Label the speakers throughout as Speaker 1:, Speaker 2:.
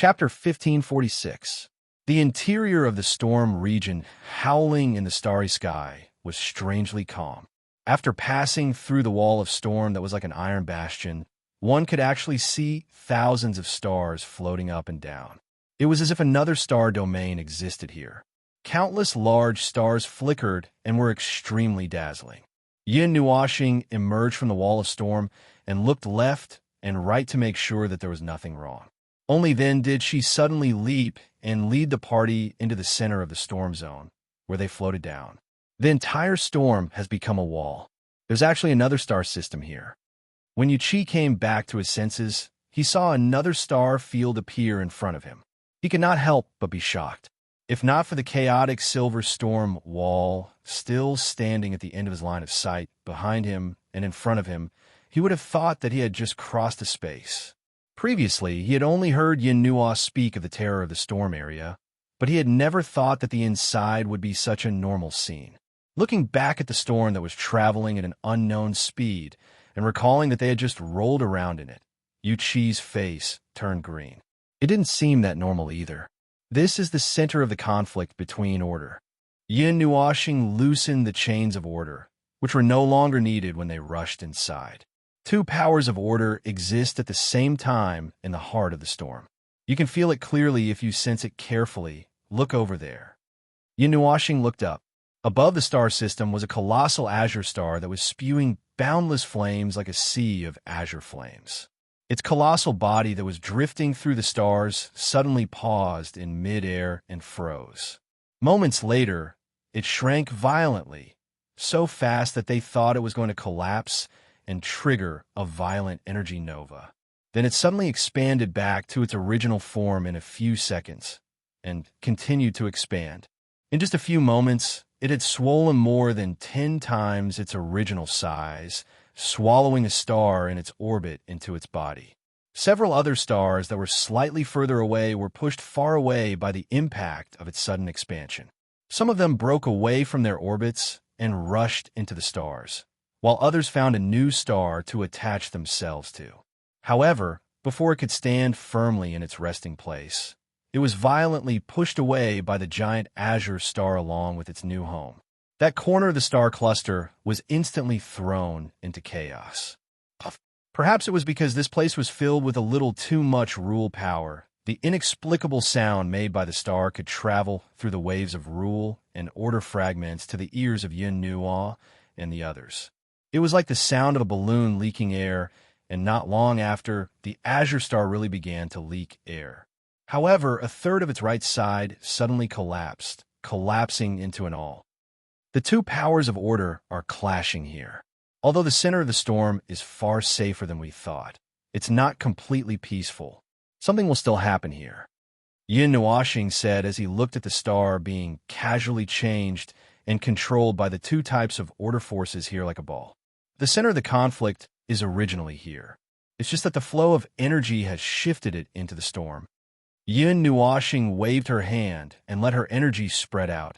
Speaker 1: Chapter 1546. The interior of the storm region, howling in the starry sky, was strangely calm. After passing through the wall of storm that was like an iron bastion, one could actually see thousands of stars floating up and down. It was as if another star domain existed here. Countless large stars flickered and were extremely dazzling. Yin Nuoxing emerged from the wall of storm and looked left and right to make sure that there was nothing wrong. Only then did she suddenly leap and lead the party into the center of the storm zone, where they floated down. The entire storm has become a wall. There's actually another star system here. When Yuchi came back to his senses, he saw another star field appear in front of him. He could not help but be shocked. If not for the chaotic silver storm wall still standing at the end of his line of sight, behind him and in front of him, he would have thought that he had just crossed a space. Previously, he had only heard Yin Nuo speak of the terror of the storm area, but he had never thought that the inside would be such a normal scene. Looking back at the storm that was traveling at an unknown speed and recalling that they had just rolled around in it, Yuchi's face turned green. It didn't seem that normal either. This is the center of the conflict between order. Yin Nuoxing loosened the chains of order, which were no longer needed when they rushed inside. Two powers of order exist at the same time in the heart of the storm. You can feel it clearly if you sense it carefully. Look over there. Yin Nuoxing looked up. Above the star system was a colossal azure star that was spewing boundless flames like a sea of azure flames. Its colossal body that was drifting through the stars suddenly paused in mid-air and froze. Moments later, it shrank violently, so fast that they thought it was going to collapse and trigger a violent energy nova. Then it suddenly expanded back to its original form in a few seconds, and continued to expand. In just a few moments, it had swollen more than 10 times its original size, swallowing a star in its orbit into its body. Several other stars that were slightly further away were pushed far away by the impact of its sudden expansion. Some of them broke away from their orbits and rushed into the stars, while others found a new star to attach themselves to. However, before it could stand firmly in its resting place, it was violently pushed away by the giant azure star along with its new home. That corner of the star cluster was instantly thrown into chaos. Perhaps it was because this place was filled with a little too much rule power. The inexplicable sound made by the star could travel through the waves of rule and order fragments to the ears of Yin Nuo and the others. It was like the sound of a balloon leaking air, and not long after, the azure star really began to leak air. However, a third of its right side suddenly collapsed, collapsing into an all. The two powers of order are clashing here. Although the center of the storm is far safer than we thought, it's not completely peaceful. Something will still happen here. Yin Nuoxing said as he looked at the star being casually changed and controlled by the two types of order forces here like a ball. The center of the conflict is originally here. It's just that the flow of energy has shifted it into the storm. Yin Nuoxing waved her hand and let her energy spread out,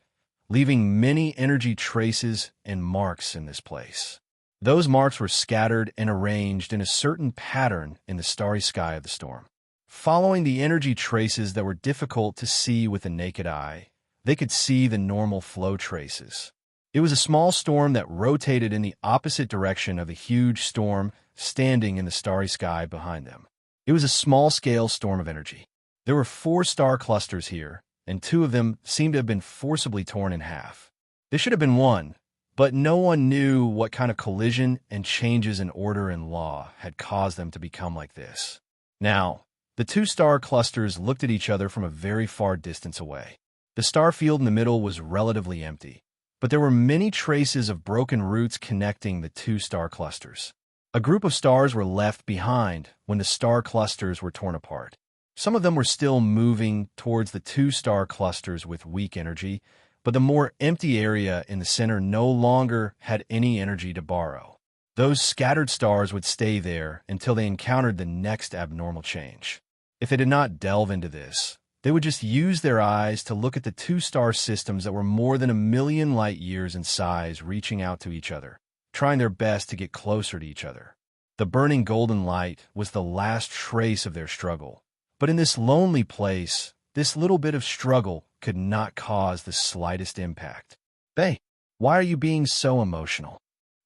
Speaker 1: leaving many energy traces and marks in this place. Those marks were scattered and arranged in a certain pattern in the starry sky of the storm. Following the energy traces that were difficult to see with the naked eye, they could see the normal flow traces. It was a small storm that rotated in the opposite direction of a huge storm standing in the starry sky behind them. It was a small-scale storm of energy. There were 4 star clusters here, and 2 of them seemed to have been forcibly torn in half. There should have been 1, but no one knew what kind of collision and changes in order and law had caused them to become like this. Now, the 2 star clusters looked at each other from a very far distance away. The star field in the middle was relatively empty, but there were many traces of broken roots connecting the 2 star clusters. A group of stars were left behind when the star clusters were torn apart. Some of them were still moving towards the 2 star clusters with weak energy, but the more empty area in the center no longer had any energy to borrow. Those scattered stars would stay there until they encountered the next abnormal change. If they did not delve into this, they would just use their eyes to look at the 2 star systems that were more than 1,000,000 light years in size reaching out to each other, trying their best to get closer to each other. The burning golden light was the last trace of their struggle, But in this lonely place, this little bit of struggle could not cause the slightest impact. Hey, why are you being so emotional?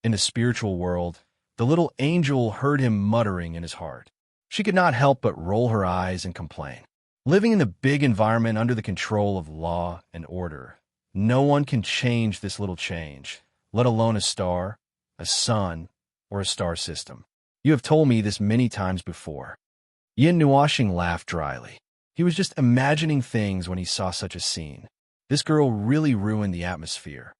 Speaker 1: In the spiritual world, the little angel heard him muttering in his heart. She could not help but roll her eyes and complain. Living in the big environment under the control of law and order, no one can change this little change, let alone a star, a sun, or a star system. You have told me this many times before. Yin Nuashing laughed dryly. He was just imagining things when he saw such a scene. This girl really ruined the atmosphere.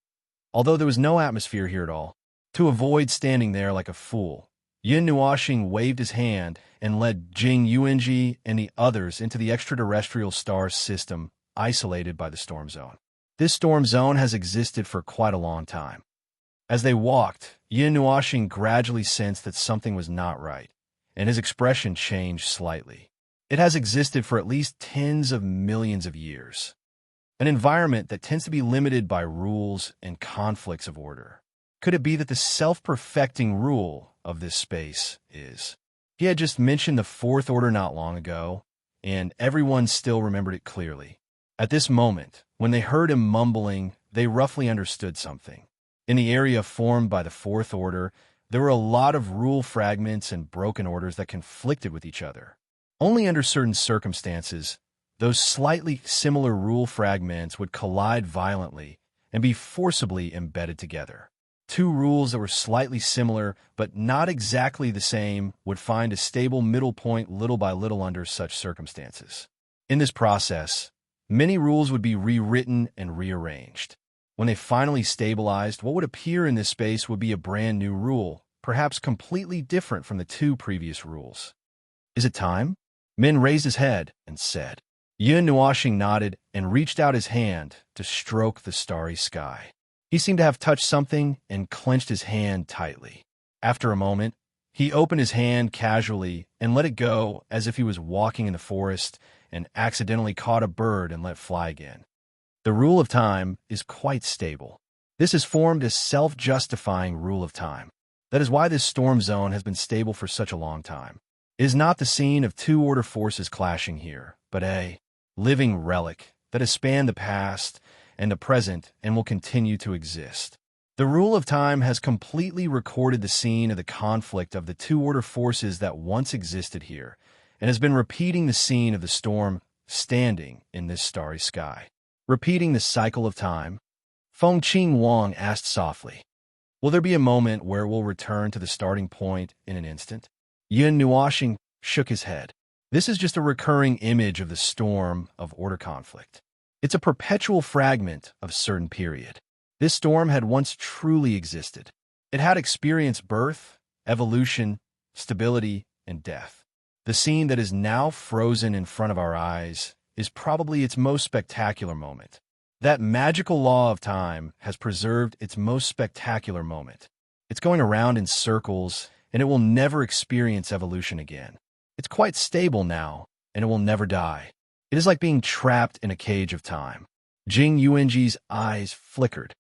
Speaker 1: Although there was no atmosphere here at all. To avoid standing there like a fool, Yin Nuashing waved his hand and led Jing Yuanji and the others into the extraterrestrial star system isolated by the storm zone. This storm zone has existed for quite a long time. As they walked, Yin Nuashing gradually sensed that something was not right, and his expression changed slightly. It has existed for at least tens of millions of years. An environment that tends to be limited by rules and conflicts of order. Could it be that the self-perfecting rule of this space is? He had just mentioned the fourth order not long ago, and everyone still remembered it clearly. At this moment, when they heard him mumbling, they roughly understood something. In the area formed by the fourth order, there were a lot of rule fragments and broken orders that conflicted with each other. Only under certain circumstances, those slightly similar rule fragments would collide violently and be forcibly embedded together. Two rules that were slightly similar but not exactly the same would find a stable middle point little by little under such circumstances. In this process, many rules would be rewritten and rearranged. When they finally stabilized, what would appear in this space would be a brand new rule, perhaps completely different from the two previous rules. Is it time? Min raised his head and said. Yin Nuashing nodded and reached out his hand to stroke the starry sky. He seemed to have touched something and clenched his hand tightly. After a moment, he opened his hand casually and let it go as if he was walking in the forest and accidentally caught a bird and let fly again. The rule of time is quite stable. This is formed as self-justifying rule of time. That is why this storm zone has been stable for such a long time. It is not the scene of two order forces clashing here, but a living relic that has spanned the past and the present and will continue to exist. The rule of time has completely recorded the scene of the conflict of the two order forces that once existed here, and has been repeating the scene of the storm standing in this starry sky. Repeating the cycle of time, Feng Qing Wang asked softly, will there be a moment where it will return to the starting point in an instant? Yin Nuashing shook his head. This is just a recurring image of the storm of order conflict. It's a perpetual fragment of a certain period. This storm had once truly existed. It had experienced birth, evolution, stability, and death. The scene that is now frozen in front of our eyes is probably its most spectacular moment. That magical law of time has preserved its most spectacular moment. It's going around in circles, and it will never experience evolution again. It's quite stable now, and it will never die. It is like being trapped in a cage of time. Jing Yuanji's eyes flickered.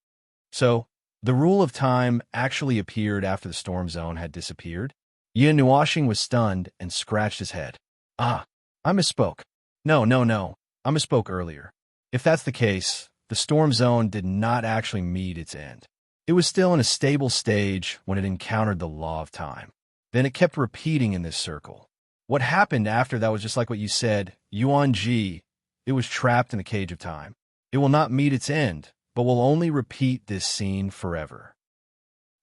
Speaker 1: So, the rule of time actually appeared after the storm zone had disappeared? Yin Nuashing was stunned and scratched his head. I misspoke. No, I misspoke earlier. If that's the case, the storm zone did not actually meet its end. It was still in a stable stage when it encountered the law of time. Then it kept repeating in this circle. What happened after that was just like what you said, Yuan Ji. It was trapped in the cage of time. It will not meet its end, but will only repeat this scene forever.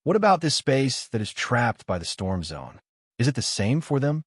Speaker 1: What about this space that is trapped by the storm zone? Is it the same for them?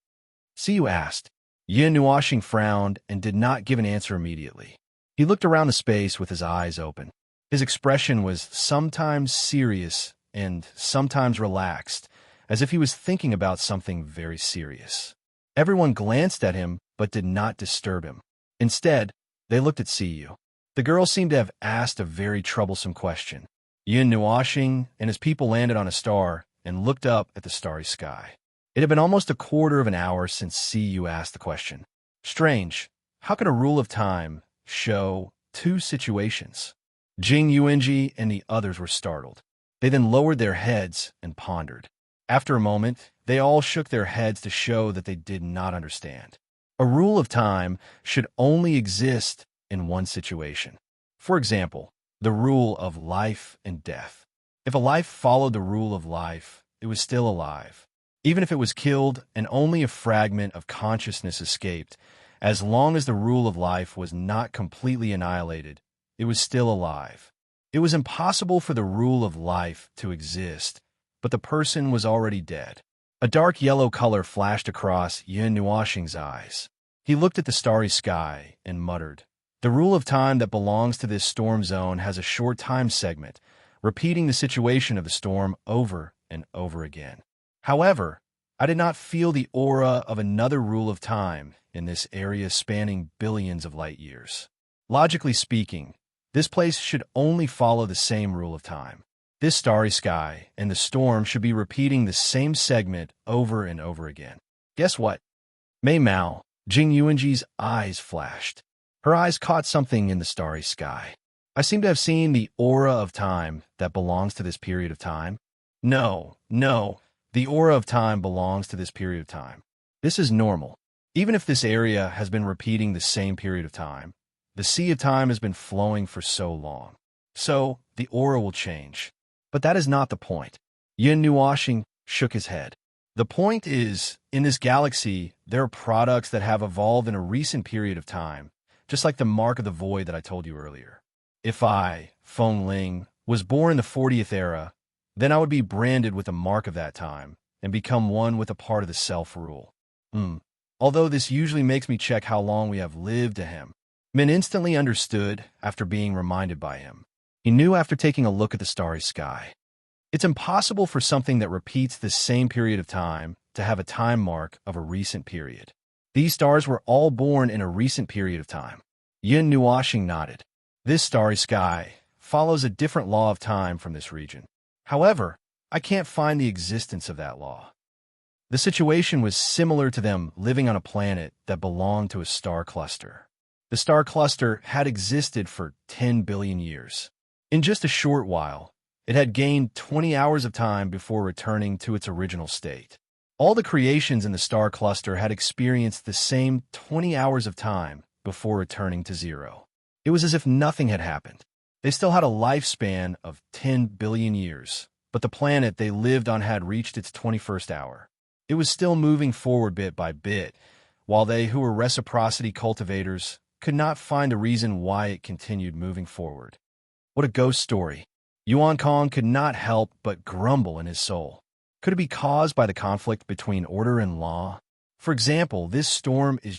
Speaker 1: Siyu asked. Yin Nuashing frowned and did not give an answer immediately. He looked around the space with his eyes open. His expression was sometimes serious and sometimes relaxed, as if he was thinking about something very serious. Everyone glanced at him but did not disturb him. Instead, they looked at Siyu. The girl seemed to have asked a very troublesome question. Yin Nuashing and his people landed on a star and looked up at the starry sky. It had been almost a quarter of an hour since Siyu asked the question. Strange, how could a rule of time show two situations? Jing Yuanji and the others were startled. They then lowered their heads and pondered. After a moment, they all shook their heads to show that they did not understand. A rule of time should only exist in one situation. For example, the rule of life and death. If a life followed the rule of life, it was still alive. Even if it was killed and only a fragment of consciousness escaped, as long as the rule of life was not completely annihilated, it was still alive. It was impossible for the rule of life to exist, but the person was already dead. A dark yellow color flashed across Yin Nuoxing's eyes. He looked at the starry sky and muttered, "The rule of time that belongs to this storm zone has a short time segment, repeating the situation of the storm over and over again. However, I did not feel the aura of another rule of time in this area spanning billions of light years. Logically speaking, this place should only follow the same rule of time. This starry sky and the storm should be repeating the same segment over and over again." Guess what? Mei Mao, Jing Yuanji's eyes flashed. Her eyes caught something in the starry sky. "I seem to have seen the aura of time that belongs to this period of time." No, the aura of time belongs to this period of time. This is normal. Even if this area has been repeating the same period of time, the sea of time has been flowing for so long. So, the aura will change. But that is not the point. Yin Nuoxing shook his head. The point is, in this galaxy, there are products that have evolved in a recent period of time, just like the mark of the void that I told you earlier. If I, Feng Ling, was born in the 40th era, then I would be branded with the mark of that time and become one with a part of the self-rule. Although this usually makes me check how long we have lived to him. Min instantly understood after being reminded by him. He knew after taking a look at the starry sky. It's impossible for something that repeats the same period of time to have a time mark of a recent period. These stars were all born in a recent period of time. Yin Nuoxing nodded. This starry sky follows a different law of time from this region. However, I can't find the existence of that law. The situation was similar to them living on a planet that belonged to a star cluster. The star cluster had existed for 10 billion years. In just a short while, it had gained 20 hours of time before returning to its original state. All the creations in the star cluster had experienced the same 20 hours of time before returning to zero. It was as if nothing had happened. They still had a lifespan of 10 billion years, but the planet they lived on had reached its 21st hour. It was still moving forward bit by bit, while they who were reciprocity cultivators could not find a reason why it continued moving forward. What a ghost story. Yuan Kong could not help but grumble in his soul. Could it be caused by the conflict between order and law? For example, this storm is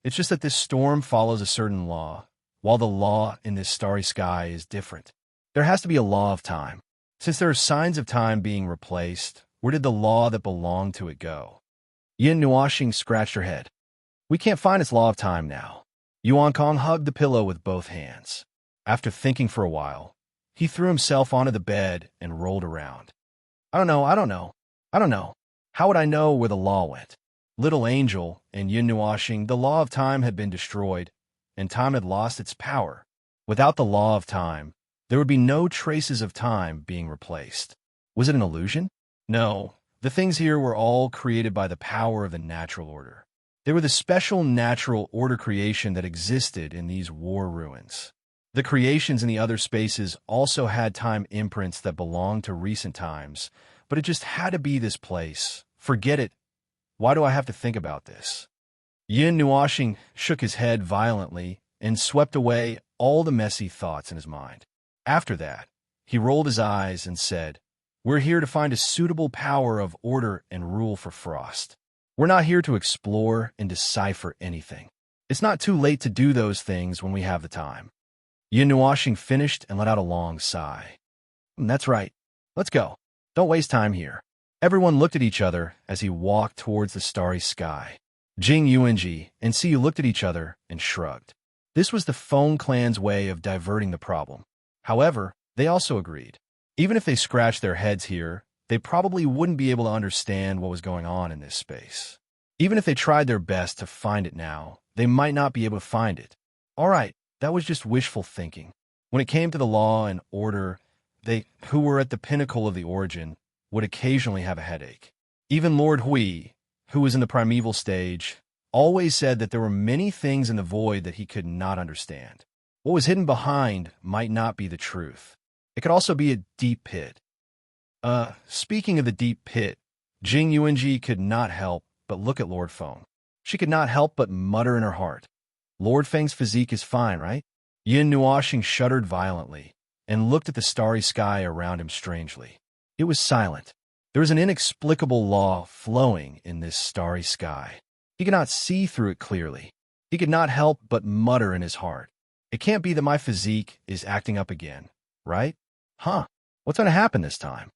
Speaker 1: it's just that this storm follows a certain law, while the law in this starry sky is different. There has to be a law of time. Since there are signs of time being replaced, where did the law that belonged to it go? Yin Nuoxing scratched her head. We can't find its law of time now. Yuan Kong hugged the pillow with both hands. After thinking for a while, he threw himself onto the bed and rolled around. I don't know. How would I know where the law went? Little Angel and Yin Nuoxing, the law of time had been destroyed, and time had lost its power. Without the law of time, there would be no traces of time being replaced. Was it an illusion? No, the things here were all created by the power of the natural order. They were the special natural order creation that existed in these war ruins. The creations in the other spaces also had time imprints that belonged to recent times, but it just had to be this place. Forget it. Why do I have to think about this? Yin Nuoxing shook his head violently and swept away all the messy thoughts in his mind. After that, he rolled his eyes and said, "We're here to find a suitable power of order and rule for Frost. We're not here to explore and decipher anything. It's not too late to do those things when we have the time." Yin Nuoxing finished and let out a long sigh. That's right. Let's go. Don't waste time here." Everyone looked at each other as he walked towards the starry sky. Jing Yuanji and Siyu looked at each other and shrugged. This was the Feng clan's way of diverting the problem. However, they also agreed. Even if they scratched their heads here, they probably wouldn't be able to understand what was going on in this space. Even if they tried their best to find it now, they might not be able to find it. All right, that was just wishful thinking. When it came to the law and order, they, who were at the pinnacle of the origin, would occasionally have a headache. Even Lord Hui, who was in the primeval stage, always said that there were many things in the void that he could not understand. What was hidden behind might not be the truth. It could also be a deep pit. Speaking of the deep pit, Jing Yuanji could not help but look at Lord Feng. She could not help but mutter in her heart, Lord Feng's physique is fine, right? Yin Nuoxing shuddered violently and looked at the starry sky around him strangely. It was silent. There was an inexplicable law flowing in this starry sky. He could not see through it clearly. He could not help but mutter in his heart, it can't be that my physique is acting up again, right? Huh, what's going to happen this time?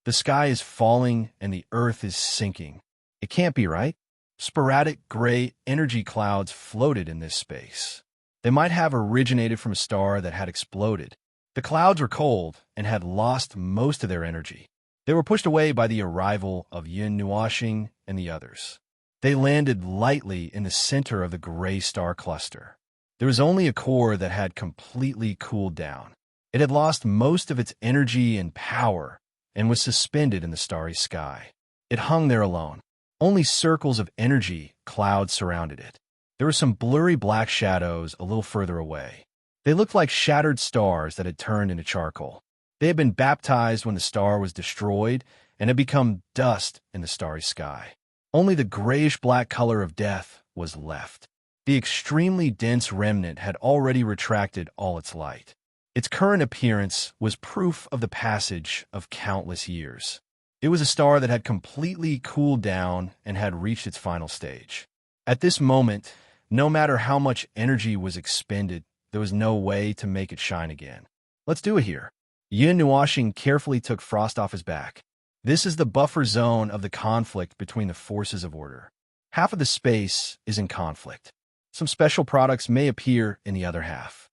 Speaker 1: The sky is falling and the earth is sinking. It can't be right. Sporadic gray energy clouds floated in this space. They might have originated from a star that had exploded. The clouds were cold and had lost most of their energy. They were pushed away by the arrival of Yin Nuoxing and the others. They landed lightly in the center of the gray star cluster. There was only a core that had completely cooled down. It had lost most of its energy and power and was suspended in the starry sky. It hung there alone. Only circles of energy clouds surrounded it. There were some blurry black shadows a little further away. They looked like shattered stars that had turned into charcoal. They had been baptized when the star was destroyed and had become dust in the starry sky. Only the grayish-black color of death was left. The extremely dense remnant had already retracted all its light. Its current appearance was proof of the passage of countless years. It was a star that had completely cooled down and had reached its final stage. At this moment, no matter how much energy was expended, there was no way to make it shine again. Let's do it here. Yin Nuoxing carefully took Frost off his back. This is the buffer zone of the conflict between the forces of order. Half of the space is in conflict. Some special products may appear in the other half.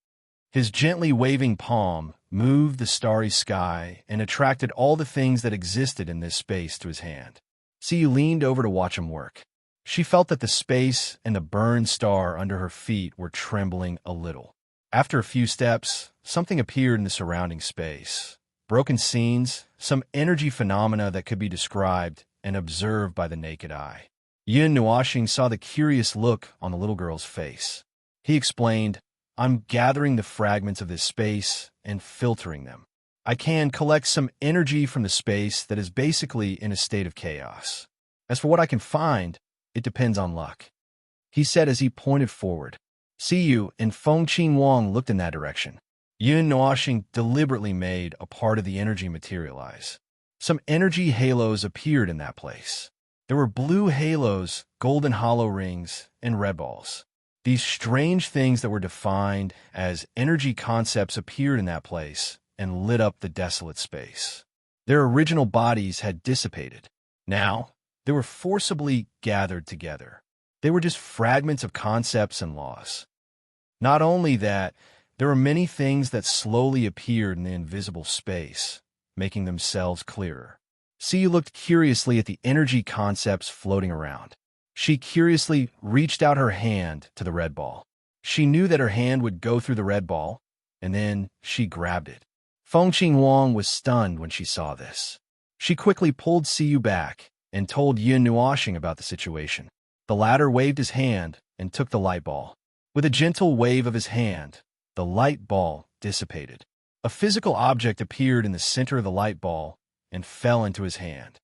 Speaker 1: His gently waving palm moved the starry sky and attracted all the things that existed in this space to his hand. Siyu leaned over to watch him work. She felt that the space and the burned star under her feet were trembling a little. After a few steps, something appeared in the surrounding space. Broken scenes, some energy phenomena that could be described and observed by the naked eye. Yin Nuoxing saw the curious look on the little girl's face. He explained, I'm gathering the fragments of this space and filtering them. I can collect some energy from the space that is basically in a state of chaos. As for what I can find, it depends on luck, he said as he pointed forward. Siyu and Feng Qingwang looked in that direction. Yin Nuoxing deliberately made a part of the energy materialize. Some energy halos appeared in that place. There were blue halos, golden hollow rings, and red balls. These strange things that were defined as energy concepts appeared in that place and lit up the desolate space. Their original bodies had dissipated. Now, they were forcibly gathered together. They were just fragments of concepts and laws. Not only that, there were many things that slowly appeared in the invisible space, making themselves clearer. Siyu looked curiously at the energy concepts floating around. She curiously reached out her hand to the red ball. She knew that her hand would go through the red ball, and then she grabbed it. Feng Qingwang was stunned when she saw this. She quickly pulled Siyu back and told Yin Nuoxing about the situation. The latter waved his hand and took the light ball. With a gentle wave of his hand, the light ball dissipated. A physical object appeared in the center of the light ball and fell into his hand.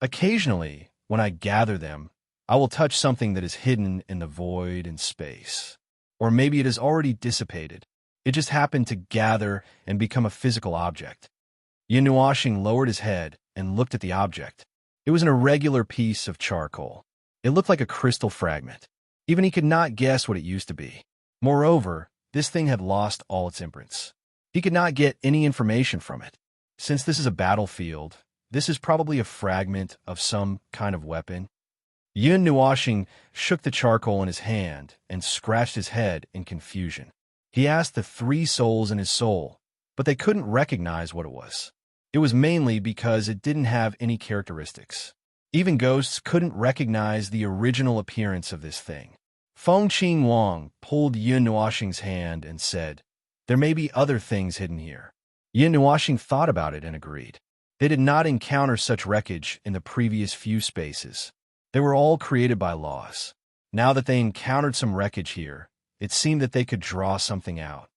Speaker 1: Occasionally, when I gather them, I will touch something that is hidden in the void and space. Or maybe it has already dissipated. It just happened to gather and become a physical object. Yin Nuoxing lowered his head and looked at the object. It was an irregular piece of charcoal. It looked like a crystal fragment. Even he could not guess what it used to be. Moreover, this thing had lost all its imprints. He could not get any information from it. Since this is a battlefield, this is probably a fragment of some kind of weapon. Yin Nuoxing shook the charcoal in his hand and scratched his head in confusion. He asked the three souls in his soul, but they couldn't recognize what it was. It was mainly because it didn't have any characteristics. Even ghosts couldn't recognize the original appearance of this thing. Feng Qingwang pulled Yin Nuoxing's hand and said, there may be other things hidden here. Yin Nuoxing thought about it and agreed. They did not encounter such wreckage in the previous few spaces. They were all created by laws. Now that they encountered some wreckage here, it seemed that they could draw something out.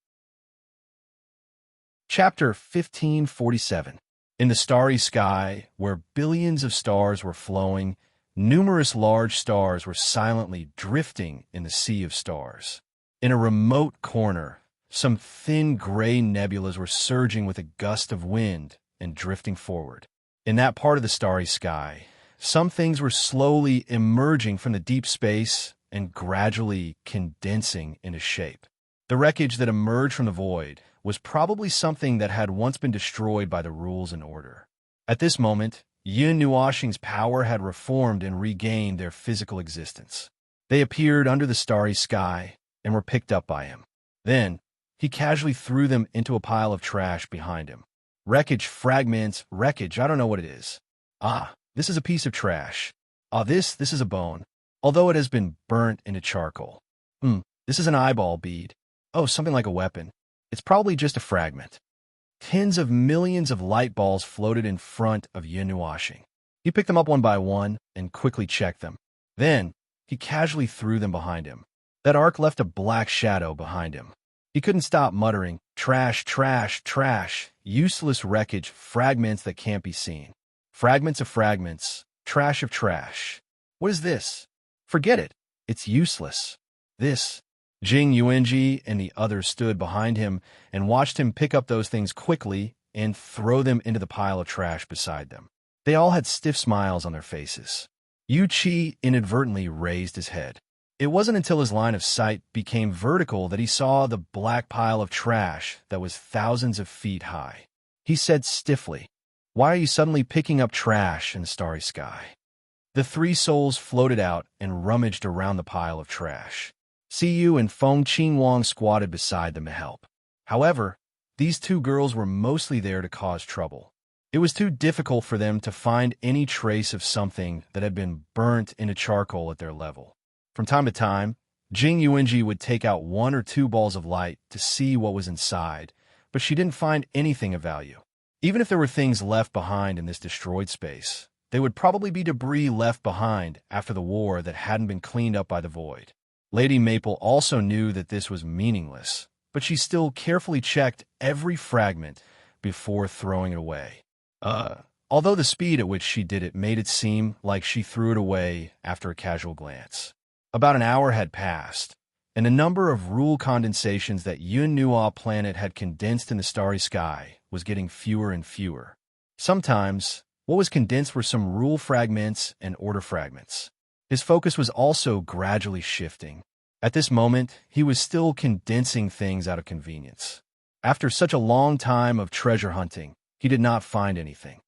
Speaker 1: Chapter 1547. In the starry sky, where billions of stars were flowing, numerous large stars were silently drifting in the sea of stars. In a remote corner, some thin gray nebulas were surging with a gust of wind and drifting forward. In that part of the starry sky, some things were slowly emerging from the deep space and gradually condensing into shape. The wreckage that emerged from the void was probably something that had once been destroyed by the rules and order. At this moment, Yun Nuoxing's power had reformed and regained their physical existence. They appeared under the starry sky and were picked up by him. Then, he casually threw them into a pile of trash behind him. Wreckage, fragments, wreckage, I don't know what it is. Ah, this is a piece of trash. Ah, this is a bone, although it has been burnt into charcoal. This is an eyeball bead. Oh, something like a weapon. It's probably just a fragment. Tens of millions of light balls floated in front of Yun Nuoxing. He picked them up one by one and quickly checked them. Then, he casually threw them behind him. That arc left a black shadow behind him. He couldn't stop muttering, trash, trash, trash, useless wreckage, fragments that can't be seen. Fragments of fragments, trash of trash. What is this? Forget it. It's useless. This. Jing Yuanji and the others stood behind him and watched him pick up those things quickly and throw them into the pile of trash beside them. They all had stiff smiles on their faces. Yu Qi inadvertently raised his head. It wasn't until his line of sight became vertical that he saw the black pile of trash that was thousands of feet high. He said stiffly, "Why are you suddenly picking up trash in the starry sky?" The three souls floated out and rummaged around the pile of trash. Siyu and Feng Qingwang squatted beside them to help. However, these two girls were mostly there to cause trouble. It was too difficult for them to find any trace of something that had been burnt into charcoal at their level. From time to time, Jing Yuanji would take out 1 or 2 balls of light to see what was inside, but she didn't find anything of value. Even if there were things left behind in this destroyed space, they would probably be debris left behind after the war that hadn't been cleaned up by the void. Lady Maple also knew that this was meaningless, but she still carefully checked every fragment before throwing it away. Although the speed at which she did it made it seem like she threw it away after a casual glance. About an hour had passed, and the number of rule condensations that Yun Nuo planet had condensed in the starry sky was getting fewer and fewer. Sometimes, what was condensed were some rule fragments and order fragments. His focus was also gradually shifting. At this moment, he was still condensing things out of convenience. After such a long time of treasure hunting, he did not find anything.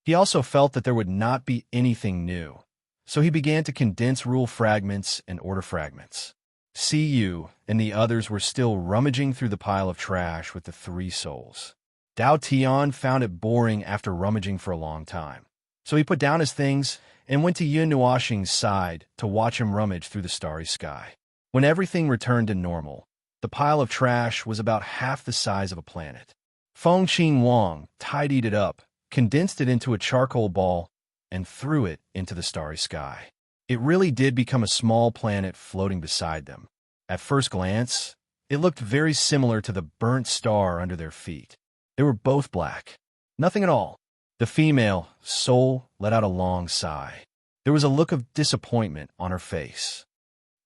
Speaker 1: He also felt that there would not be anything new, so he began to condense rule fragments and order fragments. Siyu and the others were still rummaging through the pile of trash with the three souls. Dao Tian found it boring after rummaging for a long time, so he put down his things and went to Yun Nuoxing's side to watch him rummage through the starry sky. When everything returned to normal, the pile of trash was about half the size of a planet. Feng Qingwang tidied it up, condensed it into a charcoal ball, and threw it into the starry sky. It really did become a small planet floating beside them. At first glance, it looked very similar to the burnt star under their feet. They were both black. Nothing at all. The female, soul, let out a long sigh. There was a look of disappointment on her face.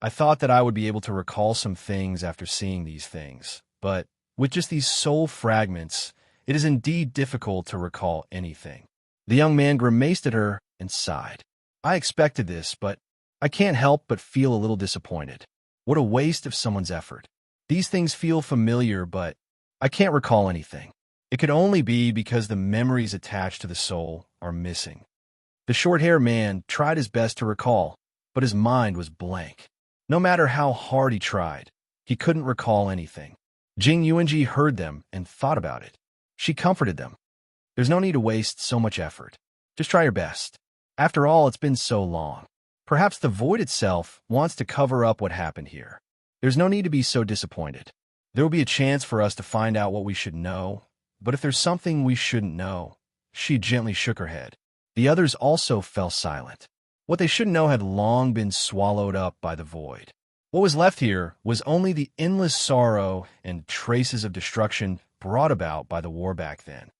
Speaker 1: I thought that I would be able to recall some things after seeing these things, but with just these soul fragments, it is indeed difficult to recall anything. The young man grimaced at her and sighed. I expected this, but I can't help but feel a little disappointed. What a waste of someone's effort. These things feel familiar, but I can't recall anything. It could only be because the memories attached to the soul are missing. The short-haired man tried his best to recall, but his mind was blank. No matter how hard he tried, he couldn't recall anything. Jing Yuanji heard them and thought about it. She comforted them. There's no need to waste so much effort. Just try your best. After all, it's been so long. Perhaps the void itself wants to cover up what happened here. There's no need to be so disappointed. There will be a chance for us to find out what we should know, but if there's something we shouldn't know, she gently shook her head. The others also fell silent. What they should know had long been swallowed up by the void. What was left here was only the endless sorrow and traces of destruction brought about by the war back then.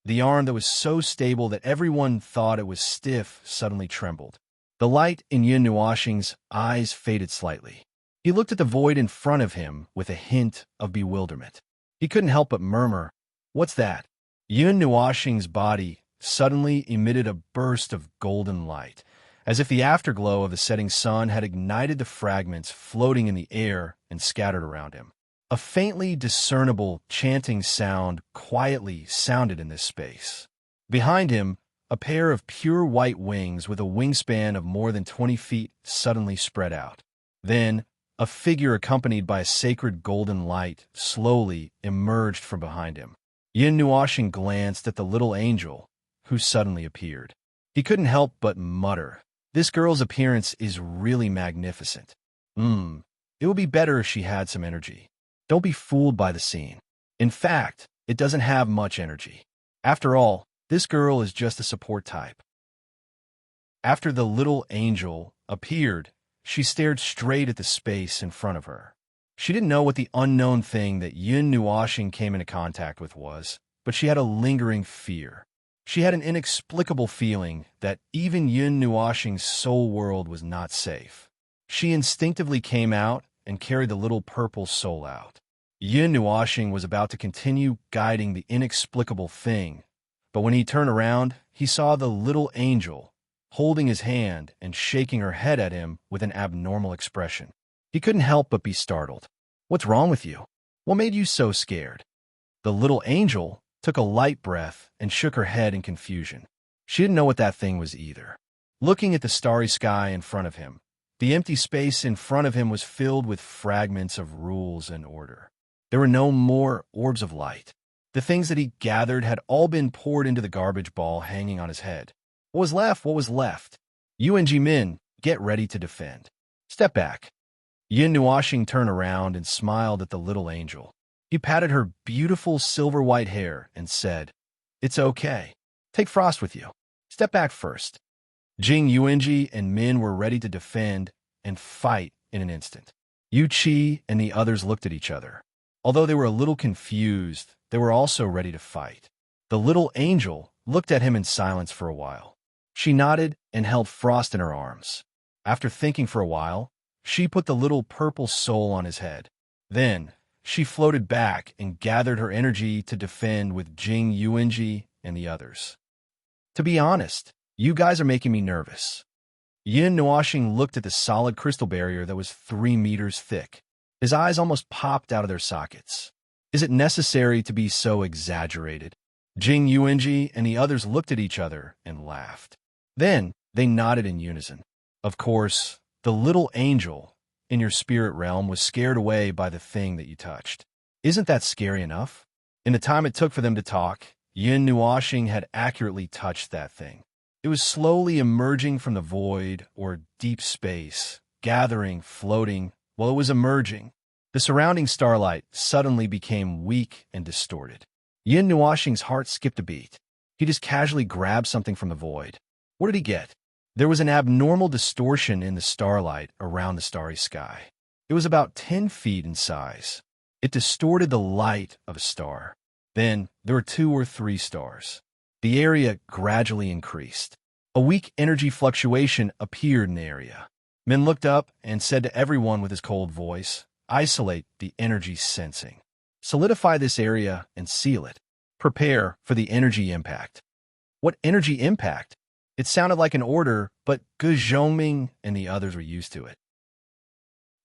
Speaker 1: The arm that was so stable that everyone thought it was stiff suddenly trembled. The light in Yun Nuoxing's eyes faded slightly. He looked at the void in front of him with a hint of bewilderment. He couldn't help but murmur, "What's that?" Yun Nuoxing's body suddenly emitted a burst of golden light, as if the afterglow of the setting sun had ignited the fragments floating in the air and scattered around him. A faintly discernible chanting sound quietly sounded in this space. Behind him, a pair of pure white wings with a wingspan of more than 20 feet suddenly spread out. Then, a figure accompanied by a sacred golden light slowly emerged from behind him. Yin Nuoxing glanced at the little angel, who suddenly appeared. He couldn't help but mutter, "This girl's appearance is really magnificent. It would be better if she had some energy." Don't be fooled by the scene. In fact, it doesn't have much energy. After all, this girl is just a support type. After the little angel appeared, she stared straight at the space in front of her. She didn't know what the unknown thing that Yun Nuoxing came into contact with was, but she had a lingering fear. She had an inexplicable feeling that even Yun Nuoxing's soul world was not safe. She instinctively came out and carried the little purple soul out. Yun Nuoxing was about to continue guiding the inexplicable thing, but when he turned around, he saw the little angel holding his hand and shaking her head at him with an abnormal expression. He couldn't help but be startled. "What's wrong with you? What made you so scared?" The little angel took a light breath and shook her head in confusion. She didn't know what that thing was either. Looking at the starry sky in front of him, the empty space in front of him was filled with fragments of rules and order. There were no more orbs of light. The things that he gathered had all been poured into the garbage ball hanging on his head. What was left? What was left? UNG Min, get ready to defend. Step back. Yin Nuoxing turned around and smiled at the little angel. He patted her beautiful silver-white hair and said, "It's okay. Take Frost with you. Step back first." Jing Yuanji and Min were ready to defend and fight in an instant. Yu Qi and the others looked at each other. Although they were a little confused, they were also ready to fight. The little angel looked at him in silence for a while. She nodded and held Frost in her arms. After thinking for a while, she put the little purple soul on his head. Then, she floated back and gathered her energy to defend with Jing Yuanji and the others. "To be honest, you guys are making me nervous." Yin Nuoxing looked at the solid crystal barrier that was 3 meters thick. His eyes almost popped out of their sockets. "Is it necessary to be so exaggerated?" Jing Yuanji and the others looked at each other and laughed. Then, they nodded in unison. Of course, the little angel in your spirit realm was scared away by the thing that you touched. Isn't that scary enough? In the time it took for them to talk, Yin Nuoxing had accurately touched that thing. It was slowly emerging from the void or deep space, gathering, floating, while it was emerging. The surrounding starlight suddenly became weak and distorted. Yin Nuoxing's heart skipped a beat. He just casually grabbed something from the void. What did he get? There was an abnormal distortion in the starlight around the starry sky. It was about 10 feet in size. It distorted the light of a star. Then, there were 2 or 3 stars. The area gradually increased. A weak energy fluctuation appeared in the area. Min looked up and said to everyone with his cold voice, "Isolate the energy sensing. Solidify this area and seal it. Prepare for the energy impact." What energy impact? It sounded like an order, but Gu Zhongming and the others were used to it.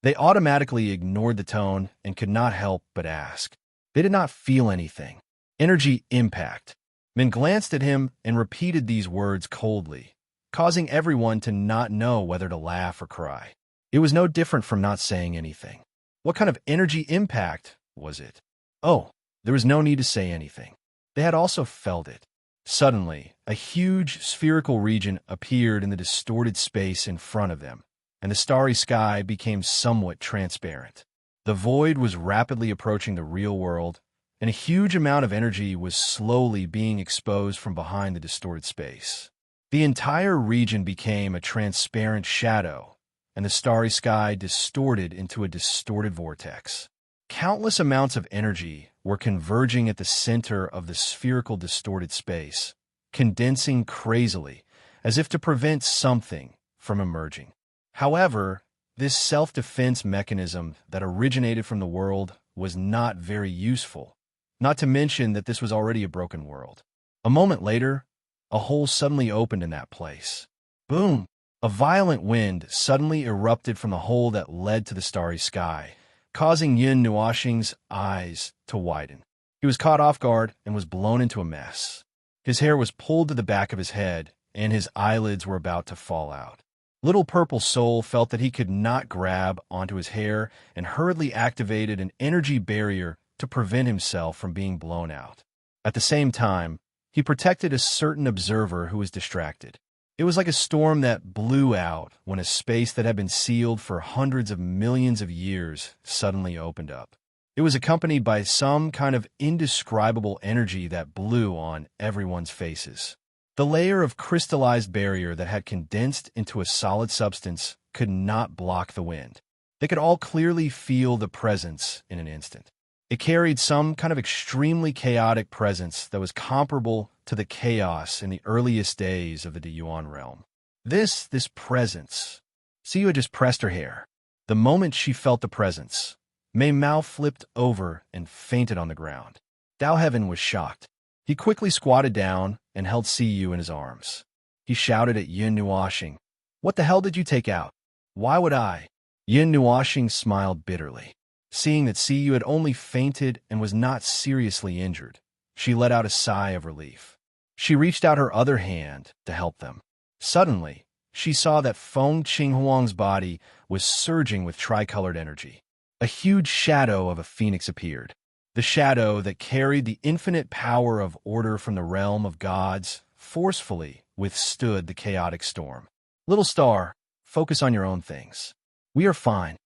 Speaker 1: They automatically ignored the tone and could not help but ask. They did not feel anything. Energy impact. Min glanced at him and repeated these words coldly, causing everyone to not know whether to laugh or cry. It was no different from not saying anything. What kind of energy impact was it? Oh, there was no need to say anything. They had also felt it. Suddenly, a huge spherical region appeared in the distorted space in front of them, and the starry sky became somewhat transparent. The void was rapidly approaching the real world, and a huge amount of energy was slowly being exposed from behind the distorted space. The entire region became a transparent shadow, and the starry sky distorted into a distorted vortex. Countless amounts of energy were converging at the center of the spherical distorted space, condensing crazily, as if to prevent something from emerging. However, this self-defense mechanism that originated from the world was not very useful, not to mention that this was already a broken world. A moment later, a hole suddenly opened in that place. Boom! A violent wind suddenly erupted from the hole that led to the starry sky, causing Yin Nuoxing's eyes to widen. He was caught off guard and was blown into a mess. His hair was pulled to the back of his head, and his eyelids were about to fall out. Little Purple Soul felt that he could not grab onto his hair and hurriedly activated an energy barrier to prevent himself from being blown out. At the same time, he protected a certain observer who was distracted. It was like a storm that blew out when a space that had been sealed for hundreds of millions of years suddenly opened up. It was accompanied by some kind of indescribable energy that blew on everyone's faces. The layer of crystallized barrier that had condensed into a solid substance could not block the wind. They could all clearly feel the presence in an instant. It carried some kind of extremely chaotic presence that was comparable to the chaos in the earliest days of the Yuan realm. This presence. Siyu had just pressed her hair. The moment she felt the presence, Mei Mao flipped over and fainted on the ground. Dao Heaven was shocked. He quickly squatted down and held Siyu in his arms. He shouted at Yin Nuoxing, "What the hell did you take out? Why would I?" Yin Nuoxing smiled bitterly. Seeing that Siyu had only fainted and was not seriously injured, she let out a sigh of relief. She reached out her other hand to help them. Suddenly, she saw that Feng Qinghuang's body was surging with tricolored energy. A huge shadow of a phoenix appeared. The shadow that carried the infinite power of order from the realm of gods forcefully withstood the chaotic storm. "Little star, focus on your own things. We are fine."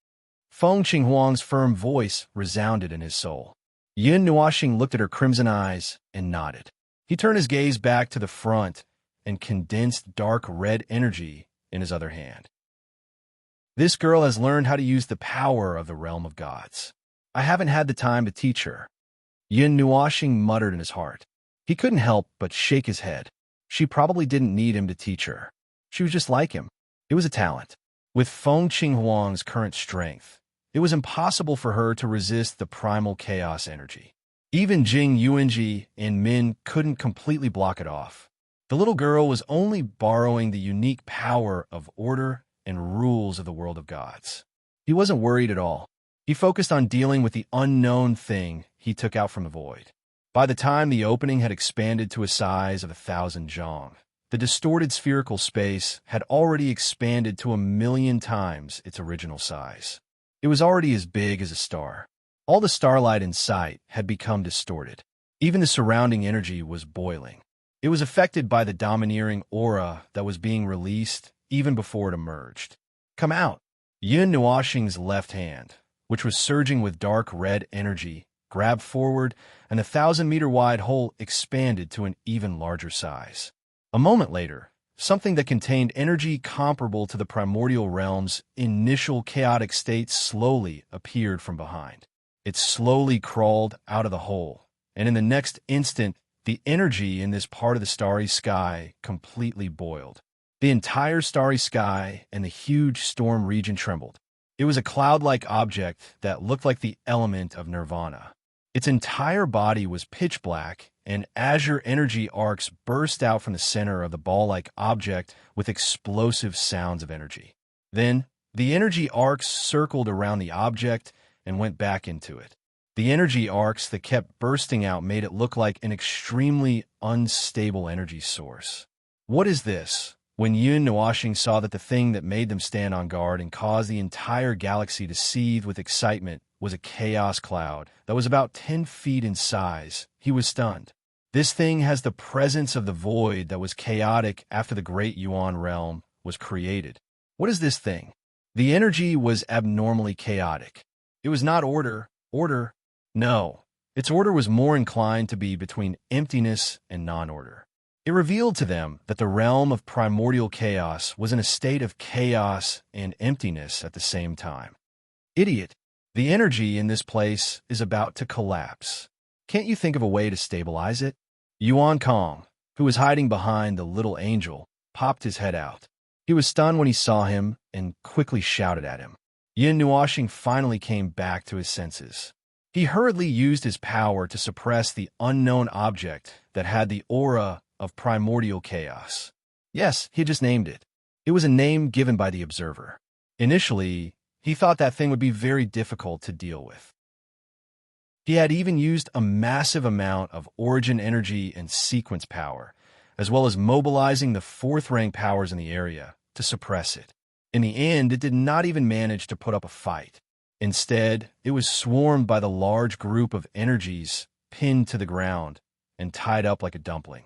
Speaker 1: Feng Qinghuang's firm voice resounded in his soul. Yin Nuoxing looked at her crimson eyes and nodded. He turned his gaze back to the front and condensed dark red energy in his other hand. "This girl has learned how to use the power of the realm of gods. I haven't had the time to teach her." Yin Nuoxing muttered in his heart. He couldn't help but shake his head. She probably didn't need him to teach her. She was just like him. It was a talent. With Feng Qinghuang's current strength, it was impossible for her to resist the primal chaos energy. Even Jing Yuanji and Min couldn't completely block it off. The little girl was only borrowing the unique power of order and rules of the world of gods. He wasn't worried at all. He focused on dealing with the unknown thing he took out from the void. By the time the opening had expanded to a size of 1,000 zhong, the distorted spherical space had already expanded to 1,000,000 times its original size. It was already as big as a star. All the starlight in sight had become distorted. Even the surrounding energy was boiling. It was affected by the domineering aura that was being released even before it emerged. "Come out!" Yin Nuoxing's left hand, which was surging with dark red energy, grabbed forward, and the 1,000-meter-wide hole expanded to an even larger size. A moment later, something that contained energy comparable to the primordial realm's initial chaotic state slowly appeared from behind. It slowly crawled out of the hole, and in the next instant, the energy in this part of the starry sky completely boiled. The entire starry sky and the huge storm region trembled. It was a cloud-like object that looked like the element of nirvana. Its entire body was pitch black, and azure energy arcs burst out from the center of the ball-like object with explosive sounds of energy. Then, the energy arcs circled around the object and went back into it. The energy arcs that kept bursting out made it look like an extremely unstable energy source. "What is this?" When Yin Nuoxing saw that the thing that made them stand on guard and caused the entire galaxy to seethe with excitement was a chaos cloud that was about 10 feet in size, he was stunned. This thing has the presence of the void that was chaotic after the Great Yuan realm was created. What is this thing? The energy was abnormally chaotic. It was not order. No. Its order was more inclined to be between emptiness and non-order. It revealed to them that the realm of primordial chaos was in a state of chaos and emptiness at the same time. Idiot! The energy in this place is about to collapse. Can't you think of a way to stabilize it? Yuan Kong, who was hiding behind the little angel, popped his head out. He was stunned when he saw him and quickly shouted at him. Yin Nuoxing finally came back to his senses. He hurriedly used his power to suppress the unknown object that had the aura of primordial chaos. Yes, he had just named it. It was a name given by the observer. Initially, he thought that thing would be very difficult to deal with. He had even used a massive amount of origin energy and sequence power, as well as mobilizing the fourth-rank powers in the area to suppress it. In the end, it did not even manage to put up a fight. Instead, it was swarmed by the large group of energies pinned to the ground and tied up like a dumpling.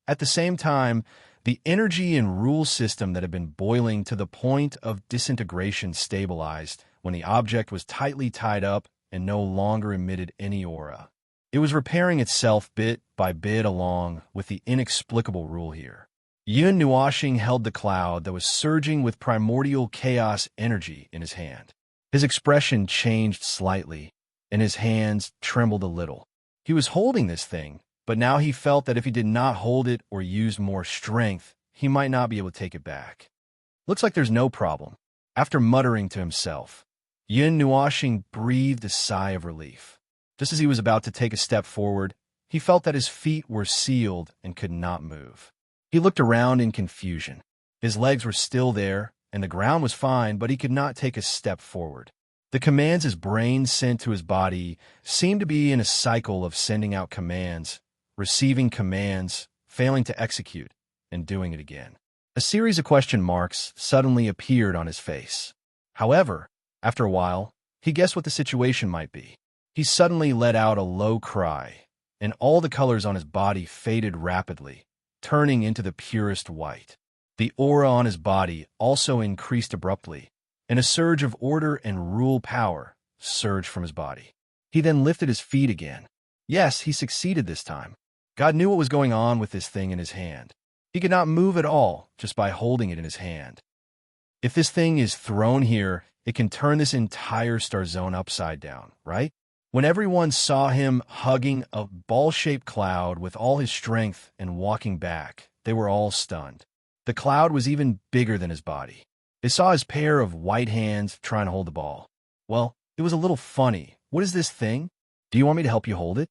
Speaker 1: At the same time, the energy and rule system that had been boiling to the point of disintegration stabilized when the object was tightly tied up and no longer emitted any aura. It was repairing itself bit by bit along with the inexplicable rule here. Yun Nuoxing held the cloud that was surging with primordial chaos energy in his hand. His expression changed slightly, and his hands trembled a little. He was holding this thing, but now he felt that if he did not hold it or use more strength, he might not be able to take it back. Looks like there's no problem. After muttering to himself, Yin Nuoxing breathed a sigh of relief. Just as he was about to take a step forward, he felt that his feet were sealed and could not move. He looked around in confusion. His legs were still there, and the ground was fine, but he could not take a step forward. The commands his brain sent to his body seemed to be in a cycle of sending out commands, receiving commands, failing to execute, and doing it again. A series of question marks suddenly appeared on his face. However, after a while, he guessed what the situation might be. He suddenly let out a low cry, and all the colors on his body faded rapidly, turning into the purest white. The aura on his body also increased abruptly, and a surge of order and rule power surged from his body. He then lifted his feet again. Yes, he succeeded this time. God knew what was going on with this thing in his hand. He could not move at all just by holding it in his hand. If this thing is thrown here, it can turn this entire star zone upside down, right? When everyone saw him hugging a ball-shaped cloud with all his strength and walking back, they were all stunned. The cloud was even bigger than his body. They saw his pair of white hands trying to hold the ball. Well, it was a little funny. What is this thing? Do you want me to help you hold it?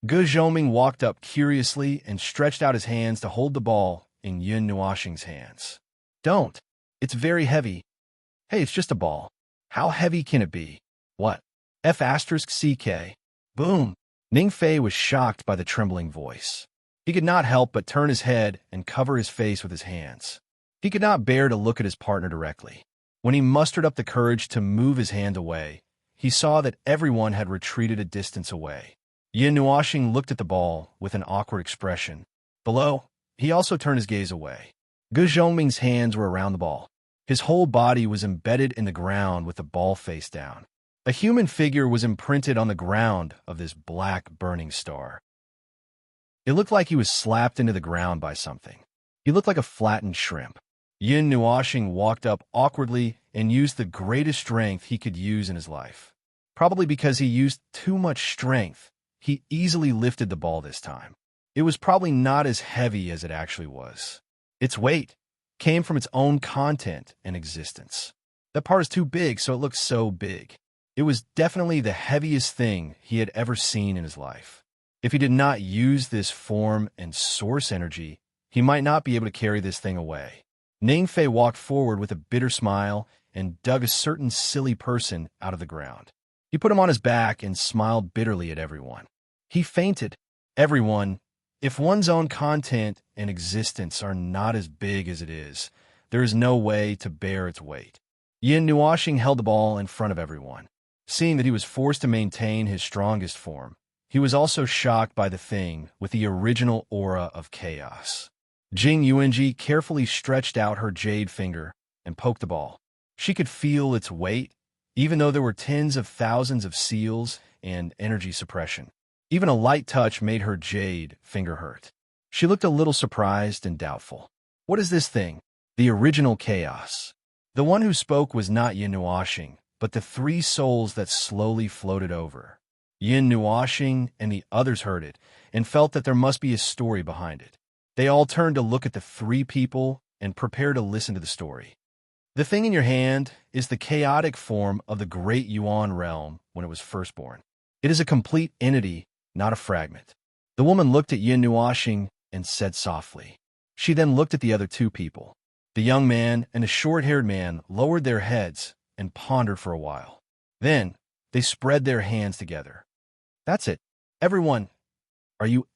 Speaker 1: Ge Zhoming walked up curiously and stretched out his hands to hold the ball in Yun Nuoxing's hands. Don't. It's very heavy. Hey, it's just a ball. How heavy can it be? What? F*CK. Boom. Ning Fei was shocked by the trembling voice. He could not help but turn his head and cover his face with his hands. He could not bear to look at his partner directly. When he mustered up the courage to move his hand away, he saw that everyone had retreated a distance away. Yin Nuoxing looked at the ball with an awkward expression. Below, he also turned his gaze away. Ge Zhoming's hands were around the ball. His whole body was embedded in the ground with the ball face down. A human figure was imprinted on the ground of this black burning star. It looked like he was slapped into the ground by something. He looked like a flattened shrimp. Yin Nuoxing walked up awkwardly and used the greatest strength he could use in his life. Probably because he used too much strength, he easily lifted the ball this time. It was probably not as heavy as it actually was. Its weight came from its own content and existence. That part is too big, so it looked so big. It was definitely the heaviest thing he had ever seen in his life. If he did not use this form and source energy, he might not be able to carry this thing away. Ning Fei walked forward with a bitter smile and dug a certain silly person out of the ground. He put him on his back and smiled bitterly at everyone. He fainted. Everyone, if one's own content and existence are not as big as it is, there is no way to bear its weight. Yin Nuoxing held the ball in front of everyone. Seeing that he was forced to maintain his strongest form, he was also shocked by the thing with the original aura of chaos. Jing Yuanji carefully stretched out her jade finger and poked the ball. She could feel its weight, even though there were tens of thousands of seals and energy suppression. Even a light touch made her jade finger hurt. She looked a little surprised and doubtful. What is this thing? The original chaos. The one who spoke was not Yin Nuashing, but the three souls that slowly floated over. Yin Nuashing and the others heard it and felt that there must be a story behind it. They all turned to look at the three people and prepare to listen to the story. The thing in your hand is the chaotic form of the great Yuan realm when it was first born. It is a complete entity, not a fragment. The woman looked at Yin Nuashing and said softly. She then looked at the other two people. The young man and the short-haired man lowered their heads and pondered for a while. Then, they spread their hands together. That's it. Everyone, are you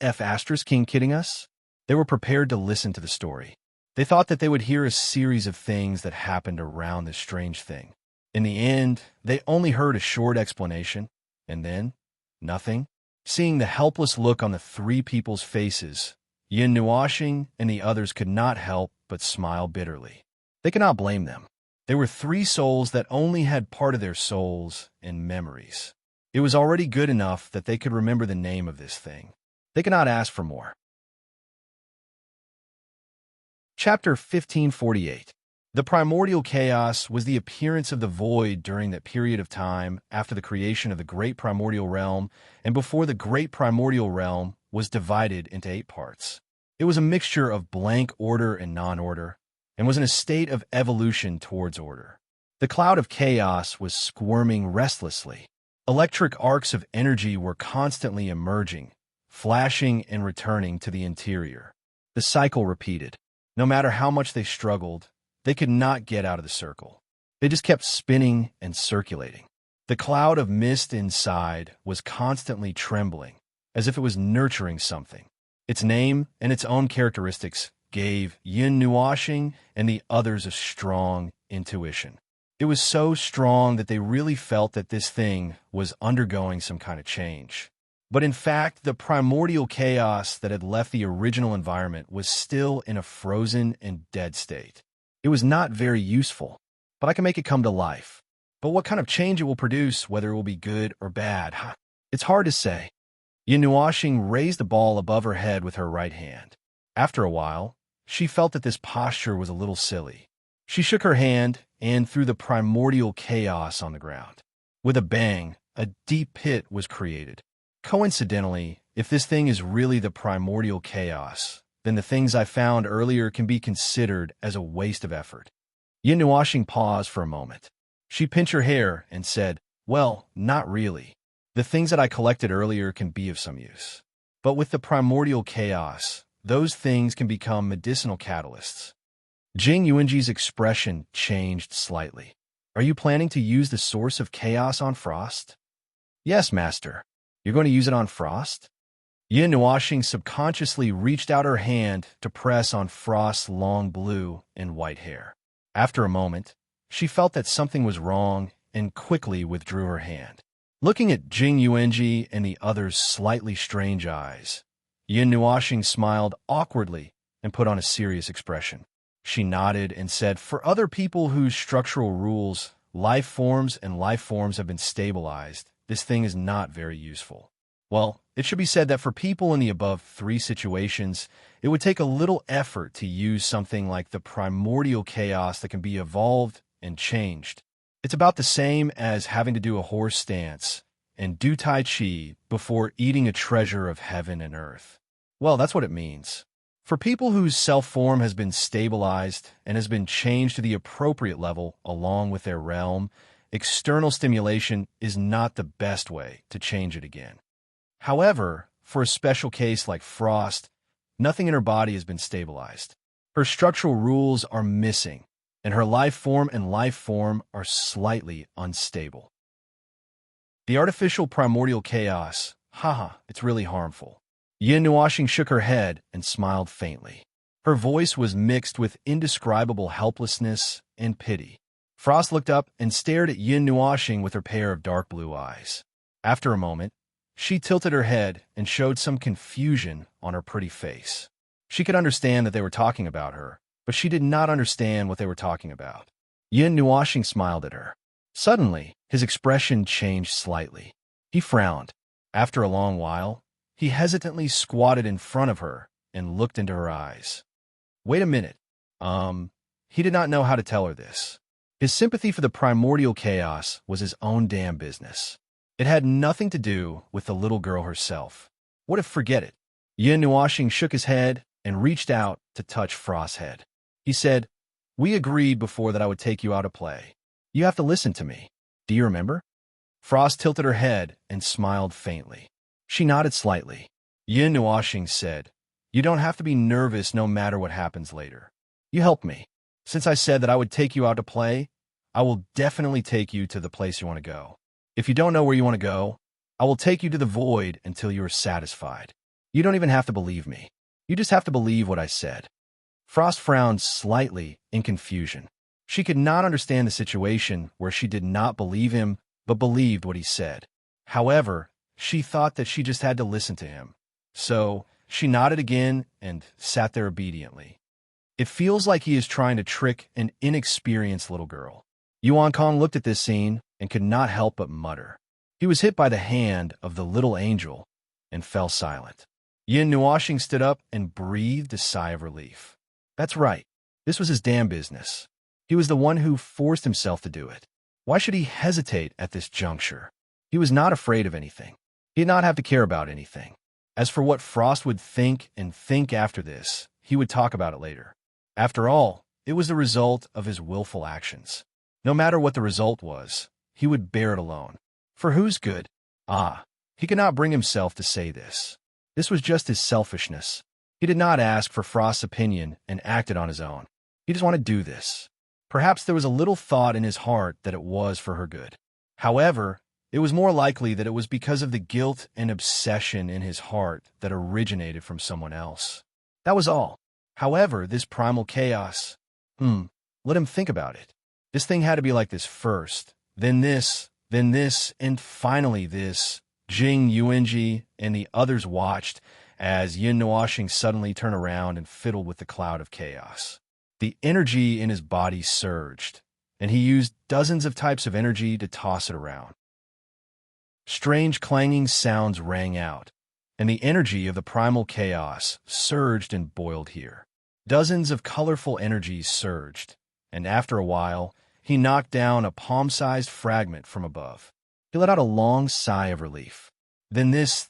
Speaker 1: King kidding us? They were prepared to listen to the story. They thought that they would hear a series of things that happened around this strange thing. In the end, they only heard a short explanation, and then, nothing. Seeing the helpless look on the three people's faces, Yin Nuashing and the others could not help but smile bitterly. They could not blame them. They were three souls that only had part of their souls in memories. It was already good enough that they could remember the name of this thing. They could not ask for more. Chapter 1548. The primordial chaos was the appearance of the void during that period of time after the creation of the great primordial realm and before the great primordial realm was divided into 8 parts. It was a mixture of blank order and non-order, and was in a state of evolution towards order. The cloud of chaos was squirming restlessly. Electric arcs of energy were constantly emerging, flashing and returning to the interior. The cycle repeated. No matter how much they struggled, they could not get out of the circle. They just kept spinning and circulating. The cloud of mist inside was constantly trembling, as if it was nurturing something. Its name and its own characteristics gave Yin Nuashing and the others a strong intuition. It was so strong that they really felt that this thing was undergoing some kind of change. But in fact, the primordial chaos that had left the original environment was still in a frozen and dead state. It was not very useful, but I can make it come to life. But what kind of change it will produce, whether it will be good or bad, it's hard to say. Yin Nuashing raised the ball above her head with her right hand. After a while, she felt that this posture was a little silly. She shook her hand and threw the primordial chaos on the ground. With a bang, a deep pit was created. Coincidentally, if this thing is really the primordial chaos, then the things I found earlier can be considered as a waste of effort. Yin Nuashing paused for a moment. She pinched her hair and said, well, not really. The things that I collected earlier can be of some use. But with the primordial chaos, those things can become medicinal catalysts. Jing Yuanji's expression changed slightly. Are you planning to use the source of chaos on Frost? Yes, Master. You're going to use it on Frost? Yin Nuashing subconsciously reached out her hand to press on Frost's long blue and white hair. After a moment, she felt that something was wrong and quickly withdrew her hand. Looking at Jing Yuanji and the other's slightly strange eyes, Yin Nuashing smiled awkwardly and put on a serious expression. She nodded and said, for other people whose structural rules, life forms have been stabilized, this thing is not very useful. Well, it should be said that for people in the above 3 situations, it would take a little effort to use something like the primordial chaos that can be evolved and changed. It's about the same as having to do a horse stance and do Tai Chi before eating a treasure of heaven and earth. Well, that's what it means. For people whose self-form has been stabilized and has been changed to the appropriate level along with their realm, external stimulation is not the best way to change it again. However, for a special case like Frost, nothing in her body has been stabilized. Her structural rules are missing, and her life form are slightly unstable. The artificial primordial chaos, it's really harmful. Yin Nuashing shook her head and smiled faintly. Her voice was mixed with indescribable helplessness and pity. Frost looked up and stared at Yin Nuashing with her pair of dark blue eyes. After a moment, she tilted her head and showed some confusion on her pretty face. She could understand that they were talking about her, but she did not understand what they were talking about. Yin Nuashing smiled at her. Suddenly, his expression changed slightly. He frowned. After a long while, he hesitantly squatted in front of her and looked into her eyes. Wait a minute. He did not know how to tell her this. His sympathy for the primordial chaos was his own damn business. It had nothing to do with the little girl herself. What if forget it? Yin Nuashing shook his head and reached out to touch Frost's head. He said, "We agreed before that I would take you out to play. You have to listen to me. Do you remember?" Frost tilted her head and smiled faintly. She nodded slightly. Yin Nuashing said, "You don't have to be nervous no matter what happens later. You helped me. Since I said that I would take you out to play, I will definitely take you to the place you want to go. If you don't know where you want to go, I will take you to the void until you are satisfied. You don't even have to believe me. You just have to believe what I said." Frost frowned slightly in confusion. She could not understand the situation where she did not believe him, but believed what he said. However, she thought that she just had to listen to him. So, she nodded again and sat there obediently. It feels like he is trying to trick an inexperienced little girl. Yuan Kong looked at this scene and could not help but mutter. He was hit by the hand of the little angel and fell silent. Yin Nuashing stood up and breathed a sigh of relief. That's right. This was his damn business. He was the one who forced himself to do it. Why should he hesitate at this juncture? He was not afraid of anything. He did not have to care about anything. As for what Frost would think and think after this, he would talk about it later. After all, it was the result of his willful actions. No matter what the result was, he would bear it alone. For whose good? He could not bring himself to say this. This was just his selfishness. He did not ask for Frost's opinion and acted on his own. He just wanted to do this. Perhaps there was a little thought in his heart that it was for her good. However, it was more likely that it was because of the guilt and obsession in his heart that originated from someone else. That was all. However, this primal chaos, let him think about it. This thing had to be like this first, then this, and finally this. Jing Yuanji and the others watched as Yin Nuashing suddenly turned around and fiddled with the cloud of chaos. The energy in his body surged, and he used dozens of types of energy to toss it around. Strange clanging sounds rang out, and the energy of the primal chaos surged and boiled here. Dozens of colorful energies surged, and after a while, he knocked down a palm-sized fragment from above. He let out a long sigh of relief. Then this,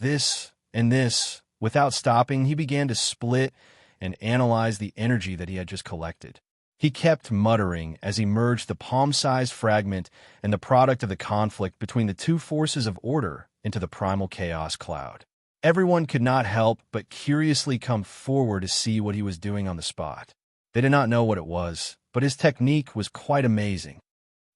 Speaker 1: and this. Without stopping, he began to split and analyze the energy that he had just collected. He kept muttering as he merged the palm-sized fragment and the product of the conflict between the two forces of order into the primal chaos cloud. Everyone could not help but curiously come forward to see what he was doing on the spot. They did not know what it was, but his technique was quite amazing.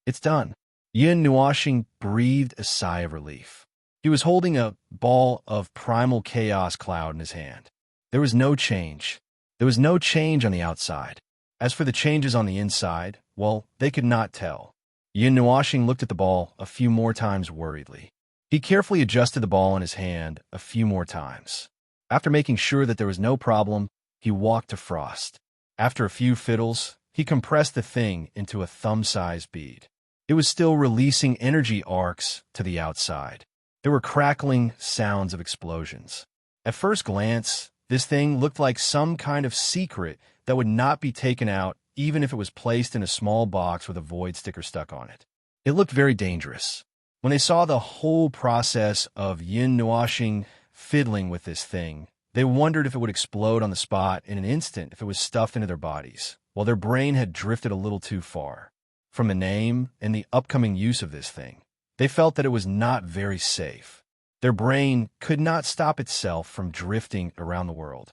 Speaker 1: It's done. Yin Nuashing breathed a sigh of relief. He was holding a ball of primal chaos cloud in his hand. There was no change. There was no change on the outside. As for the changes on the inside, well, they could not tell. Yin Nuashing looked at the ball a few more times worriedly. He carefully adjusted the ball in his hand a few more times. After making sure that there was no problem, he walked to Frost. After a few fiddles, he compressed the thing into a thumb-sized bead. It was still releasing energy arcs to the outside. There were crackling sounds of explosions. At first glance, this thing looked like some kind of secret that would not be taken out even if it was placed in a small box with a void sticker stuck on it. It looked very dangerous. When they saw the whole process of Yin Nuashing fiddling with this thing, they wondered if it would explode on the spot in an instant if it was stuffed into their bodies, while their brain had drifted a little too far. From the name and the upcoming use of this thing, they felt that it was not very safe. Their brain could not stop itself from drifting around the world.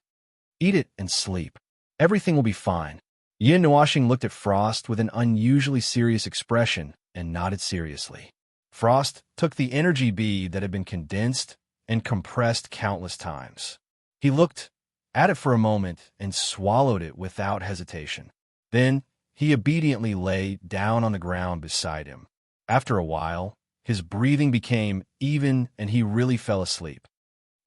Speaker 1: Eat it and sleep. Everything will be fine. Yin Nuashing looked at Frost with an unusually serious expression and nodded seriously. Frost took the energy bead that had been condensed and compressed countless times. He looked at it for a moment and swallowed it without hesitation. Then he obediently lay down on the ground beside him. After a while, his breathing became even and he really fell asleep.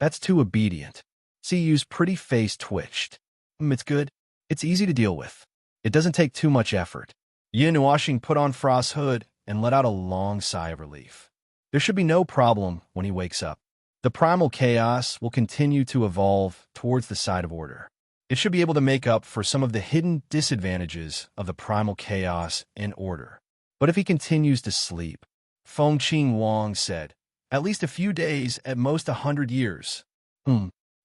Speaker 1: That's too obedient. CU's pretty face twitched. It's good. It's easy to deal with. It doesn't take too much effort. Yin Nuashing put on Frost's hood and let out a long sigh of relief. There should be no problem when he wakes up. The primal chaos will continue to evolve towards the side of order. It should be able to make up for some of the hidden disadvantages of the primal chaos and order. But if he continues to sleep, Feng Qing Wang said, at least a few days, at most 100 years.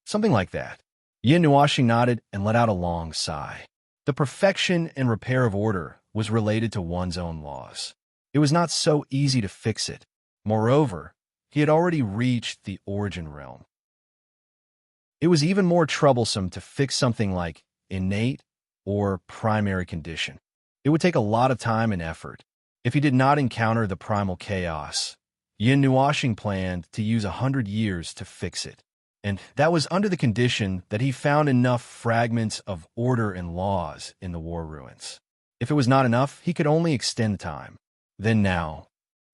Speaker 1: Something like that. Yin Nuoxing nodded and let out a long sigh. The perfection and repair of order was related to one's own laws. It was not so easy to fix it. Moreover, he had already reached the origin realm. It was even more troublesome to fix something like innate or primary condition. It would take a lot of time and effort. If he did not encounter the primal chaos, Yin Nuoxing planned to use 100 years to fix it. And that was under the condition that he found enough fragments of order and laws in the war ruins. If it was not enough, he could only extend the time. Then now,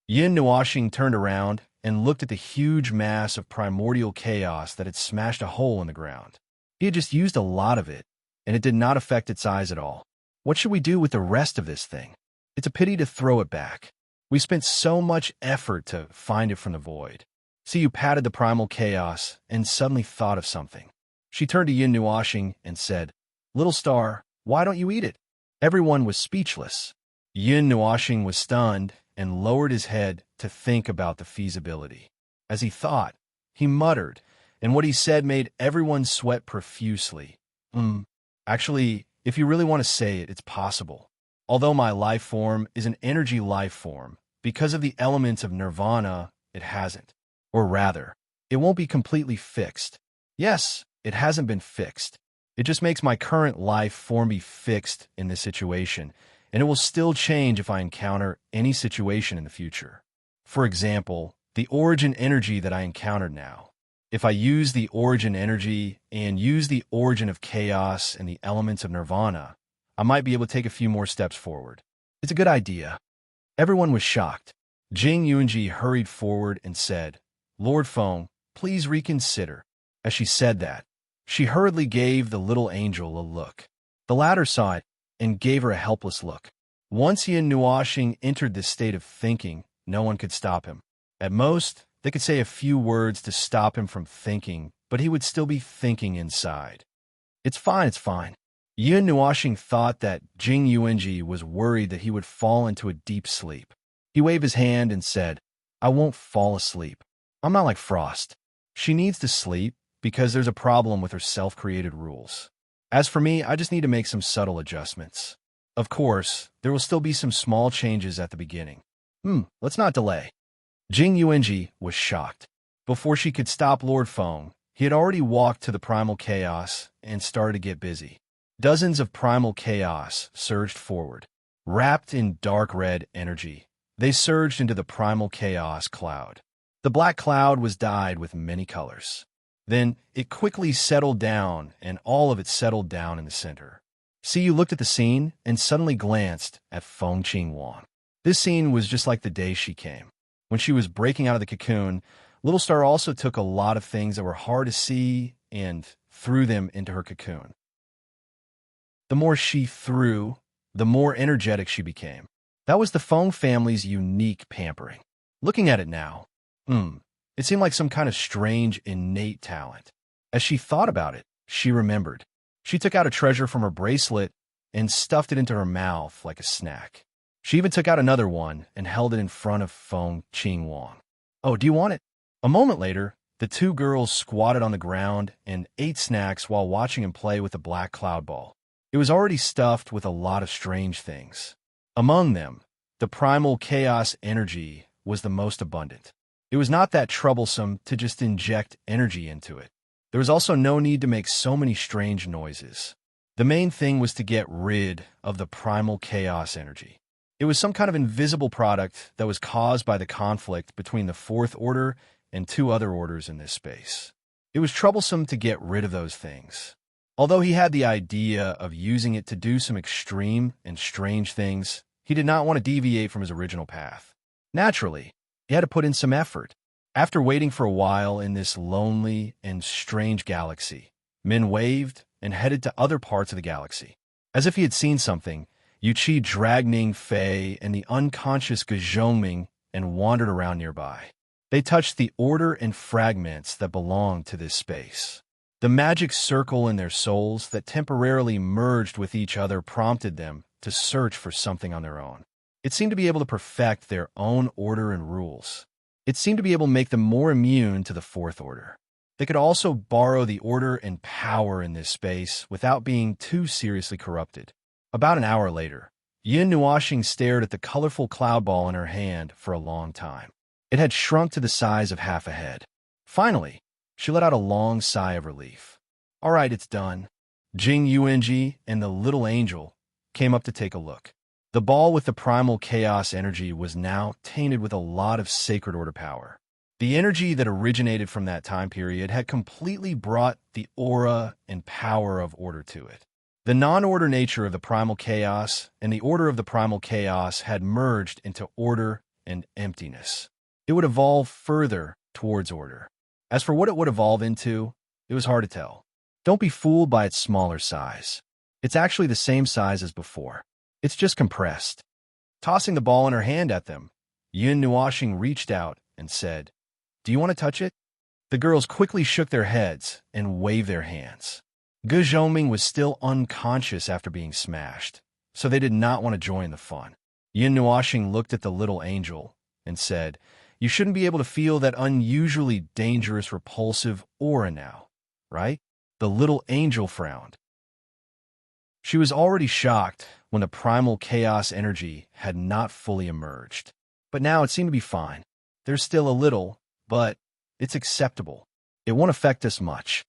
Speaker 1: Yin Nuoxing turned around and looked at the huge mass of primordial chaos that had smashed a hole in the ground. He had just used a lot of it, and it did not affect its size at all. What should we do with the rest of this thing? It's a pity to throw it back. We spent so much effort to find it from the void. Siyu patted the primal chaos and suddenly thought of something. She turned to Yin Nuoxing and said, "Little star, why don't you eat it?" Everyone was speechless. Yin Nuoxing was stunned and lowered his head to think about the feasibility. As he thought, he muttered, and what he said made everyone sweat profusely. Actually, if you really want to say it, it's possible. Although my life form is an energy life form, because of the elements of nirvana, it hasn't. Or rather, it won't be completely fixed. Yes, it hasn't been fixed. It just makes my current life form be fixed in this situation, and it will still change if I encounter any situation in the future. For example, the origin energy that I encountered now. If I use the origin energy and use the origin of chaos and the elements of nirvana, I might be able to take a few more steps forward. It's a good idea. Everyone was shocked. Jing Yuanji hurried forward and said, "Lord Feng, please reconsider." As she said that, she hurriedly gave the little angel a look. The latter saw it and gave her a helpless look. Once Yin Nuoxing entered this state of thinking, no one could stop him. At most, they could say a few words to stop him from thinking, but he would still be thinking inside. It's fine. Yin Nuoxing thought that Jing Yuanji was worried that he would fall into a deep sleep. He waved his hand and said, "I won't fall asleep. I'm not like Frost. She needs to sleep because there's a problem with her self-created rules. As for me, I just need to make some subtle adjustments. Of course, there will still be some small changes at the beginning. Let's not delay." Jing Yuanji was shocked. Before she could stop Lord Feng, he had already walked to the primal chaos and started to get busy. Dozens of primal chaos surged forward. Wrapped in dark red energy, they surged into the primal chaos cloud. The black cloud was dyed with many colors. Then it quickly settled down, and all of it settled down in the center. Siyu looked at the scene and suddenly glanced at Feng Qing Wang. This scene was just like the day she came. When she was breaking out of the cocoon, Little Star also took a lot of things that were hard to see and threw them into her cocoon. The more she threw, the more energetic she became. That was the Feng family's unique pampering. Looking at it now, it seemed like some kind of strange innate talent. As she thought about it, she remembered. She took out a treasure from her bracelet and stuffed it into her mouth like a snack. She even took out another one and held it in front of Feng Qing Wang. "Oh, do you want it?" A moment later, the two girls squatted on the ground and ate snacks while watching him play with the black cloud ball. It was already stuffed with a lot of strange things. Among them, the primal chaos energy was the most abundant. It was not that troublesome to just inject energy into it. There was also no need to make so many strange noises. The main thing was to get rid of the primal chaos energy. It was some kind of invisible product that was caused by the conflict between the Fourth Order and two other orders in this space. It was troublesome to get rid of those things. Although he had the idea of using it to do some extreme and strange things, he did not want to deviate from his original path. Naturally, he had to put in some effort. After waiting for a while in this lonely and strange galaxy, Min waved and headed to other parts of the galaxy. As if he had seen something, Yu Qi dragged Ning Fei and the unconscious Gazhongming and wandered around nearby. They touched the order and fragments that belonged to this space. The magic circle in their souls that temporarily merged with each other prompted them to search for something on their own. It seemed to be able to perfect their own order and rules. It seemed to be able to make them more immune to the Fourth Order. They could also borrow the order and power in this space without being too seriously corrupted. About an hour later, Yin Nuoxing stared at the colorful cloud ball in her hand for a long time. It had shrunk to the size of half a head. Finally, she let out a long sigh of relief. All right, it's done. Jing Yuanji and the little angel came up to take a look. The ball with the primal chaos energy was now tainted with a lot of sacred order power. The energy that originated from that time period had completely brought the aura and power of order to it. The non-order nature of the primal chaos and the order of the primal chaos had merged into order and emptiness. It would evolve further towards order. As for what it would evolve into, it was hard to tell. Don't be fooled by its smaller size. It's actually the same size as before. It's just compressed. Tossing the ball in her hand at them, Yin Nuoxing reached out and said, "Do you want to touch it?" The girls quickly shook their heads and waved their hands. Ge Zhongming was still unconscious after being smashed, so they did not want to join the fun. Yin Nuoxing looked at the little angel and said, "You shouldn't be able to feel that unusually dangerous, repulsive aura now, right?" The little angel frowned. She was already shocked when the primal chaos energy had not fully emerged. But now it seemed to be fine. There's still a little, but it's acceptable. It won't affect us much.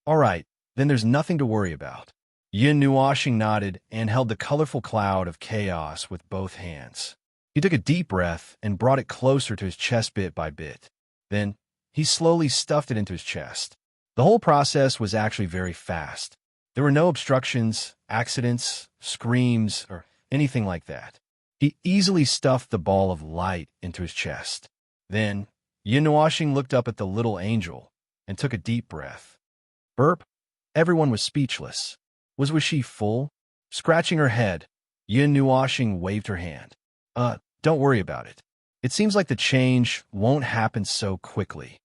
Speaker 1: All right, then there's nothing to worry about. Yin Nuoxing nodded and held the colorful cloud of chaos with both hands. He took a deep breath and brought it closer to his chest bit by bit. Then, he slowly stuffed it into his chest. The whole process was actually very fast. There were no obstructions, accidents, screams, or anything like that. He easily stuffed the ball of light into his chest. Then, Yin Nuoxing looked up at the little angel and took a deep breath. Burp. Everyone was speechless. Was she full? Scratching her head, Yin Nuoxing waved her hand. Don't worry about it. It seems like the change won't happen so quickly.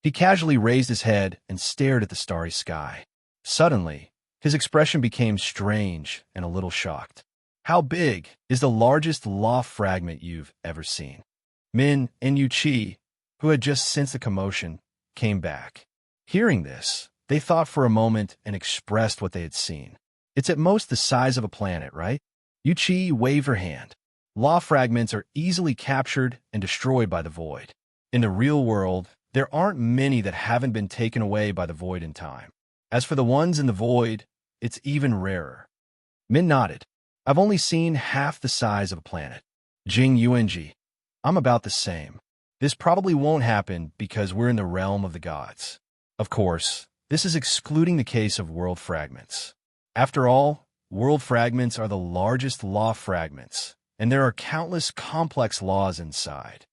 Speaker 1: He casually raised his head and stared at the starry sky. Suddenly, his expression became strange and a little shocked. How big is the largest law fragment you've ever seen? Min and Yuqi, who had just sensed the commotion, came back. Hearing this, they thought for a moment and expressed what they had seen. It's at most the size of a planet, right? Yuqi waved her hand. Law fragments are easily captured and destroyed by the void. In the real world, there aren't many that haven't been taken away by the void in time. As for the ones in the void, it's even rarer. Min nodded. I've only seen half the size of a planet. Jing Yuanji, I'm about the same. This probably won't happen because we're in the realm of the gods. Of course, this is excluding the case of world fragments. After all, world fragments are the largest law fragments, and there are countless complex laws inside.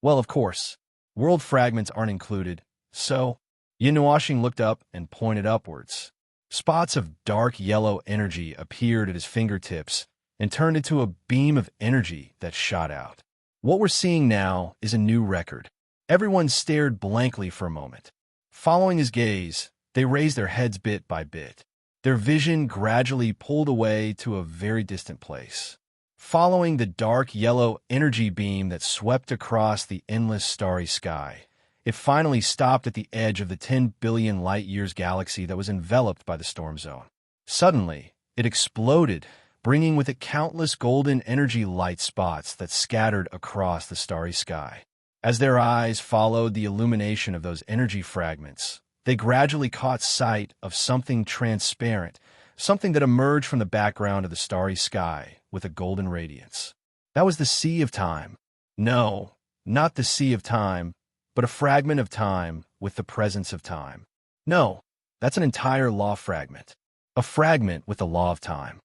Speaker 1: Well, of course, world fragments aren't included, so Yin Nuoxing looked up and pointed upwards. Spots of dark yellow energy appeared at his fingertips and turned into a beam of energy that shot out. What we're seeing now is a new record. Everyone stared blankly for a moment. Following his gaze, they raised their heads bit by bit. Their vision gradually pulled away to a very distant place. Following the dark yellow energy beam that swept across the endless starry sky, it finally stopped at the edge of the 10 billion light-years galaxy that was enveloped by the storm zone. Suddenly, it exploded, bringing with it countless golden energy light spots that scattered across the starry sky. As their eyes followed the illumination of those energy fragments, they gradually caught sight of something transparent, something that emerged from the background of the starry sky with a golden radiance. That was the Sea of Time. No, not the Sea of Time, but a fragment of time with the presence of time. No, that's an entire law fragment. A fragment with the law of time.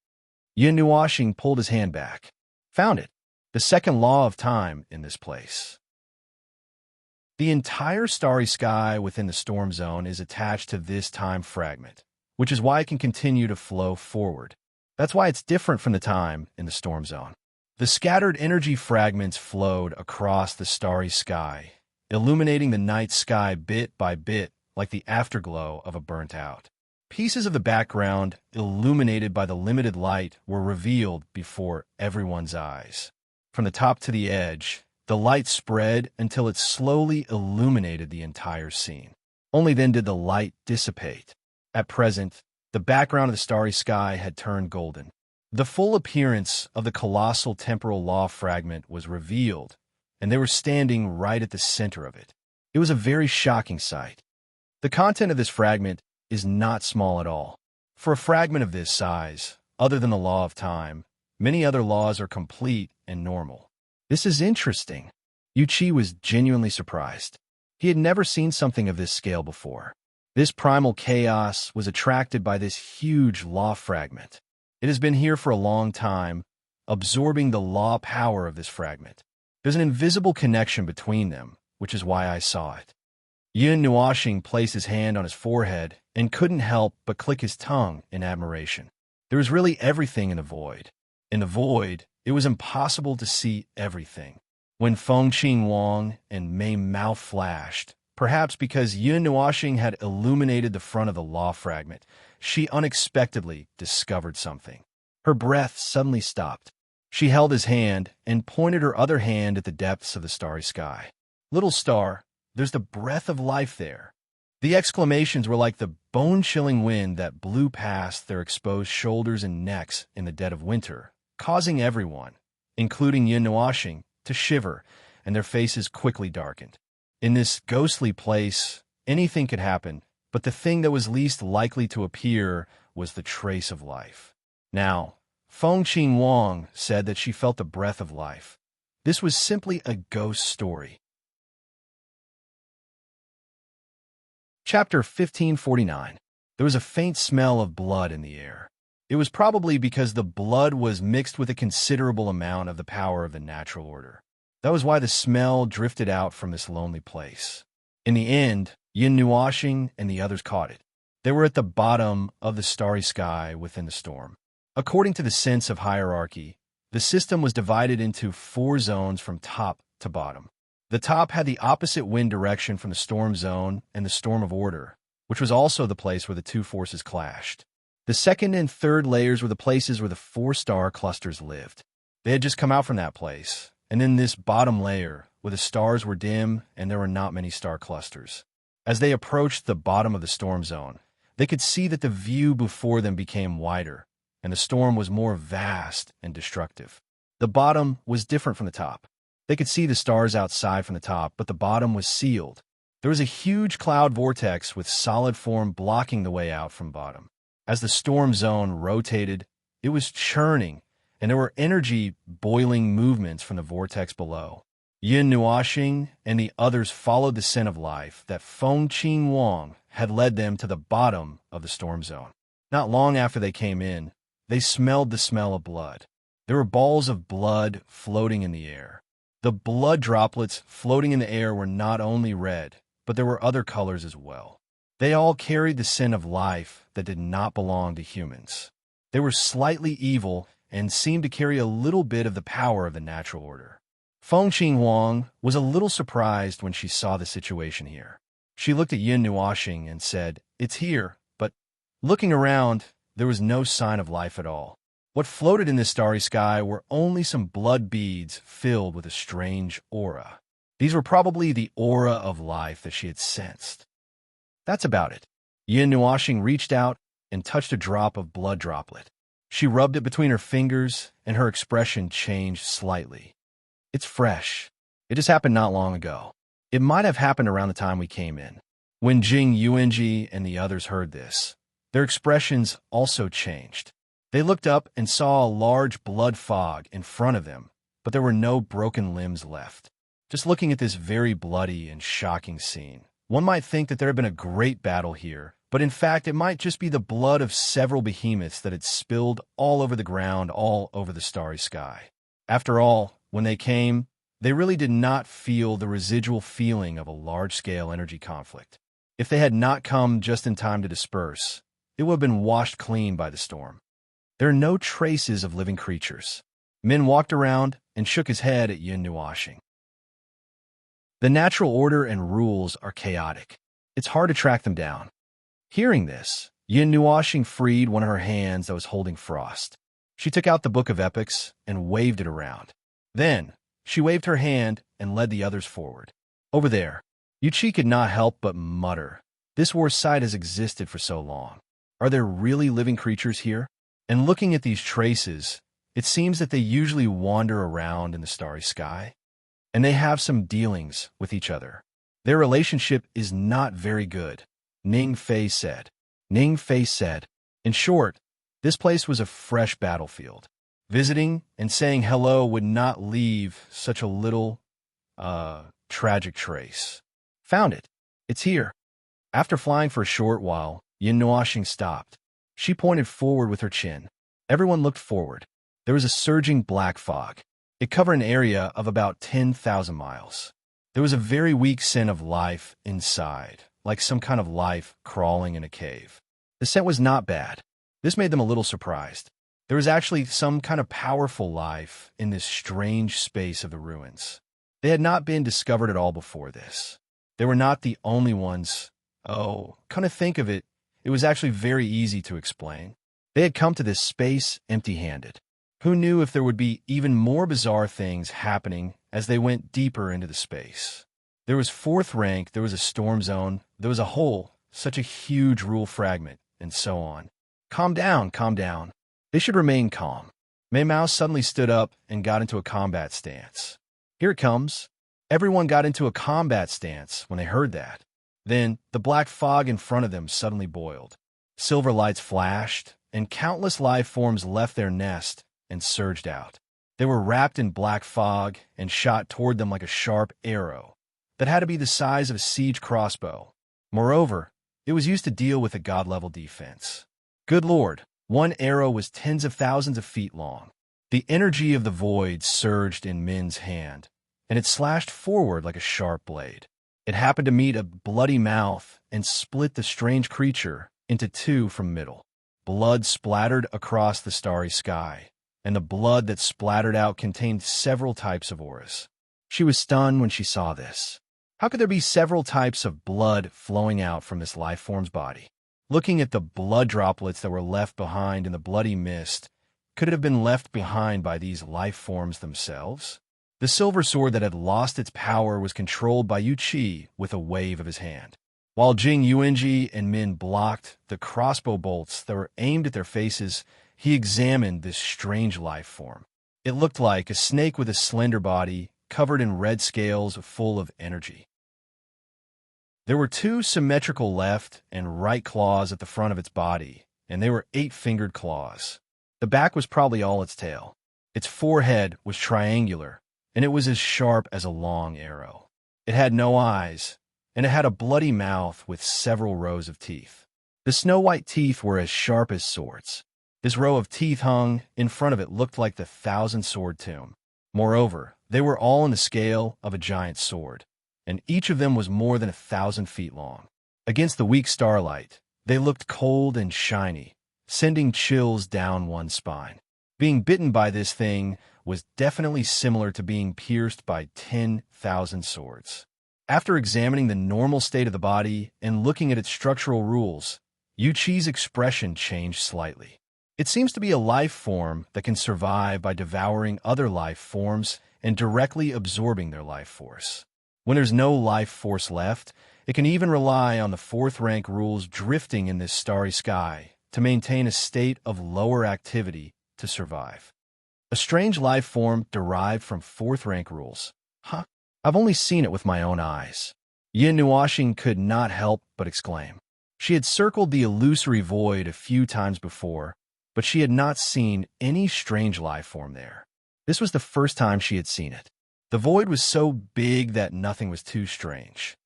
Speaker 1: Yin Nuoxing pulled his hand back. Found it. The second law of time in this place. The entire starry sky within the storm zone is attached to this time fragment, which is why it can continue to flow forward. That's why it's different from the time in the storm zone. The scattered energy fragments flowed across the starry sky, illuminating the night sky bit by bit like the afterglow of a burnt-out. Pieces of the background, illuminated by the limited light, were revealed before everyone's eyes. From the top to the edge, the light spread until it slowly illuminated the entire scene. Only then did the light dissipate. At present, the background of the starry sky had turned golden. The full appearance of the colossal temporal law fragment was revealed, and they were standing right at the center of it. It was a very shocking sight. The content of this fragment is not small at all. For a fragment of this size, other than the law of time, many other laws are complete and normal. This is interesting. Yuchi was genuinely surprised. He had never seen something of this scale before. This primal chaos was attracted by this huge law fragment. It has been here for a long time, absorbing the law power of this fragment. There's an invisible connection between them, which is why I saw it. Yun Nuashing placed his hand on his forehead and couldn't help but click his tongue in admiration. There was really everything in the void. In the void, it was impossible to see everything. When Feng Qing Wang and Mei mouth flashed, perhaps because Yun Nuashing had illuminated the front of the law fragment, she unexpectedly discovered something. Her breath suddenly stopped. She held his hand and pointed her other hand at the depths of the starry sky. "Little star, there's the breath of life there." The exclamations were like the bone-chilling wind that blew past their exposed shoulders and necks in the dead of winter, causing everyone, including Yun Nuashing, to shiver, and their faces quickly darkened. In this ghostly place, anything could happen, but the thing that was least likely to appear was the trace of life. Now, Feng Qing Wang said that she felt the breath of life. This was simply a ghost story. Chapter 1549. There was a faint smell of blood in the air. It was probably because the blood was mixed with a considerable amount of the power of the natural order. That was why the smell drifted out from this lonely place. In the end, Yin Nuashing and the others caught it. They were at the bottom of the starry sky within the storm. According to the sense of hierarchy, the system was divided into 4 zones from top to bottom. The top had the opposite wind direction from the storm zone and the storm of order, which was also the place where the 2 forces clashed. The second and third layers were the places where the 4 star clusters lived. They had just come out from that place, and in this bottom layer, where the stars were dim and there were not many star clusters. As they approached the bottom of the storm zone, they could see that the view before them became wider, and the storm was more vast and destructive. The bottom was different from the top. They could see the stars outside from the top, but the bottom was sealed. There was a huge cloud vortex with solid form blocking the way out from bottom. As the storm zone rotated, it was churning, and there were energy boiling movements from the vortex below. Yin Nuashing and the others followed the scent of life that Feng Qing Wang had led them to the bottom of the storm zone. Not long after they came in, they smelled the smell of blood. There were balls of blood floating in the air. The blood droplets floating in the air were not only red, but there were other colors as well. They all carried the scent of life that did not belong to humans. They were slightly evil and seemed to carry a little bit of the power of the natural order. Feng Qing Wang was a little surprised when she saw the situation here. She looked at Yin Nuashing and said, "It's here," but looking around, there was no sign of life at all. What floated in this starry sky were only some blood beads filled with a strange aura. These were probably the aura of life that she had sensed. That's about it. Yin Nuashing reached out and touched a drop of blood droplet. She rubbed it between her fingers, and her expression changed slightly. "It's fresh. It just happened not long ago. It might have happened around the time we came in." When Jing Yuanji and the others heard this, their expressions also changed. They looked up and saw a large blood fog in front of them, but there were no broken limbs left. Just looking at this very bloody and shocking scene, one might think that there had been a great battle here, but in fact it might just be the blood of several behemoths that had spilled all over the ground, all over the starry sky. After all, when they came, they really did not feel the residual feeling of a large-scale energy conflict. If they had not come just in time to disperse, it would have been washed clean by the storm. There are no traces of living creatures. Min walked around and shook his head at Yin Nuashing. The natural order and rules are chaotic. It's hard to track them down. Hearing this, Yin Nuashing freed one of her hands that was holding Frost. She took out the Book of Epics and waved it around. Then, she waved her hand and led the others forward. Over there, Yuchi could not help but mutter, "This war site has existed for so long. Are there really living creatures here?" And looking at these traces, it seems that they usually wander around in the starry sky, and they have some dealings with each other. Their relationship is not very good, Ning Fei said. Ning Fei said, in short, this place was a fresh battlefield. Visiting and saying hello would not leave such a little, tragic trace. Found it. It's here. After flying for a short while, Yin Nuashing stopped. She pointed forward with her chin. Everyone looked forward. There was a surging black fog. It covered an area of about 10,000 miles. There was a very weak scent of life inside, like some kind of life crawling in a cave. The scent was not bad. This made them a little surprised. There was actually some kind of powerful life in this strange space of the ruins. They had not been discovered at all before this. They were not the only ones. Oh, come to think of it, it was actually very easy to explain. They had come to this space empty-handed. Who knew if there would be even more bizarre things happening as they went deeper into the space? There was fourth rank, there was a storm zone, there was a hole, such a huge rule fragment, and so on. Calm down, calm down. They should remain calm. Mei Mao suddenly stood up and got into a combat stance. Here it comes. Everyone got into a combat stance when they heard that. Then, the black fog in front of them suddenly boiled. Silver lights flashed, and countless life forms left their nest and surged out. They were wrapped in black fog and shot toward them like a sharp arrow that had to be the size of a siege crossbow. Moreover, it was used to deal with a god-level defense. Good lord, one arrow was tens of thousands of feet long. The energy of the void surged in Min's hand, and it slashed forward like a sharp blade. It happened to meet a bloody mouth and split the strange creature into two from middle. Blood splattered across the starry sky, and the blood that splattered out contained several types of auras. She was stunned when she saw this. How could there be several types of blood flowing out from this life form's body? Looking at the blood droplets that were left behind in the bloody mist, could it have been left behind by these life forms themselves? The silver sword that had lost its power was controlled by Yu Qi with a wave of his hand. While Jing Yuanji and Min blocked the crossbow bolts that were aimed at their faces, he examined this strange life form. It looked like a snake with a slender body, covered in red scales full of energy. There were two symmetrical left and right claws at the front of its body, and they were 8-fingered claws. The back was probably all its tail. Its forehead was triangular, and it was as sharp as a long arrow. It had no eyes, and it had a bloody mouth with several rows of teeth. The snow-white teeth were as sharp as swords. This row of teeth hung in front of it looked like the 1,000-sword tomb. Moreover, they were all in the scale of a giant sword, and each of them was more than 1,000 feet long. Against the weak starlight, they looked cold and shiny, sending chills down one's spine. Being bitten by this thing was definitely similar to being pierced by 10,000 swords. After examining the normal state of the body and looking at its structural rules, Yu Qi's expression changed slightly. It seems to be a life form that can survive by devouring other life forms and directly absorbing their life force. When there's no life force left, it can even rely on the fourth rank rules drifting in this starry sky to maintain a state of lower activity to survive. A strange life form derived from fourth rank rules. Huh? I've only seen it with my own eyes. Yin Nuashing could not help but exclaim. She had circled the illusory void a few times before, but she had not seen any strange life form there. This was the first time she had seen it. The void was so big that nothing was too strange.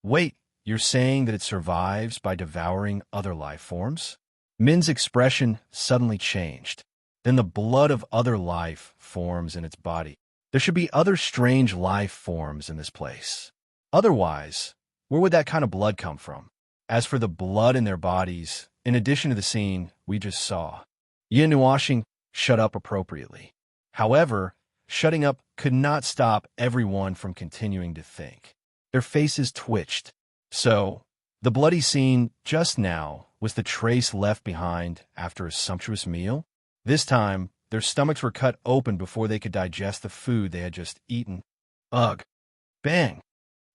Speaker 1: Wait, you're saying that it survives by devouring other life forms? Min's expression suddenly changed. Then the blood of other life forms in its body. There should be other strange life forms in this place. Otherwise, where would that kind of blood come from? As for the blood in their bodies, in addition to the scene we just saw, Yin Nuashing shut up appropriately. However, shutting up could not stop everyone from continuing to think. Their faces twitched. So, The bloody scene just now was the trace left behind after a sumptuous meal. This time, their stomachs were cut open before they could digest the food they had just eaten. Ugh! Bang!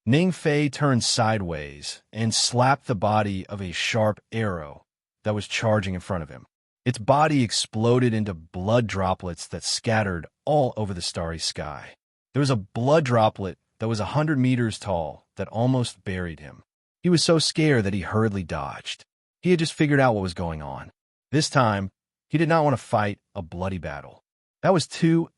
Speaker 1: Ning Fei turned sideways and slapped the body of a sharp arrow that was charging in front of him. Its body exploded into blood droplets that scattered all over the starry sky. There was a blood droplet that was 100 meters tall that almost buried him. He was so scared that he hurriedly dodged. He had just figured out what was going on. This time, he did not want to fight a bloody battle. That was too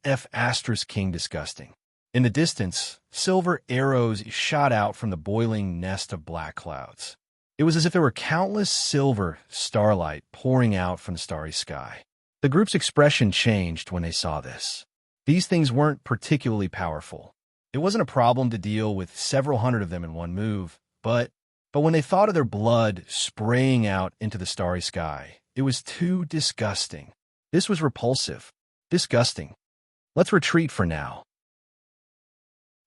Speaker 1: King disgusting. In the distance, silver arrows shot out from the boiling nest of black clouds. It was as if there were countless silver starlight pouring out from the starry sky. The group's expression changed when they saw this. These things weren't particularly powerful. It wasn't a problem to deal with several hundred of them in one move, but when they thought of their blood spraying out into the starry sky, it was too disgusting. This was repulsive. Disgusting. Let's retreat for now.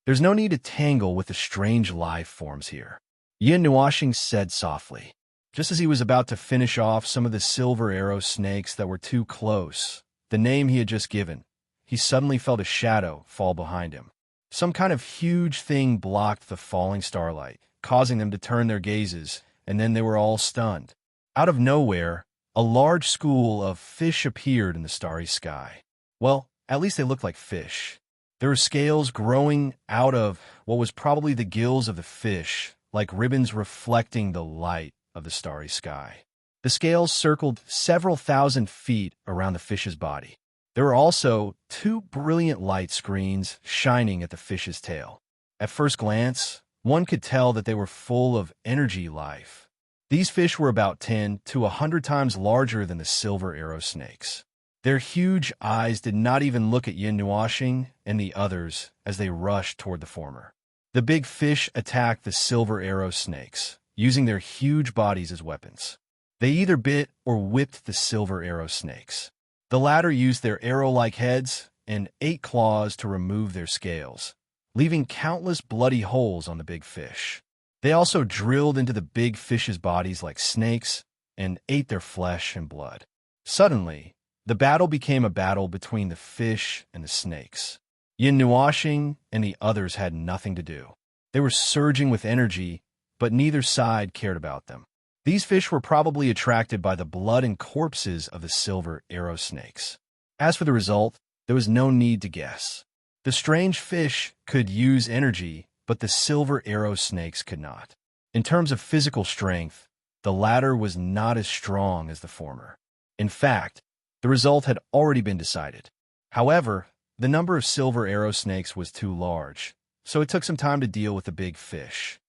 Speaker 1: There's no need to tangle with the strange life forms here, Yin Nuoxing said softly. Just as he was about to finish off some of the silver arrow snakes that were too close, the name he had just given, he suddenly felt a shadow fall behind him. Some kind of huge thing blocked the falling starlight, causing them to turn their gazes, and then they were all stunned. Out of nowhere, a large school of fish appeared in the starry sky. Well, at least they looked like fish. There were scales growing out of what was probably the gills of the fish, like ribbons reflecting the light of the starry sky. The scales circled several thousand feet around the fish's body. There were also 2 brilliant light screens shining at the fish's tail. At first glance, one could tell that they were full of energy life. These fish were about 10 to 100 times larger than the silver arrow snakes. Their huge eyes did not even look at Yin Nuoxing and the others as they rushed toward the former. The big fish attacked the silver arrow snakes, using their huge bodies as weapons. They either bit or whipped the silver arrow snakes. The latter used their arrow-like heads and 8 claws to remove their scales, leaving countless bloody holes on the big fish. They also drilled into the big fish's bodies like snakes and ate their flesh and blood. Suddenly, the battle became a battle between the fish and the snakes. Yin Nuoxing and the others had nothing to do. They were surging with energy, but neither side cared about them. These fish were probably attracted by the blood and corpses of the silver arrow snakes. As for the result, there was no need to guess. The strange fish could use energy, but the silver arrow snakes could not. In terms of physical strength, the latter was not as strong as the former. In fact, the result had already been decided. However, the number of silver arrow snakes was too large, so it took some time to deal with the big fish.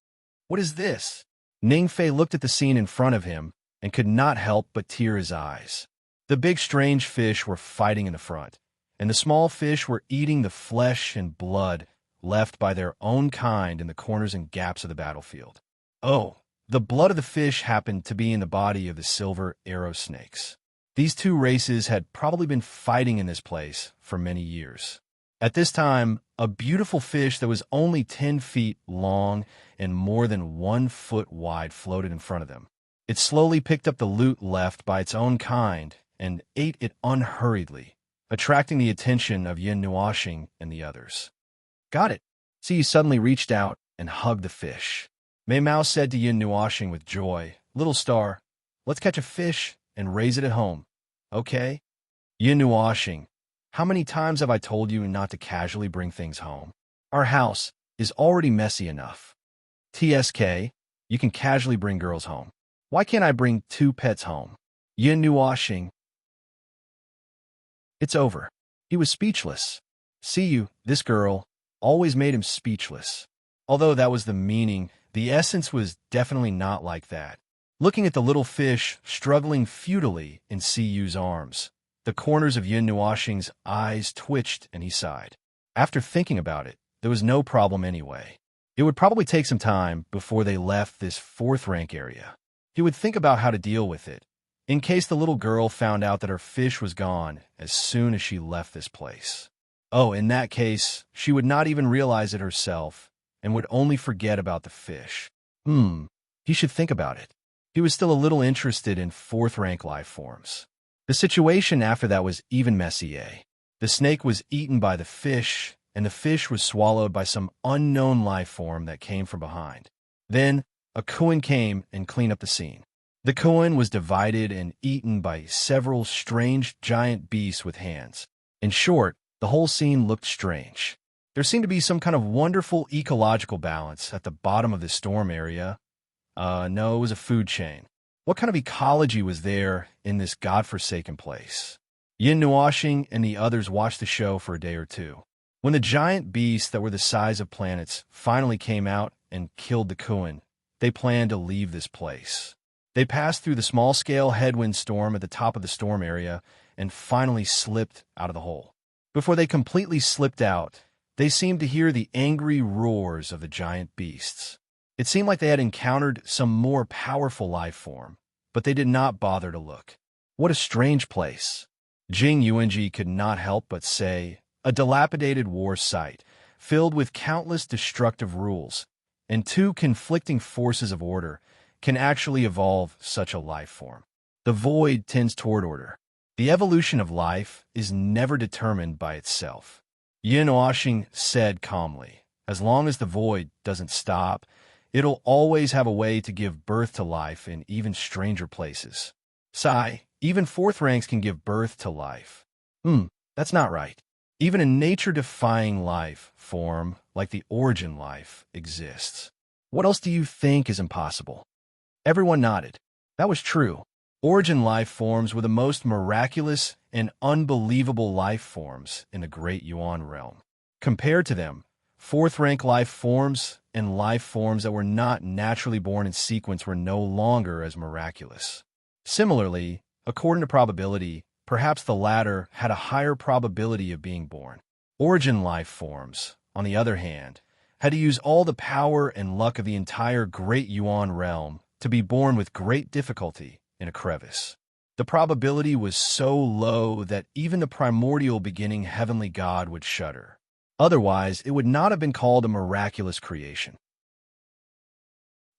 Speaker 1: What is this? Ning Fei looked at the scene in front of him and could not help but tear his eyes. The big strange fish were fighting in the front, and the small fish were eating the flesh and blood left by their own kind in the corners and gaps of the battlefield. Oh, the blood of the fish happened to be in the body of the silver arrow snakes. These 2 races had probably been fighting in this place for many years. At this time, a beautiful fish that was only 10 feet long and more than 1 foot wide floated in front of them. It slowly picked up the loot left by its own kind and ate it unhurriedly, attracting the attention of Yin Nuoxing and the others. Got it. So he suddenly reached out and hugged the fish. Mei Mao said to Yin Nuoxing with joy, "Little star, let's catch a fish and raise it at home, okay?" Yin Nuoxing, how many times have I told you not to casually bring things home? Our house is already messy enough. TSK, you can casually bring girls home. Why can't I bring 2 pets home? Yin Nuoxing. It's over. He was speechless. See you, this girl, always made him speechless. Although that was the meaning, the essence was definitely not like that. Looking at the little fish struggling futilely in Cuyu's arms, the corners of Yin Nuoxing's eyes twitched and he sighed. After thinking about it, there was no problem anyway. It would probably take some time before they left this 4th rank area. He would think about how to deal with it, in case the little girl found out that her fish was gone as soon as she left this place. Oh, in that case, she would not even realize it herself and would only forget about the fish. He should think about it. He was still a little interested in fourth-rank life forms. The situation after that was even messier. The snake was eaten by the fish, and the fish was swallowed by some unknown life form that came from behind. Then, a Kuan came and cleaned up the scene. The Kuan was divided and eaten by several strange giant beasts with hands. In short, the whole scene looked strange. There seemed to be some kind of wonderful ecological balance at the bottom of this storm area. No, it was a food chain. What kind of ecology was there in this godforsaken place? Yin Nuoxing and the others watched the show for a day or two. When the giant beasts that were the size of planets finally came out and killed the Kuan, they planned to leave this place. They passed through the small-scale headwind storm at the top of the storm area and finally slipped out of the hole. Before they completely slipped out, they seemed to hear the angry roars of the giant beasts. It seemed like they had encountered some more powerful life form, but they did not bother to look. What a strange place. Jing Yuanji could not help but say, a dilapidated war site, filled with countless destructive rules, and two conflicting forces of order can actually evolve such a life form. The void tends toward order. The evolution of life is never determined by itself. Yin Nuoxing said calmly, as long as the void doesn't stop, it'll always have a way to give birth to life in even stranger places. Sigh, even fourth ranks can give birth to life. That's not right. Even a nature-defying life form, like the origin life, exists. What else do you think is impossible? Everyone nodded. That was true. Origin life forms were the most miraculous and unbelievable life forms in the Great Yuan realm. Compared to them, fourth-rank life forms and life forms that were not naturally born in sequence were no longer as miraculous. Similarly, according to probability, perhaps the latter had a higher probability of being born. Origin life forms, on the other hand, had to use all the power and luck of the entire Great Yuan realm to be born with great difficulty in a crevice. The probability was so low that even the primordial beginning heavenly god would shudder. Otherwise, it would not have been called a miraculous creation.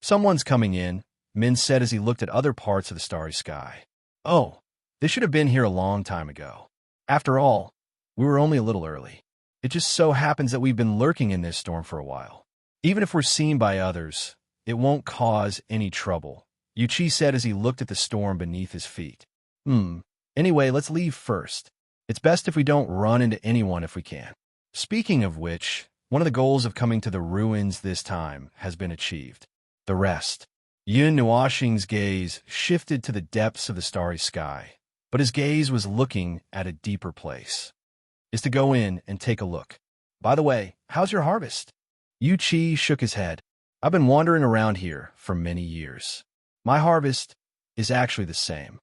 Speaker 1: Someone's coming in, Min said as he looked at other parts of the starry sky. Oh, they should have been here a long time ago. After all, we were only a little early. It just so happens that we've been lurking in this storm for a while. Even if we're seen by others, it won't cause any trouble, Yuchi said as he looked at the storm beneath his feet. Anyway, let's leave first. It's best if we don't run into anyone if we can. Speaking of which, one of the goals of coming to the ruins this time has been achieved. The rest. Yin Nuoxing's gaze shifted to the depths of the starry sky, but his gaze was looking at a deeper place. Is to go in and take a look. By the way, how's your harvest? Yu Qi shook his head. I've been wandering around here for many years. My harvest is actually the same.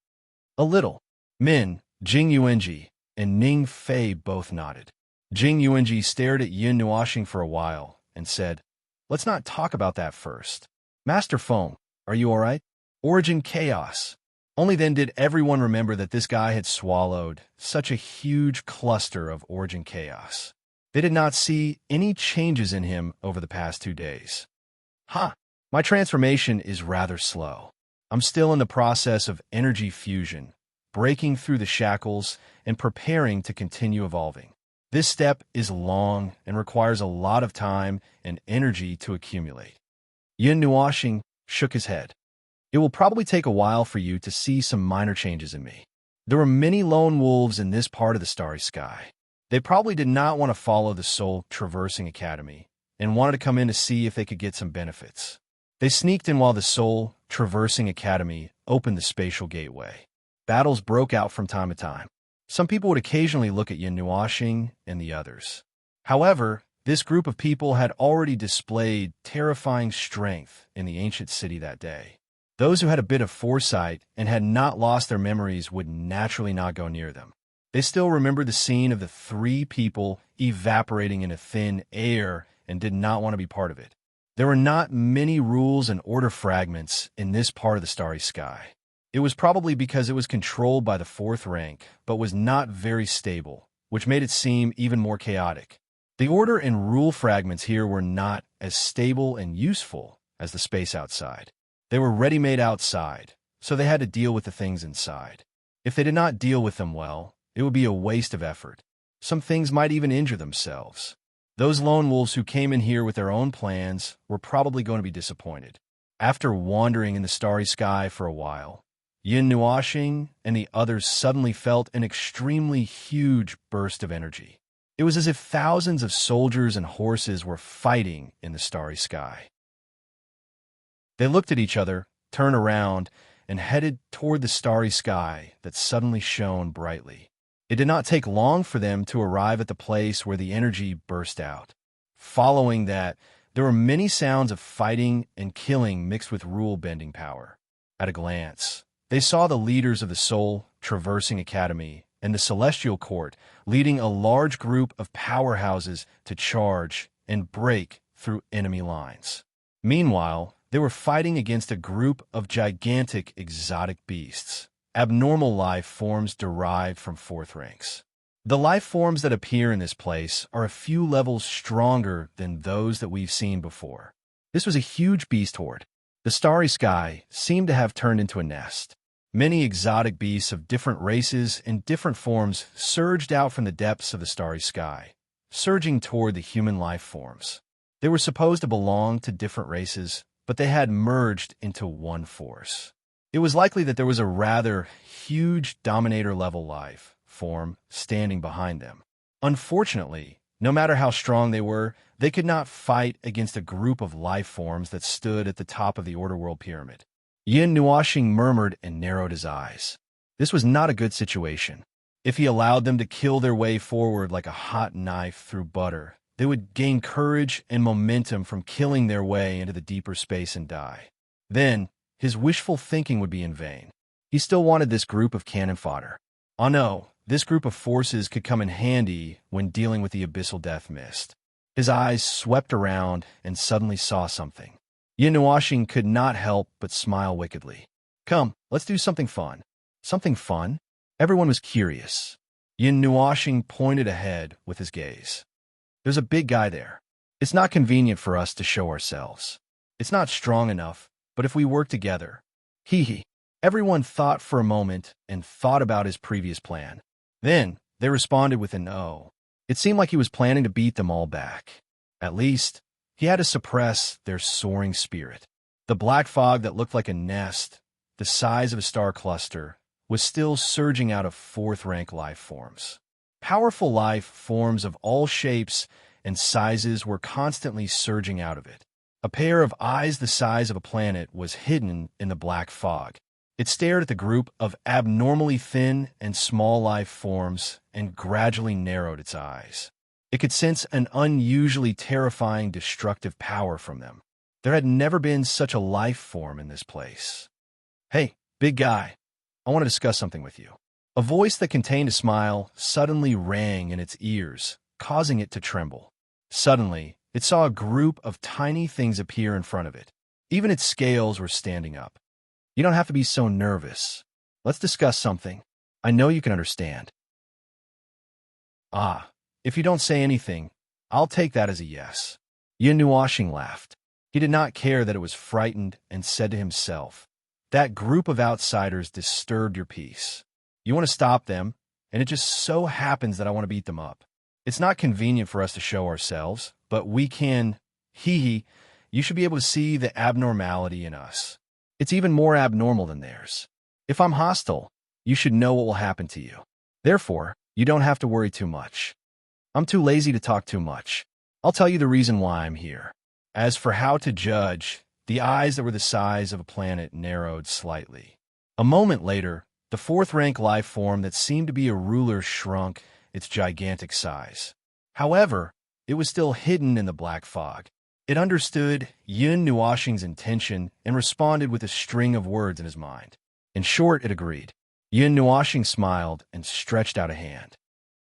Speaker 1: A little. Min, Jing Yuanji, and Ning Fei both nodded. Jing Yuanji stared at Yin Nuoxing for a while and said, let's not talk about that first. Master Feng, are you all right? Origin chaos. Only then did everyone remember that this guy had swallowed such a huge cluster of origin chaos. They did not see any changes in him over the past 2 days. My transformation is rather slow. I'm still in the process of energy fusion, breaking through the shackles and preparing to continue evolving. This step is long and requires a lot of time and energy to accumulate. Yin Nuoxing shook his head. It will probably take a while for you to see some minor changes in me. There were many lone wolves in this part of the starry sky. They probably did not want to follow the Soul Traversing Academy and wanted to come in to see if they could get some benefits. They sneaked in while the Soul Traversing Academy opened the spatial gateway. Battles broke out from time to time. Some people would occasionally look at Yin Nuoxing and the others. However, this group of people had already displayed terrifying strength in the ancient city that day. Those who had a bit of foresight and had not lost their memories would naturally not go near them. They still remembered the scene of the 3 people evaporating in a thin air and did not want to be part of it. There were not many rules and order fragments in this part of the starry sky. It was probably because it was controlled by the 4th rank, but was not very stable, which made it seem even more chaotic. The order and rule fragments here were not as stable and useful as the space outside. They were ready-made outside, so they had to deal with the things inside. If they did not deal with them well, it would be a waste of effort. Some things might even injure themselves. Those lone wolves who came in here with their own plans were probably going to be disappointed. After wandering in the starry sky for a while, Yin Nuoxing and the others suddenly felt an extremely huge burst of energy. It was as if thousands of soldiers and horses were fighting in the starry sky. They looked at each other, turned around, and headed toward the starry sky that suddenly shone brightly. It did not take long for them to arrive at the place where the energy burst out. Following that, there were many sounds of fighting and killing mixed with rule-bending power. At a glance, they saw the leaders of the Soul Traversing Academy and the Celestial Court leading a large group of powerhouses to charge and break through enemy lines. Meanwhile, they were fighting against a group of gigantic exotic beasts, abnormal life forms derived from fourth ranks. The life forms that appear in this place are a few levels stronger than those that we've seen before. This was a huge beast horde. The starry sky seemed to have turned into a nest. Many exotic beasts of different races and different forms surged out from the depths of the starry sky, surging toward the human life forms. They were supposed to belong to different races, but they had merged into one force. It was likely that there was a rather huge Dominator-level life form standing behind them. Unfortunately, no matter how strong they could not fight against a group of life forms that stood at the top of the Order World Pyramid. Yin Nuoxing murmured and narrowed his eyes. This was not a good situation. If he allowed them to kill their way forward like a hot knife through butter, they would gain courage and momentum from killing their way into the deeper space and die. Then, his wishful thinking would be in vain. He still wanted this group of cannon fodder. Oh no, this group of forces could come in handy when dealing with the abyssal death mist. His eyes swept around and suddenly saw something. Yin Nuoxing could not help but smile wickedly. Come, let's do something fun. Something fun? Everyone was curious. Yin Nuoxing pointed ahead with his gaze. There's a big guy there. It's not convenient for us to show ourselves. It's not strong enough, but if we work together. Hee. Everyone thought for a moment and thought about his previous plan. Then, they responded with an "oh." It seemed like he was planning to beat them all back. At least, he had to suppress their soaring spirit. The black fog that looked like a nest, the size of a star cluster, was still surging out of fourth-rank life forms. Powerful life forms of all shapes and sizes were constantly surging out of it. A pair of eyes the size of a planet was hidden in the black fog. It stared at the group of abnormally thin and small life forms and gradually narrowed its eyes. It could sense an unusually terrifying destructive power from them. There had never been such a life form in this place. Hey, big guy, I want to discuss something with you. A voice that contained a smile suddenly rang in its ears, causing it to tremble. Suddenly, it saw a group of tiny things appear in front of it. Even its scales were standing up. You don't have to be so nervous. Let's discuss something. I know you can understand. Ah, if you don't say anything, I'll take that as a yes. Yin Nuoxing laughed. He did not care that it was frightened and said to himself, that group of outsiders disturbed your peace. You want to stop them, and it just so happens that I want to beat them up. It's not convenient for us to show ourselves, but we can. You should be able to see the abnormality in us. It's even more abnormal than theirs. If I'm hostile, you should know what will happen to you. Therefore, you don't have to worry too much. I'm too lazy to talk too much. I'll tell you the reason why I'm here. As for how to judge, the eyes that were the size of a planet narrowed slightly. A moment later, the fourth-rank life form that seemed to be a ruler shrunk its gigantic size. However, it was still hidden in the black fog. It understood Yin Nuoxing's intention and responded with a string of words in his mind. In short, it agreed. Yin Nuoxing smiled and stretched out a hand.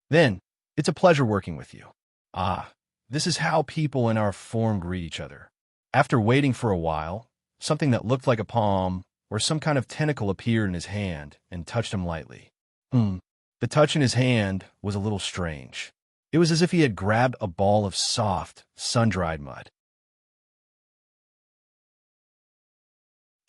Speaker 1: Then, it's a pleasure working with you. Ah, this is how people in our form greet each other. After waiting for a while, something that looked like a palm or some kind of tentacle appeared in his hand and touched him lightly. The touch in his hand was a little strange. It was as if he had grabbed a ball of soft, sun-dried mud.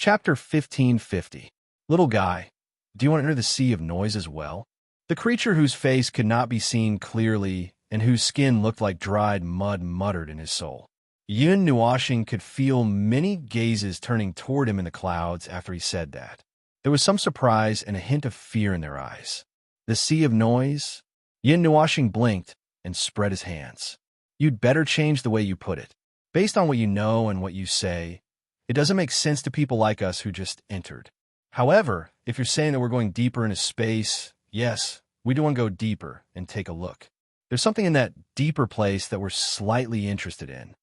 Speaker 1: Chapter 1550. Little guy, do you want to enter the sea of noise as well? The creature whose face could not be seen clearly and whose skin looked like dried mud muttered in his soul. Yun Nuashing could feel many gazes turning toward him in the clouds after he said that. There was some surprise and a hint of fear in their eyes. The sea of noise? Yin Nuashing blinked and spread his hands. You'd better change the way you put it. Based on what you know and what you say, it doesn't make sense to people like us who just entered. However, if you're saying that we're going deeper into space, yes, we do want to go deeper and take a look. There's something in that deeper place that we're slightly interested in.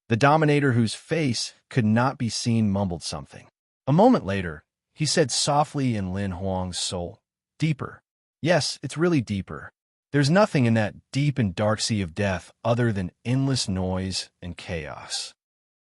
Speaker 1: The Dominator, whose face could not be seen, mumbled something. A moment later, he said softly in Lin Huang's soul, "Deeper. Yes, it's really deeper. There's nothing in that deep and dark sea of death other than endless noise and chaos.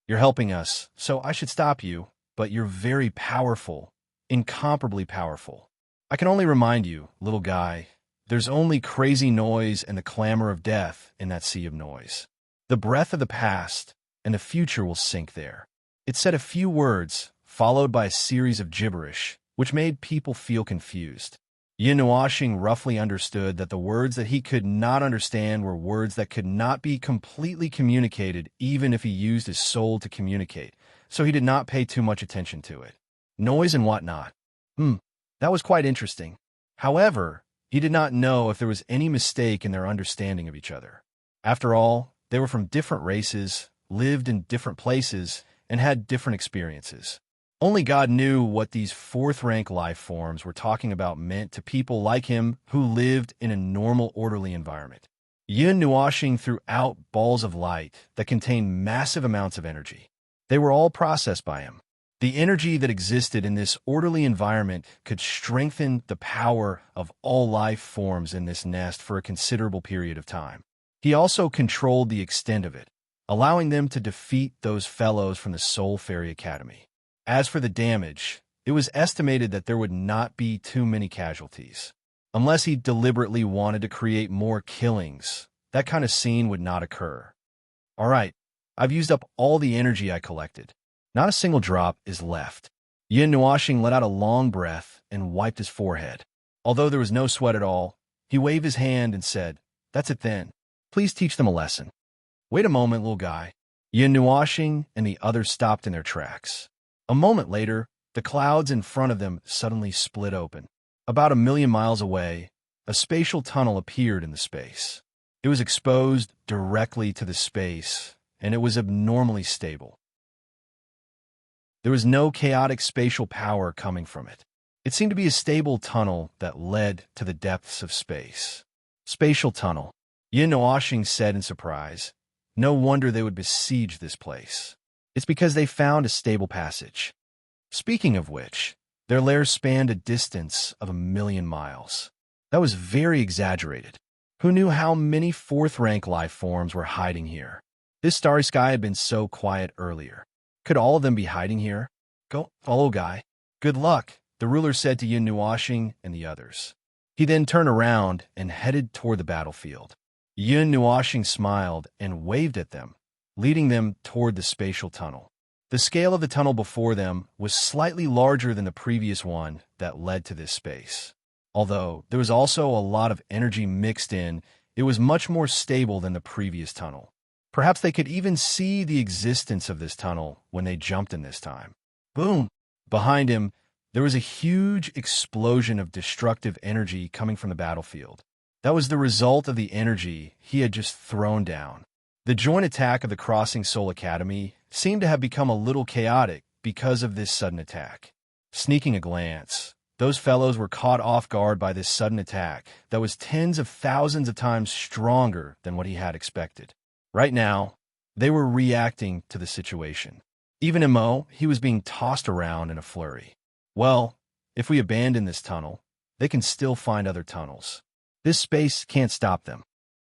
Speaker 1: You're helping us, so I should stop you, but you're very powerful, incomparably powerful. I can only remind you, little guy, there's only crazy noise and the clamor of death in that sea of noise. The breath of the past and the future will sink there." It said a few words, followed by a series of gibberish, which made people feel confused. Yin Nuashing roughly understood that the words that he could not understand were words that could not be completely communicated even if he used his soul to communicate, so he did not pay too much attention to it. Noise and whatnot. That was quite interesting. However, he did not know if there was any mistake in their understanding of each other. After all, they were from different races, lived in different places, and had different experiences. Only God knew what these fourth-rank life forms were talking about meant to people like him who lived in a normal, orderly environment. Yin Nuashing threw out balls of light that contained massive amounts of energy. They were all processed by him. The energy that existed in this orderly environment could strengthen the power of all life forms in this nest for a considerable period of time. He also controlled the extent of it, allowing them to defeat those fellows from the Soul Fairy Academy. As for the damage, it was estimated that there would not be too many casualties. Unless he deliberately wanted to create more killings, that kind of scene would not occur. All right, I've used up all the energy I collected. Not a single drop is left. Yin Nuashing let out a long breath and wiped his forehead. Although there was no sweat at all, he waved his hand and said, "That's it then. Please teach them a lesson." "Wait a moment, little guy." Yin Nuashing and the others stopped in their tracks. A moment later, the clouds in front of them suddenly split open. About 1,000,000 miles away, a spatial tunnel appeared in the space. It was exposed directly to the space, and it was abnormally stable. There was no chaotic spatial power coming from it. It seemed to be a stable tunnel that led to the depths of space. Spatial tunnel, Yin Nuashing said in surprise. No wonder they would besiege this place. It's because they found a stable passage. Speaking of which, their lair spanned a distance of 1,000,000 miles. That was very exaggerated. Who knew how many fourth-rank life forms were hiding here? This starry sky had been so quiet earlier. Could all of them be hiding here? Go, follow, guy. Good luck, the ruler said to Yin Nuashing and the others. He then turned around and headed toward the battlefield. Yin Nuashing smiled and waved at them, leading them toward the spatial tunnel. The scale of the tunnel before them was slightly larger than the previous one that led to this space. Although there was also a lot of energy mixed in, it was much more stable than the previous tunnel. Perhaps they could even see the existence of this tunnel when they jumped in this time. Boom! Behind him, there was a huge explosion of destructive energy coming from the battlefield. That was the result of the energy he had just thrown down. The joint attack of the Crossing Soul Academy seemed to have become a little chaotic because of this sudden attack. Sneaking a glance, those fellows were caught off guard by this sudden attack that was tens of thousands of times stronger than what he had expected. Right now, they were reacting to the situation. Even Mo, he was being tossed around in a flurry. Well, if we abandon this tunnel, they can still find other tunnels. This space can't stop them.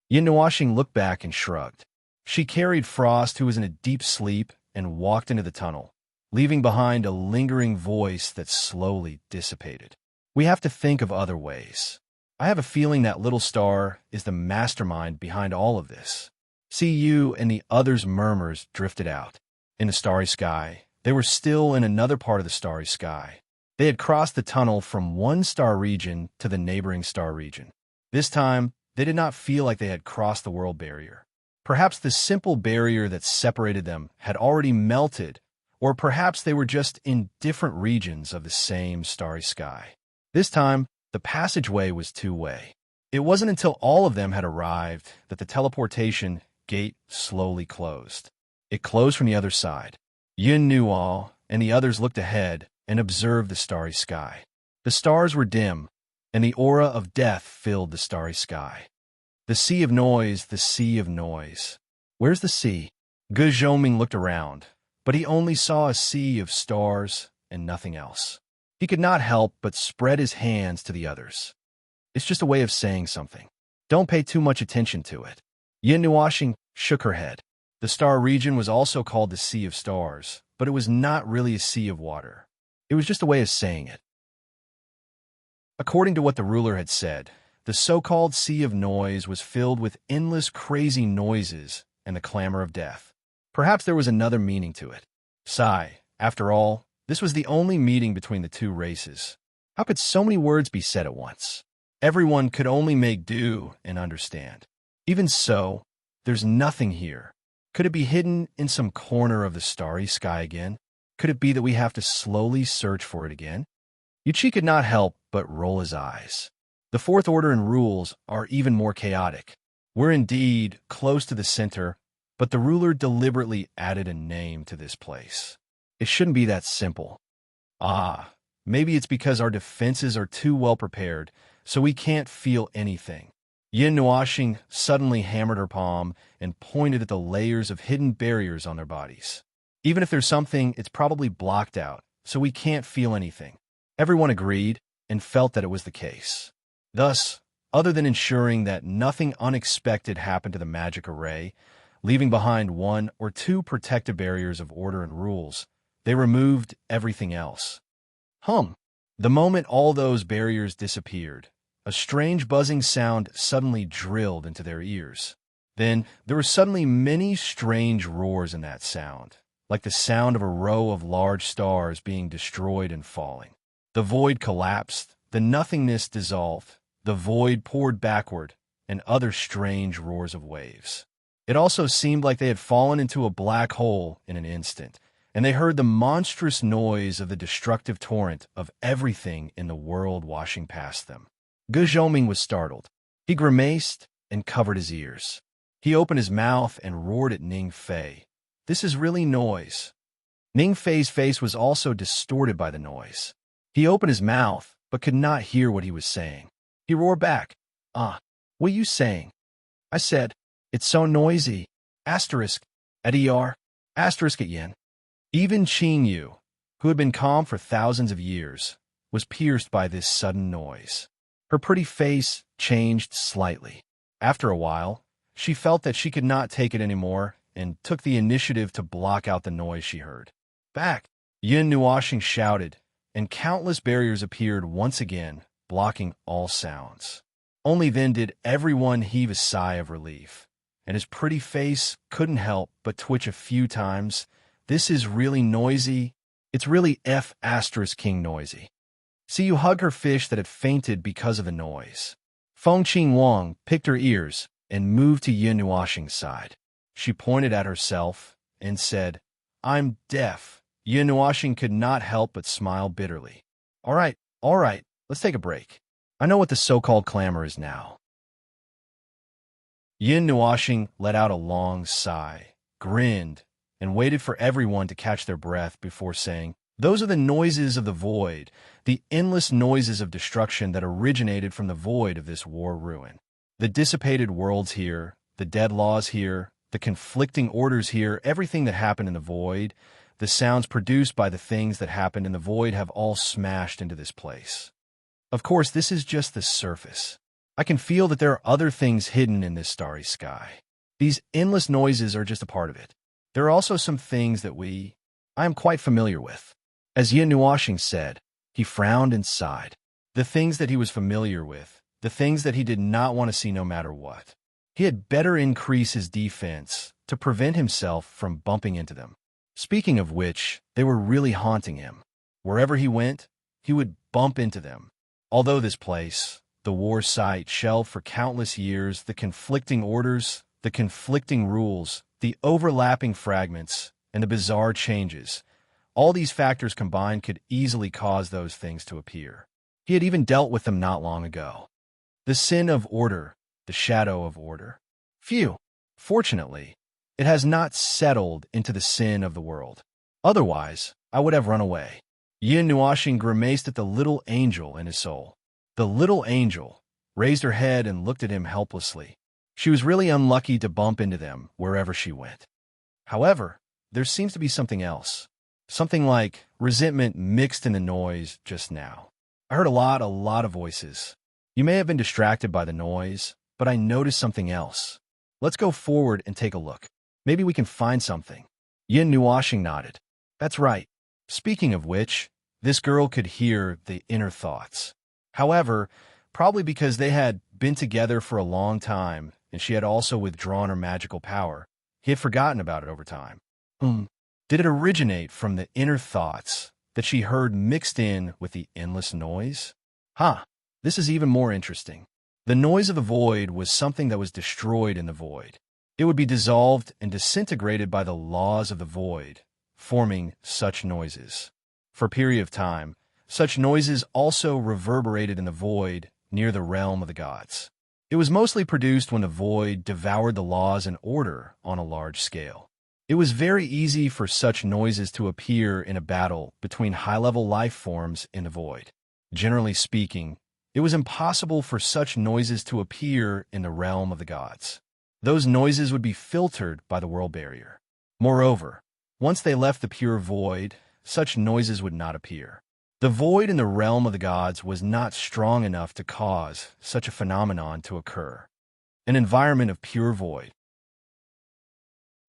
Speaker 1: Yin Nuashing looked back and shrugged. She carried Frost, who was in a deep sleep, and walked into the tunnel, leaving behind a lingering voice that slowly dissipated. We have to think of other ways. I have a feeling that little star is the mastermind behind all of this. See, you and the others' murmurs drifted out. In the starry sky, They were still in another part of the starry sky. They had crossed the tunnel from one star region to the neighboring star region. This time, they did not feel like they had crossed the world barrier. Perhaps the simple barrier that separated them had already melted, or perhaps they were just in different regions of the same starry sky. This time, the passageway was two-way. It wasn't until all of them had arrived that the teleportation gate slowly closed. It closed from the other side. Yin Nuo and the others looked ahead and observed the starry sky. The stars were dim, and the aura of death filled the starry sky. The sea of noise, the sea of noise. Where's the sea? Ge Zhoming looked around, but he only saw a sea of stars and nothing else. He could not help but spread his hands to the others. It's just a way of saying something. Don't pay too much attention to it. Yin Nuoxing shook her head. The star region was also called the Sea of Stars, but it was not really a sea of water. It was just a way of saying it. According to what the ruler had said, the so-called Sea of Noise was filled with endless crazy noises and the clamor of death. Perhaps there was another meaning to it. After all, this was the only meeting between the two races. How could so many words be said at once? Everyone could only make do and understand. Even so, there's nothing here. Could it be hidden in some corner of the starry sky again? Could it be that we have to slowly search for it again? Yuchi could not help but roll his eyes. The fourth order and rules are even more chaotic. We're indeed close to the center, but the ruler deliberately added a name to this place. It shouldn't be that simple. Maybe it's because our defenses are too well prepared, so we can't feel anything. Yin Nuoxing suddenly hammered her palm and pointed at the layers of hidden barriers on their bodies. Even if there's something, it's probably blocked out, so we can't feel anything. Everyone agreed and felt that it was the case. Thus, other than ensuring that nothing unexpected happened to the magic array, leaving behind one or two protective barriers of order and rules, they removed everything else. The moment all those barriers disappeared, a strange buzzing sound suddenly drilled into their ears. Then, there were suddenly many strange roars in that sound, like the sound of a row of large stars being destroyed and falling. The void collapsed, the nothingness dissolved, the void poured backward, and other strange roars of waves. It also seemed like they had fallen into a black hole in an instant, and they heard the monstrous noise of the destructive torrent of everything in the world washing past them. Ge Zhoming was startled. He grimaced and covered his ears. He opened his mouth and roared at Ning Fei. This is really noise. Ning Fei's face was also distorted by the noise. He opened his mouth, but could not hear what he was saying. He roared back. What are you saying? I said, it's so noisy. *, at yen. Even Qing Yu, who had been calm for thousands of years, was pierced by this sudden noise. Her pretty face changed slightly. After a while, she felt that she could not take it anymore and took the initiative to block out the noise she heard. Back! Yin Nuoxing shouted, and countless barriers appeared once again, blocking all sounds. Only then did everyone heave a sigh of relief, and his pretty face couldn't help but twitch a few times. This is really noisy. It's really *king noisy. See you hug her fish that had fainted because of the noise. Feng Qing Wang picked her ears and moved to Yin Nuoxing's side. She pointed at herself and said, I'm deaf. Yin Nuoxing could not help but smile bitterly. All right, let's take a break. I know what the so-called clamor is now. Yin Nuoxing let out a long sigh, grinned, and waited for everyone to catch their breath before saying, those are the noises of the void, the endless noises of destruction that originated from the void of this war ruin. The dissipated worlds here, the dead laws here, the conflicting orders here, everything that happened in the void, the sounds produced by the things that happened in the void have all smashed into this place. Of course, this is just the surface. I can feel that there are other things hidden in this starry sky. These endless noises are just a part of it. There are also some things that I am quite familiar with. As Yin Nuoxing said, he frowned and sighed. The things that he was familiar with, the things that he did not want to see no matter what. He had better increase his defense to prevent himself from bumping into them. Speaking of which, they were really haunting him. Wherever he went, he would bump into them. Although this place, the war site, shelved for countless years, the conflicting orders, the conflicting rules, the overlapping fragments, and the bizarre changes, all these factors combined could easily cause those things to appear. He had even dealt with them not long ago. The sin of order, the shadow of order. Phew! Fortunately, it has not settled into the sin of the world. Otherwise, I would have run away. Yin Nuashing grimaced at the little angel in his soul. The little angel raised her head and looked at him helplessly. She was really unlucky to bump into them wherever she went. However, there seems to be something else. Something like resentment mixed in the noise just now. I heard a lot of voices. You may have been distracted by the noise, but I noticed something else. Let's go forward and take a look. Maybe we can find something. Yin Nuashing nodded. That's right. Speaking of which, this girl could hear the inner thoughts. However, probably because they had been together for a long time and she had also withdrawn her magical power, he had forgotten about it over time. Did it originate from the inner thoughts that she heard mixed in with the endless noise? This is even more interesting. The noise of the void was something that was destroyed in the void. It would be dissolved and disintegrated by the laws of the void, forming such noises. For a period of time, such noises also reverberated in the void near the realm of the gods. It was mostly produced when the void devoured the laws and order on a large scale. It was very easy for such noises to appear in a battle between high-level life forms in the void. Generally speaking, it was impossible for such noises to appear in the realm of the gods. Those noises would be filtered by the world barrier. Moreover, once they left the pure void, such noises would not appear. The void in the realm of the gods was not strong enough to cause such a phenomenon to occur. An environment of pure void.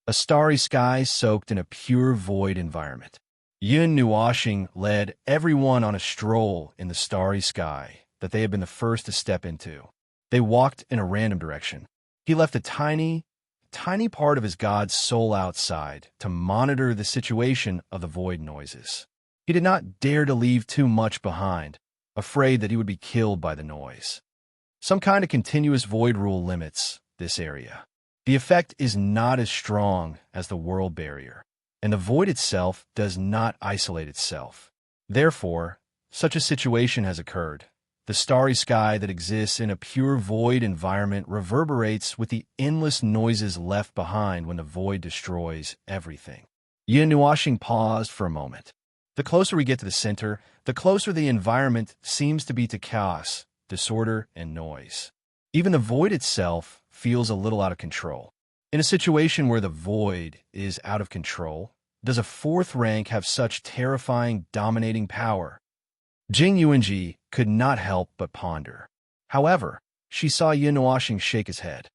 Speaker 1: A starry sky soaked in a pure void environment. Yin Nuashing led everyone on a stroll in the starry sky that they had been the first to step into. They walked in a random direction. He left a tiny part of his god's soul outside to monitor the situation of the void noises. He did not dare to leave too much behind, afraid that he would be killed by the noise. Some kind of continuous void rule limits this area. The effect is not as strong as the world barrier, and the void itself does not isolate itself. Therefore, such a situation has occurred. The starry sky that exists in a pure void environment reverberates with the endless noises left behind when the void destroys everything. Yin Nuashing paused for a moment. The closer we get to the center, the closer the environment seems to be to chaos, disorder, and noise. Even the void itself feels a little out of control. In a situation where the void is out of control, does a fourth rank have such terrifying, dominating power? Jing Yuanji could not help but ponder. However, she saw Yin Nuashing shake his head.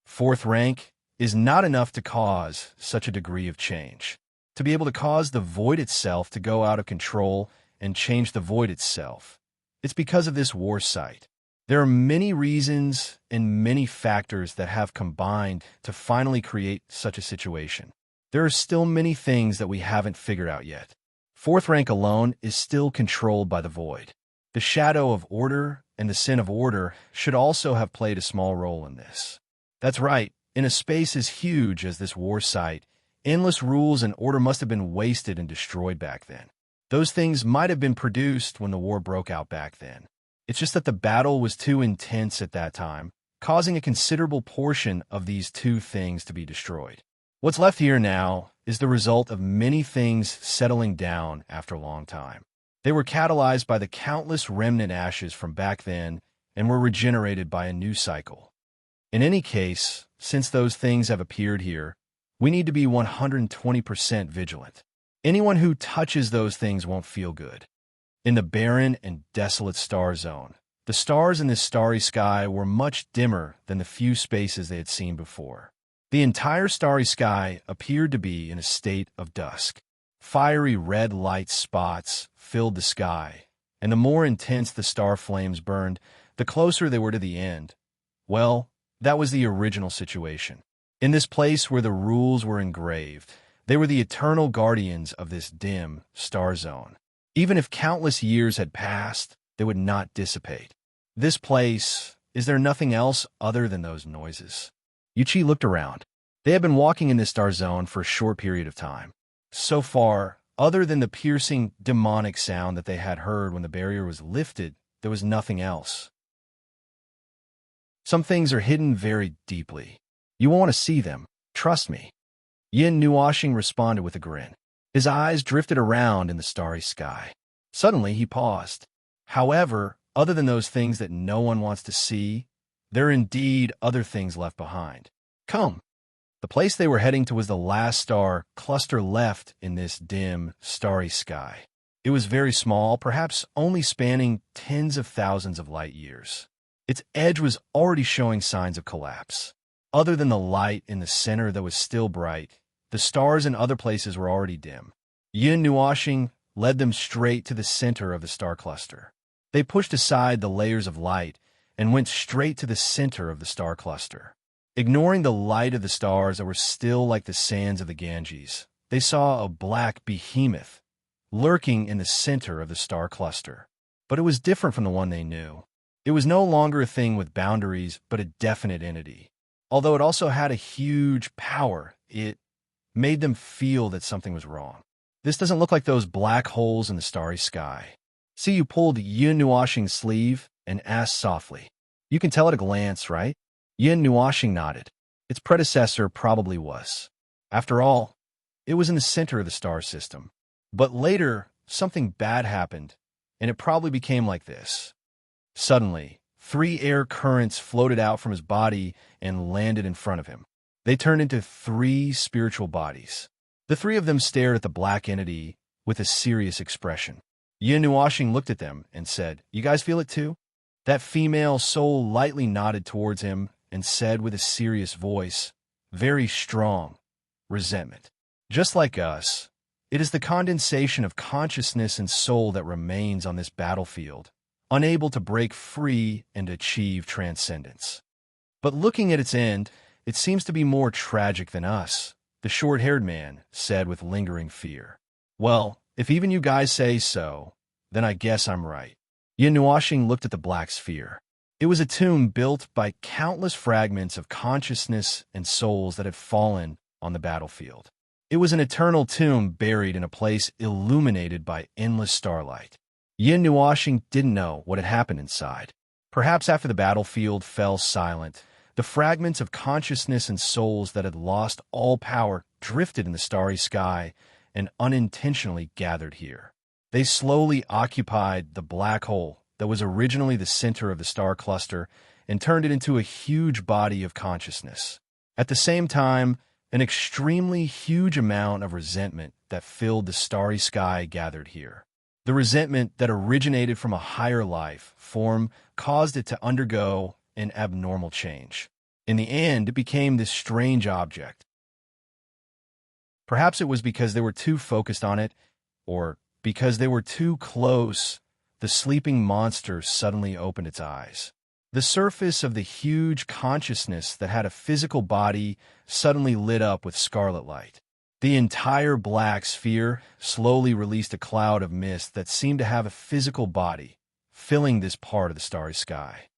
Speaker 1: Fourth rank is not enough to cause such a degree of change. To be able to cause the void itself to go out of control and change the void itself. It's because of this war site. There are many reasons and many factors that have combined to finally create such a situation. There are still many things that we haven't figured out yet. Fourth rank alone is still controlled by the void. The shadow of order and the sin of order should also have played a small role in this. That's right, in a space as huge as this war site, endless rules and order must have been wasted and destroyed back then. Those things might have been produced when the war broke out back then. It's just that the battle was too intense at that time, causing a considerable portion of these two things to be destroyed. What's left here now is the result of many things settling down after a long time. They were catalyzed by the countless remnant ashes from back then and were regenerated by a new cycle. In any case, since those things have appeared here, we need to be 120% vigilant. Anyone who touches those things won't feel good. In the barren and desolate star zone, the stars in this starry sky were much dimmer than the few spaces they had seen before. The entire starry sky appeared to be in a state of dusk. Fiery red light spots filled the sky, and the more intense the star flames burned, the closer they were to the end. Well, that was the original situation. In this place where the rules were engraved, They were the eternal guardians of this dim star zone. Even if countless years had passed, they would not dissipate. This place, is there nothing else other than those noises? Yuchi looked around. They had been walking in this star zone for a short period of time. So far, other than the piercing, demonic sound that they had heard when the barrier was lifted, there was nothing else. Some things are hidden very deeply. You won't want to see them. Trust me. Yin Nuoxing responded with a grin. His eyes drifted around in the starry sky. Suddenly, he paused. However, other than those things that no one wants to see, there are indeed other things left behind. Come. The place they were heading to was the last star cluster left in this dim, starry sky. It was very small, perhaps only spanning tens of thousands of light years. Its edge was already showing signs of collapse. Other than the light in the center that was still bright, the stars in other places were already dim. Yin Nuoxing led them straight to the center of the star cluster. They pushed aside the layers of light and went straight to the center of the star cluster. Ignoring the light of the stars that were still like the sands of the Ganges, they saw a black behemoth lurking in the center of the star cluster. But it was different from the one they knew. It was no longer a thing with boundaries, but a definite entity. Although it also had a huge power, it made them feel that something was wrong. This doesn't look like those black holes in the starry sky. See, you pulled Yin Nuoxing's sleeve and asked softly. You can tell at a glance, right? Yin Nuoxing nodded. Its predecessor probably was. After all, it was in the center of the star system. But later, something bad happened, and it probably became like this. Suddenly, 3 air currents floated out from his body and landed in front of him. They turned into 3 spiritual bodies. The 3 of them stared at the black entity with a serious expression. Yin Nuoxing looked at them and said, "You guys feel it too?" That female soul lightly nodded towards him and said with a serious voice, very strong, resentment. Just like us, it is the condensation of consciousness and soul that remains on this battlefield, unable to break free and achieve transcendence. But looking at its end, it seems to be more tragic than us, the short-haired man said with lingering fear. Well, if even you guys say so, then I guess I'm right. Yin Nuoxing looked at the black sphere. It was a tomb built by countless fragments of consciousness and souls that had fallen on the battlefield. It was an eternal tomb buried in a place illuminated by endless starlight. Yin Nuoxing didn't know what had happened inside. Perhaps after the battlefield fell silent, the fragments of consciousness and souls that had lost all power drifted in the starry sky and unintentionally gathered here. They slowly occupied the black hole that was originally the center of the star cluster and turned it into a huge body of consciousness. At the same time, an extremely huge amount of resentment that filled the starry sky gathered here. The resentment that originated from a higher life form caused it to undergo an abnormal change. In the end, it became this strange object. Perhaps it was because they were too focused on it, or because they were too close, the sleeping monster suddenly opened its eyes. The surface of the huge consciousness that had a physical body suddenly lit up with scarlet light. The entire black sphere slowly released a cloud of mist that seemed to have a physical body, filling this part of the starry sky.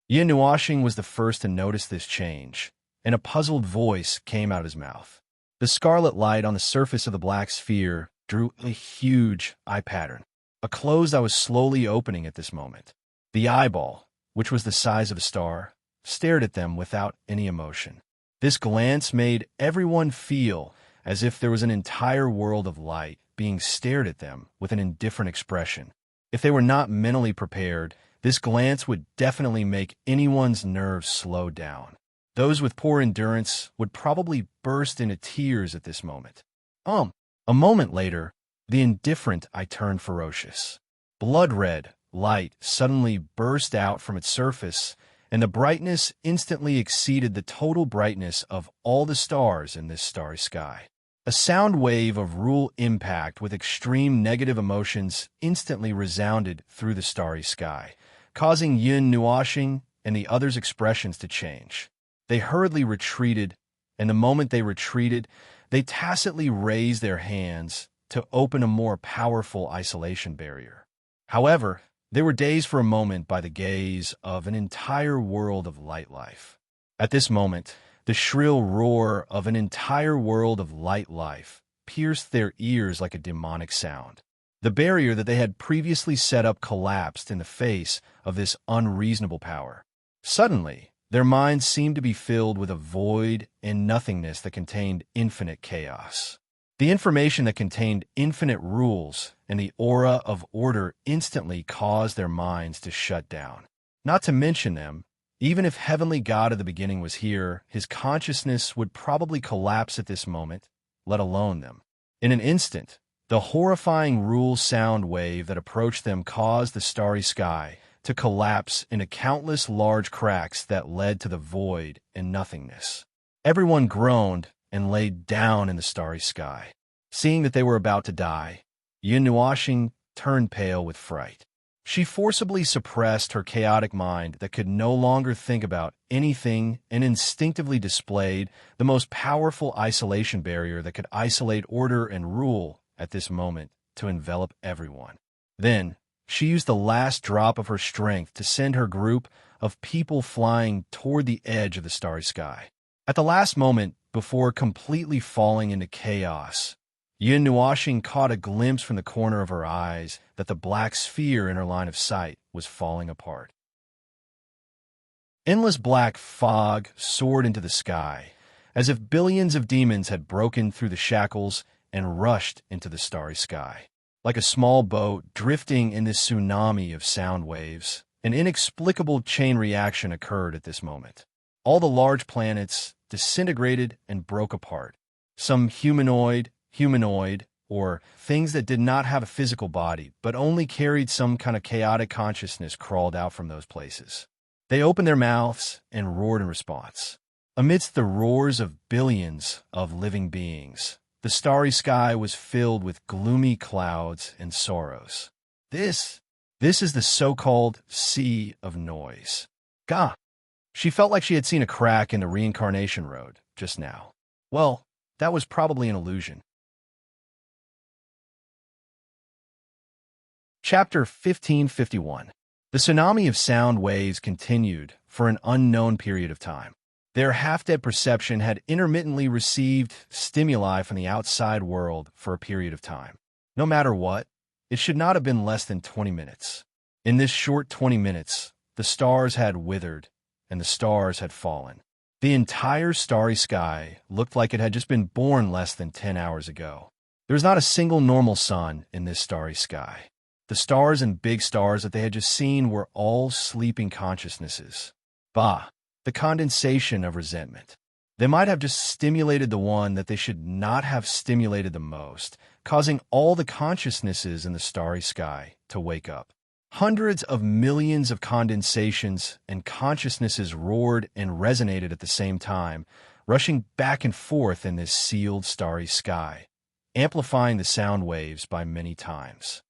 Speaker 1: Yin Nuoxing was the first to notice this change, and a puzzled voice came out of his mouth. The scarlet light on the surface of the black sphere drew a huge eye pattern, a closed eye was slowly opening at this moment. The eyeball, which was the size of a star, stared at them without any emotion. This glance made everyone feel as if there was an entire world of light being stared at them with an indifferent expression. If they were not mentally prepared, this glance would definitely make anyone's nerves slow down. Those with poor endurance would probably burst into tears at this moment. A moment later, the indifferent eye turned ferocious. Blood-red light suddenly burst out from its surface, and the brightness instantly exceeded the total brightness of all the stars in this starry sky. A sound wave of rural impact with extreme negative emotions instantly resounded through the starry sky, causing Yin Nuoxing and the others' expressions to change. They hurriedly retreated, and the moment they retreated, they tacitly raised their hands to open a more powerful isolation barrier. However, they were dazed for a moment by the gaze of an entire world of light life. At this moment, the shrill roar of an entire world of light life pierced their ears like a demonic sound. The barrier that they had previously set up collapsed in the face of this unreasonable power. Suddenly, their minds seemed to be filled with a void and nothingness that contained infinite chaos. The information that contained infinite rules and the aura of order instantly caused their minds to shut down. Not to mention them, even if Heavenly God of the beginning was here, his consciousness would probably collapse at this moment, let alone them. In an instant, the horrifying rule sound wave that approached them caused the starry sky to collapse into countless large cracks that led to the void and nothingness. Everyone groaned and laid down in the starry sky. Seeing that they were about to die, Yin Nuoxing turned pale with fright. She forcibly suppressed her chaotic mind that could no longer think about anything and instinctively displayed the most powerful isolation barrier that could isolate order and rule at this moment to envelop everyone. Then, she used the last drop of her strength to send her group of people flying toward the edge of the starry sky. At the last moment, before completely falling into chaos, Yin Nuoxing caught a glimpse from the corner of her eyes that the black sphere in her line of sight was falling apart. Endless black fog soared into the sky, as if billions of demons had broken through the shackles and rushed into the starry sky. Like a small boat drifting in this tsunami of sound waves, an inexplicable chain reaction occurred at this moment. All the large planets disintegrated and broke apart. Some humanoid, or things that did not have a physical body, but only carried some kind of chaotic consciousness crawled out from those places. They opened their mouths and roared in response. Amidst the roars of billions of living beings, the starry sky was filled with gloomy clouds and sorrows. This is the so-called Sea of Noise. Gah! She felt like she had seen a crack in the reincarnation road just now. Well, that was probably an illusion. Chapter 1551. The tsunami of sound waves continued for an unknown period of time. Their half-dead perception had intermittently received stimuli from the outside world for a period of time. No matter what, it should not have been less than 20 minutes. In this short 20 minutes, the stars had withered and the stars had fallen. The entire starry sky looked like it had just been born less than 10 hours ago. There was not a single normal sun in this starry sky. The stars and big stars that they had just seen were all sleeping consciousnesses. Bah, the condensation of resentment. They might have just stimulated the one that they should not have stimulated the most, causing all the consciousnesses in the starry sky to wake up. Hundreds of millions of condensations and consciousnesses roared and resonated at the same time, rushing back and forth in this sealed starry sky, amplifying the sound waves by many times.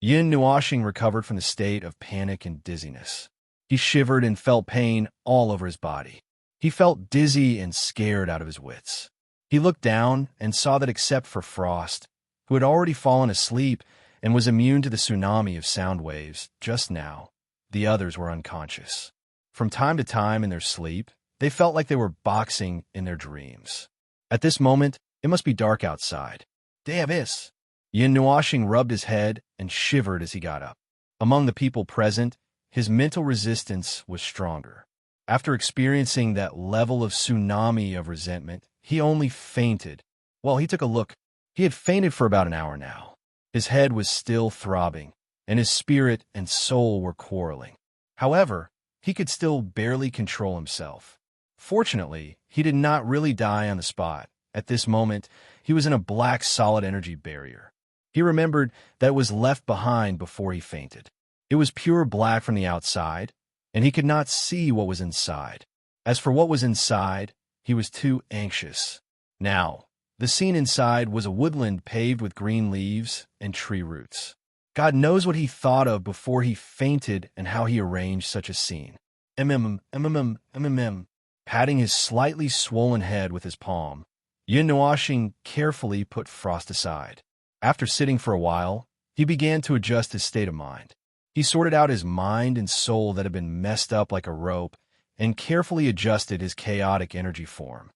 Speaker 1: Yin Nuoxing recovered from the state of panic and dizziness. He shivered and felt pain all over his body. He felt dizzy and scared out of his wits. He looked down and saw that except for Frost, who had already fallen asleep and was immune to the tsunami of sound waves just now, the others were unconscious. From time to time in their sleep, they felt like they were boxing in their dreams. At this moment, it must be dark outside. Davis! Yin Nuoxing rubbed his head and shivered as he got up. Among the people present, his mental resistance was stronger. After experiencing that level of tsunami of resentment, he only fainted. Well, he took a look. He had fainted for about an hour now. His head was still throbbing, and his spirit and soul were quarreling. However, he could still barely control himself. Fortunately, he did not really die on the spot. At this moment, he was in a black solid energy barrier. He remembered that it was left behind before he fainted. It was pure black from the outside, and he could not see what was inside. As for what was inside, he was too anxious. Now, the scene inside was a woodland paved with green leaves and tree roots. God knows what he thought of before he fainted and how he arranged such a scene. Patting his slightly swollen head with his palm, Yin Nuashing carefully put Frost aside. After sitting for a while, he began to adjust his state of mind. He sorted out his mind and soul that had been messed up like a rope and carefully adjusted his chaotic energy form.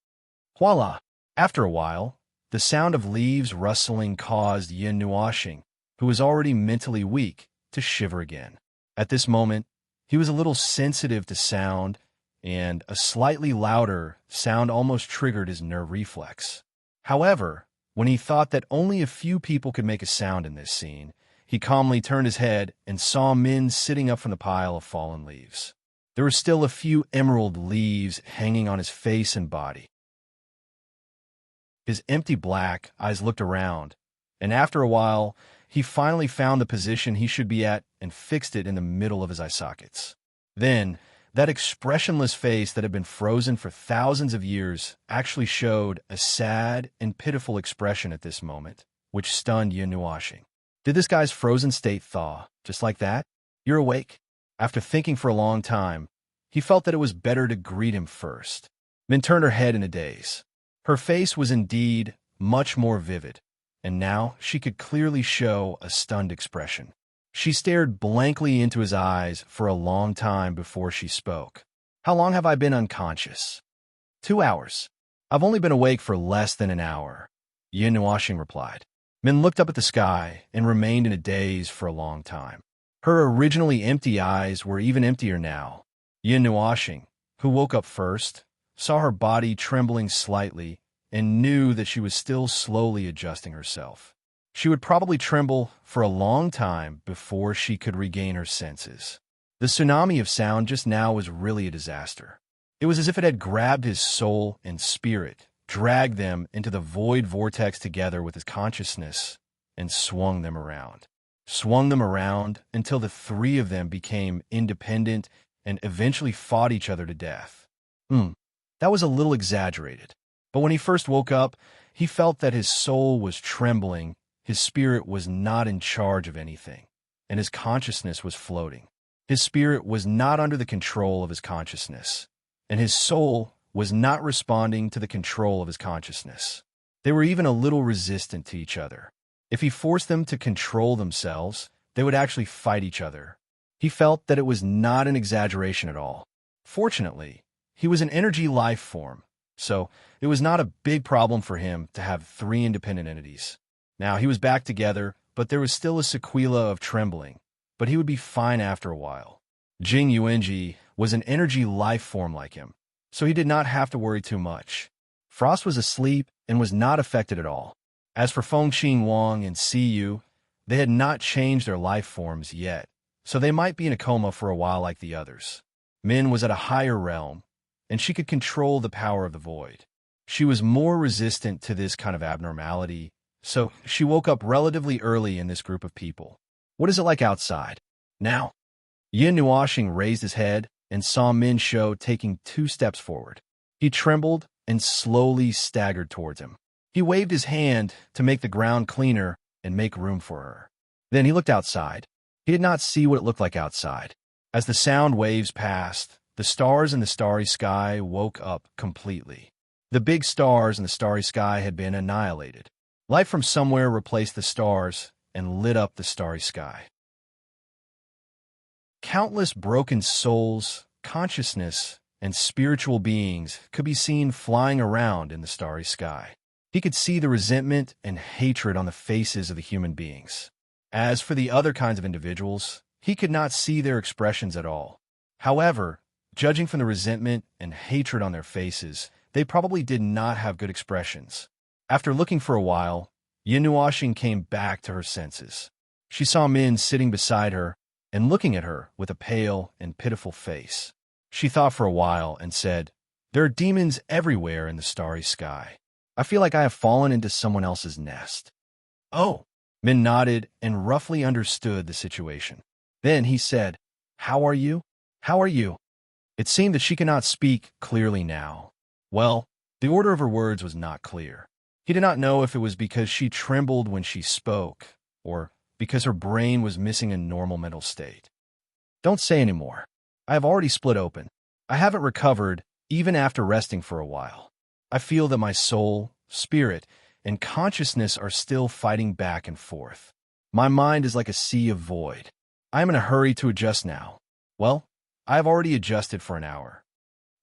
Speaker 1: Voila! After a while, the sound of leaves rustling caused Yin Nuashing, who was already mentally weak, to shiver again. At this moment, he was a little sensitive to sound, and a slightly louder sound almost triggered his nerve reflex. However, when he thought that only a few people could make a sound in this scene, he calmly turned his head and saw Min sitting up from the pile of fallen leaves. There were still a few emerald leaves hanging on his face and body. His empty black eyes looked around, and after a while, he finally found the position he should be at and fixed it in the middle of his eye sockets. Then, that expressionless face that had been frozen for thousands of years actually showed a sad and pitiful expression at this moment, which stunned Yin Nuashing. Did this guy's frozen state thaw, just like that? You're awake? After thinking for a long time, he felt that it was better to greet him first. Min turned her head in a daze. Her face was indeed much more vivid, and now she could clearly show a stunned expression. She stared blankly into his eyes for a long time before she spoke. How long have I been unconscious? 2 hours. I've only been awake for less than an hour, Yin Nuashing replied. Min looked up at the sky and remained in a daze for a long time. Her originally empty eyes were even emptier now. Yin Nuashing, who woke up first, saw her body trembling slightly and knew that she was still slowly adjusting herself. She would probably tremble for a long time before she could regain her senses. The tsunami of sound just now was really a disaster. It was as if it had grabbed his soul and spirit, dragged them into the void vortex together with his consciousness, and swung them around. Swung them around until the three of them became independent and eventually fought each other to death. That was a little exaggerated. But when he first woke up, he felt that his soul was trembling, his spirit was not in charge of anything, and his consciousness was floating. His spirit was not under the control of his consciousness, and his soul was not responding to the control of his consciousness. They were even a little resistant to each other. If he forced them to control themselves, they would actually fight each other. He felt that it was not an exaggeration at all. Fortunately, he was an energy life form, so it was not a big problem for him to have 3 independent entities. Now, he was back together, but there was still a sequela of trembling, but he would be fine after a while. Jing Yuanji was an energy life form like him, so he did not have to worry too much. Frost was asleep and was not affected at all. As for Fengqing Wang and Siyu, they had not changed their life forms yet, so they might be in a coma for a while like the others. Min was at a higher realm, and she could control the power of the void. She was more resistant to this kind of abnormality, so she woke up relatively early in this group of people. What is it like outside? Now? Yin Nuashing raised his head and saw Min Shou taking 2 steps forward. He trembled and slowly staggered towards him. He waved his hand to make the ground cleaner and make room for her. Then he looked outside. He did not see what it looked like outside. As the sound waves passed, the stars in the starry sky woke up completely. The big stars in the starry sky had been annihilated. Light from somewhere replaced the stars and lit up the starry sky. Countless broken souls, consciousness, and spiritual beings could be seen flying around in the starry sky. He could see the resentment and hatred on the faces of the human beings. As for the other kinds of individuals, he could not see their expressions at all. However, judging from the resentment and hatred on their faces, they probably did not have good expressions. After looking for a while, Yin Nuashing came back to her senses. She saw Min sitting beside her and looking at her with a pale and pitiful face. She thought for a while and said, "There are demons everywhere in the starry sky. I feel like I have fallen into someone else's nest." "Oh." Min nodded and roughly understood the situation. Then he said, "How are you? How are you?" It seemed that she could not speak clearly now. Well, the order of her words was not clear. He did not know if it was because she trembled when she spoke, or because her brain was missing a normal mental state. "Don't say any more. I have already split open. I haven't recovered, even after resting for a while. I feel that my soul spirit, and consciousness are still fighting back and forth. My mind is like a sea of void. I am in a hurry to adjust now. Well, I have already adjusted for an hour.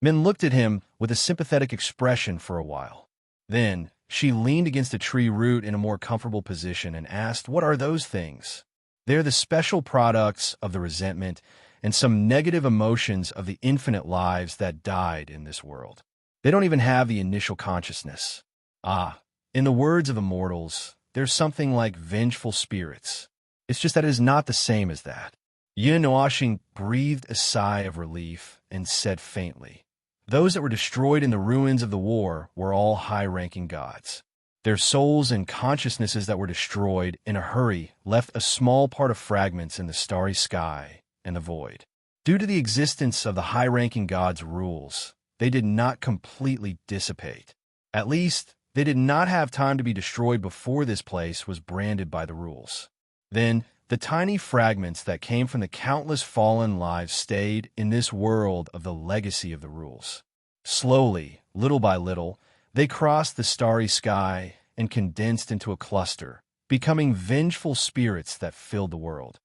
Speaker 1: Min looked at him with a sympathetic expression for a while. Then, she leaned against a tree root in a more comfortable position and asked, "What are those things?" "They're the special products of the resentment and some negative emotions of the infinite lives that died in this world. They don't even have the initial consciousness. Ah, in the words of immortals, there's something like vengeful spirits. It's just that it is not the same as that." Yin Nuoxing breathed a sigh of relief and said faintly, "Those that were destroyed in the ruins of the war were all high-ranking gods. Their souls and consciousnesses that were destroyed in a hurry left a small part of fragments in the starry sky and the void. Due to the existence of the high-ranking gods' rules, they did not completely dissipate. At least, they did not have time to be destroyed before this place was branded by the rules. Then, the tiny fragments that came from the countless fallen lives stayed in this world of the legacy of the rules. Slowly, little by little, they crossed the starry sky and condensed into a cluster, becoming vengeful spirits that filled the world."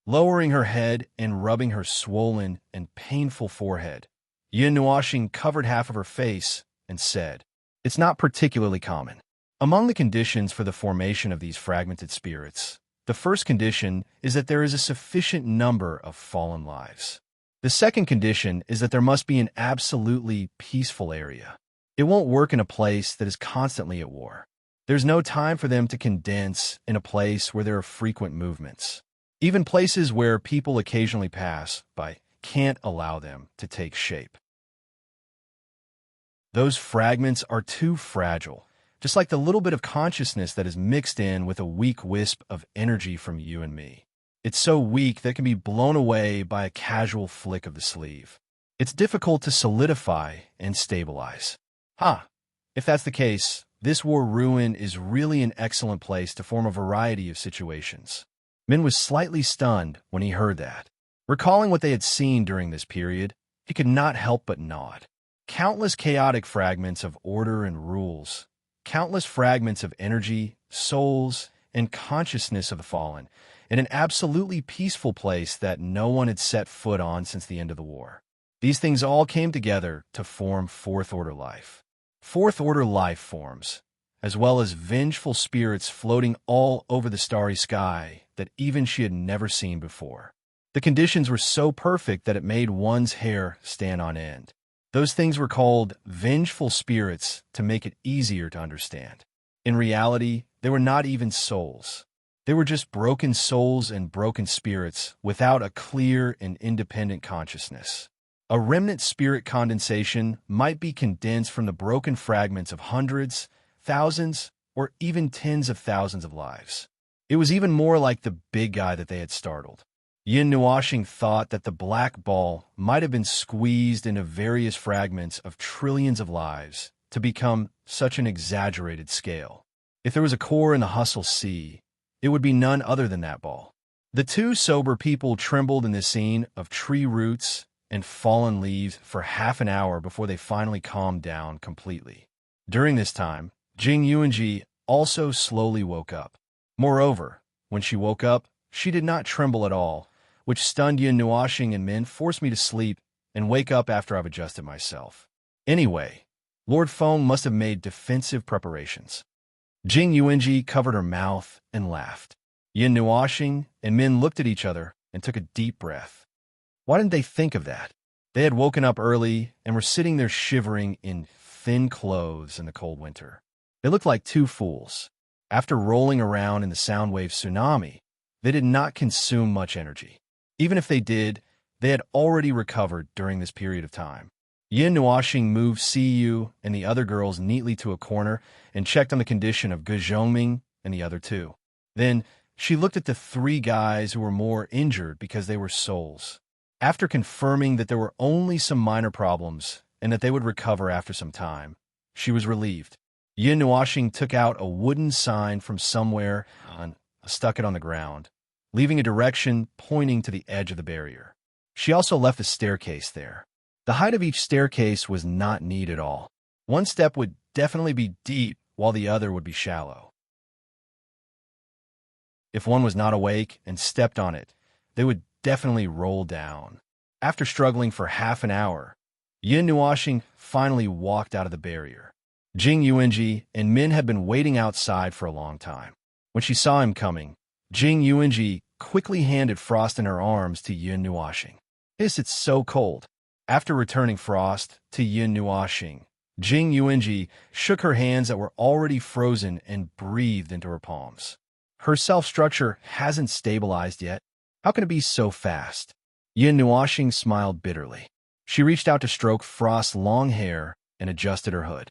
Speaker 1: Lowering her head and rubbing her swollen and painful forehead, Yin Nuoxing covered half of her face and said, "It's not particularly common. Among the conditions for the formation of these fragmented spirits, the first condition is that there is a sufficient number of fallen lives. The second condition is that there must be an absolutely peaceful area. It won't work in a place that is constantly at war. There's no time for them to condense in a place where there are frequent movements. Even places where people occasionally pass by can't allow them to take shape. Those fragments are too fragile, just like the little bit of consciousness that is mixed in with a weak wisp of energy from you and me. It's so weak that it can be blown away by a casual flick of the sleeve. It's difficult to solidify and stabilize." If that's the case, this war ruin is really an excellent place to form a variety of situations. Min was slightly stunned when he heard that. Recalling what they had seen during this period, he could not help but nod. Countless chaotic fragments of order and rules, countless fragments of energy, souls, and consciousness of the fallen, in an absolutely peaceful place that no one had set foot on since the end of the war. These things all came together to form fourth-order life. Fourth-order life forms, as well as vengeful spirits floating all over the starry sky that even she had never seen before. The conditions were so perfect that it made one's hair stand on end. Those things were called vengeful spirits to make it easier to understand. In reality, they were not even souls. They were just broken souls and broken spirits without a clear and independent consciousness. A remnant spirit condensation might be condensed from the broken fragments of hundreds, thousands, or even tens of thousands of lives. It was even more like the big guy that they had startled. Yin Nuoxing thought that the black ball might have been squeezed into various fragments of trillions of lives to become such an exaggerated scale. If there was a core in the hustle sea, it would be none other than that ball. The two sober people trembled in this scene of tree roots and fallen leaves for half an hour before they finally calmed down completely. During this time, Jing Yuanji also slowly woke up. Moreover, when she woke up, she did not tremble at all, which stunned Yin Nuoxing and Min, forced me to sleep and wake up after I've adjusted myself. Anyway, Lord Feng must have made defensive preparations. Jing Yuanji covered her mouth and laughed. Yin Nuoxing and Min looked at each other and took a deep breath. Why didn't they think of that? They had woken up early and were sitting there shivering in thin clothes in the cold winter. They looked like two fools. After rolling around in the sound wave tsunami, they did not consume much energy. Even if they did, they had already recovered during this period of time. Yin Nuoxing moved Siyu and the other girls neatly to a corner and checked on the condition of Ge Zhongming and the other two. Then, she looked at the three guys who were more injured because they were souls. After confirming that there were only some minor problems and that they would recover after some time, she was relieved. Yin Nuoxing took out a wooden sign from somewhere and stuck it on the ground, leaving a direction pointing to the edge of the barrier. She also left a staircase there. The height of each staircase was not neat at all. One step would definitely be deep while the other would be shallow. If one was not awake and stepped on it, they would definitely roll down. After struggling for half an hour, Yin Nuoxing finally walked out of the barrier. Jing Yuanji and Min had been waiting outside for a long time. When she saw him coming, Jing Yuanji quickly handed Frost in her arms to Yin Nuoxing. It's so cold. After returning Frost to Yin Nuoxing, Jing Yuanji shook her hands that were already frozen and breathed into her palms. Her self-structure hasn't stabilized yet. How can it be so fast? Yin Nuoxing smiled bitterly. She reached out to stroke Frost's long hair and adjusted her hood.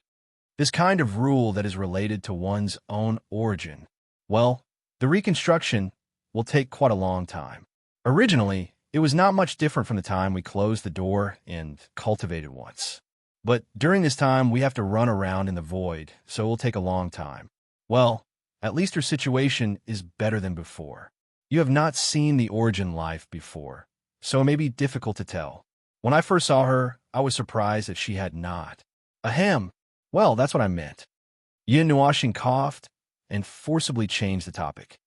Speaker 1: This kind of rule that is related to one's own origin, well, the reconstruction will take quite a long time. Originally, it was not much different from the time we closed the door and cultivated once. But during this time, we have to run around in the void, so it will take a long time. Well, at least her situation is better than before. You have not seen the origin life before, so it may be difficult to tell. When I first saw her, I was surprised that she had not. Ahem. Well, that's what I meant. Yin Nuoxing coughed and forcibly changed the topic.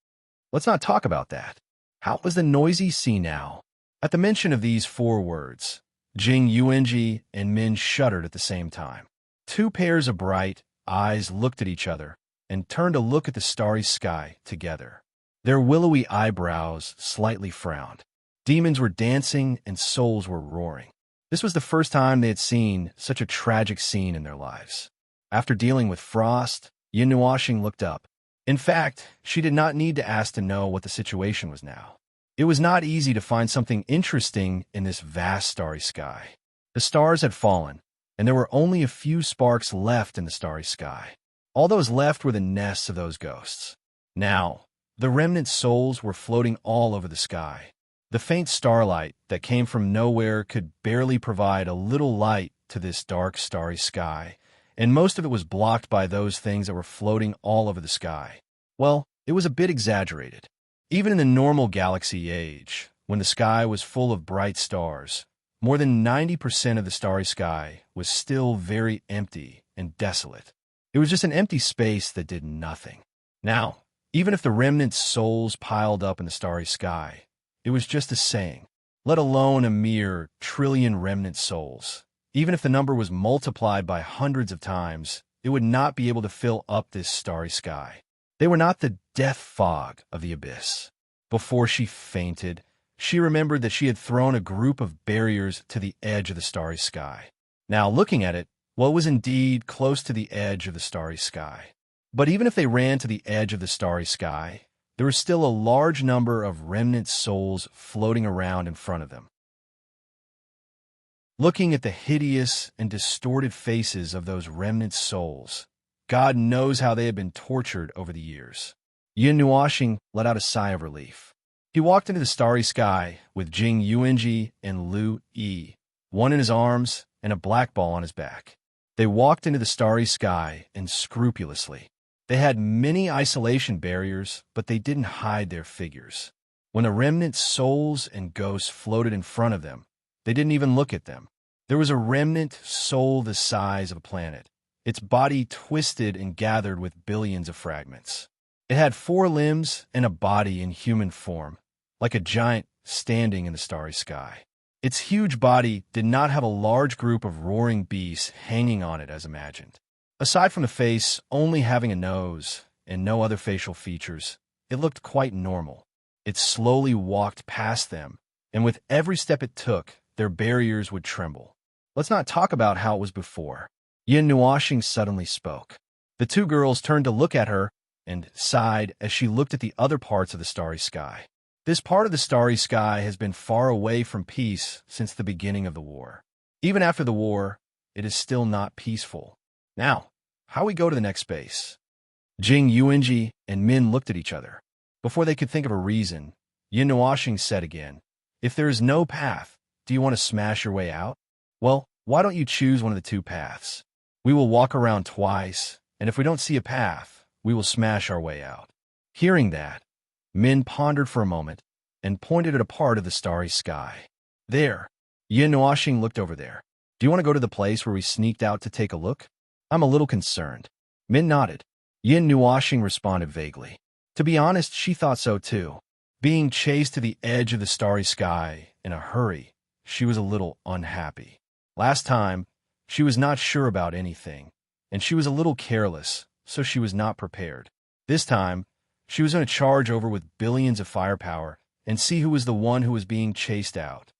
Speaker 1: Let's not talk about that. How was the noisy sea now? At the mention of these four words, Jing Yuanji and Min shuddered at the same time. Two pairs of bright eyes looked at each other and turned to look at the starry sky together. Their willowy eyebrows slightly frowned. Demons were dancing and souls were roaring. This was the first time they had seen such a tragic scene in their lives. After dealing with Frost, Yin Nuoxing looked up. In fact, she did not need to ask to know what the situation was now. It was not easy to find something interesting in this vast starry sky. The stars had fallen, and there were only a few sparks left in the starry sky. All those left were the nests of those ghosts. Now, the remnant souls were floating all over the sky. The faint starlight that came from nowhere could barely provide a little light to this dark, starry sky, and most of it was blocked by those things that were floating all over the sky. Well, it was a bit exaggerated. Even in the normal galaxy age, when the sky was full of bright stars, more than 90% of the starry sky was still very empty and desolate. It was just an empty space that did nothing. Now, even if the remnant souls piled up in the starry sky, it was just a saying, let alone a mere trillion remnant souls. Even if the number was multiplied by hundreds of times, it would not be able to fill up this starry sky. They were not the death fog of the abyss. Before she fainted, she remembered that she had thrown a group of barriers to the edge of the starry sky. Now, looking at it, well, it was indeed close to the edge of the starry sky. But even if they ran to the edge of the starry sky, there was still a large number of remnant souls floating around in front of them. Looking at the hideous and distorted faces of those remnant souls, God knows how they had been tortured over the years. Yin Nuoxing let out a sigh of relief. He walked into the starry sky with Jing Yuanji and Lu Yi, one in his arms and a black ball on his back. They walked into the starry sky and scrupulously. They had many isolation barriers, but they didn't hide their figures. When the remnant souls and ghosts floated in front of them, they didn't even look at them. There was a remnant soul the size of a planet, its body twisted and gathered with billions of fragments. It had 4 limbs and a body in human form, like a giant standing in the starry sky. Its huge body did not have a large group of roaring beasts hanging on it as imagined. Aside from the face only having a nose and no other facial features, it looked quite normal. It slowly walked past them, and with every step it took, their barriers would tremble. Let's not talk about how it was before. Yin Nuoxing suddenly spoke. The 2 girls turned to look at her and sighed as she looked at the other parts of the starry sky. This part of the starry sky has been far away from peace since the beginning of the war. Even after the war, it is still not peaceful. Now, how we go to the next space? Jing Yuanji and Min looked at each other. Before they could think of a reason, Yin Nuoxing said again, if there is no path, do you want to smash your way out? Well, why don't you choose one of the 2 paths? We will walk around twice, and if we don't see a path, we will smash our way out. Hearing that, Min pondered for a moment and pointed at a part of the starry sky. There. Yin Nuoxing looked over there. Do you want to go to the place where we sneaked out to take a look? I'm a little concerned. Min nodded. Yin Nuashing responded vaguely. To be honest, she thought so too. Being chased to the edge of the starry sky in a hurry, she was a little unhappy. Last time, she was not sure about anything, and she was a little careless, so she was not prepared. This time, she was going to charge over with billions of firepower and see who was the one who was being chased out.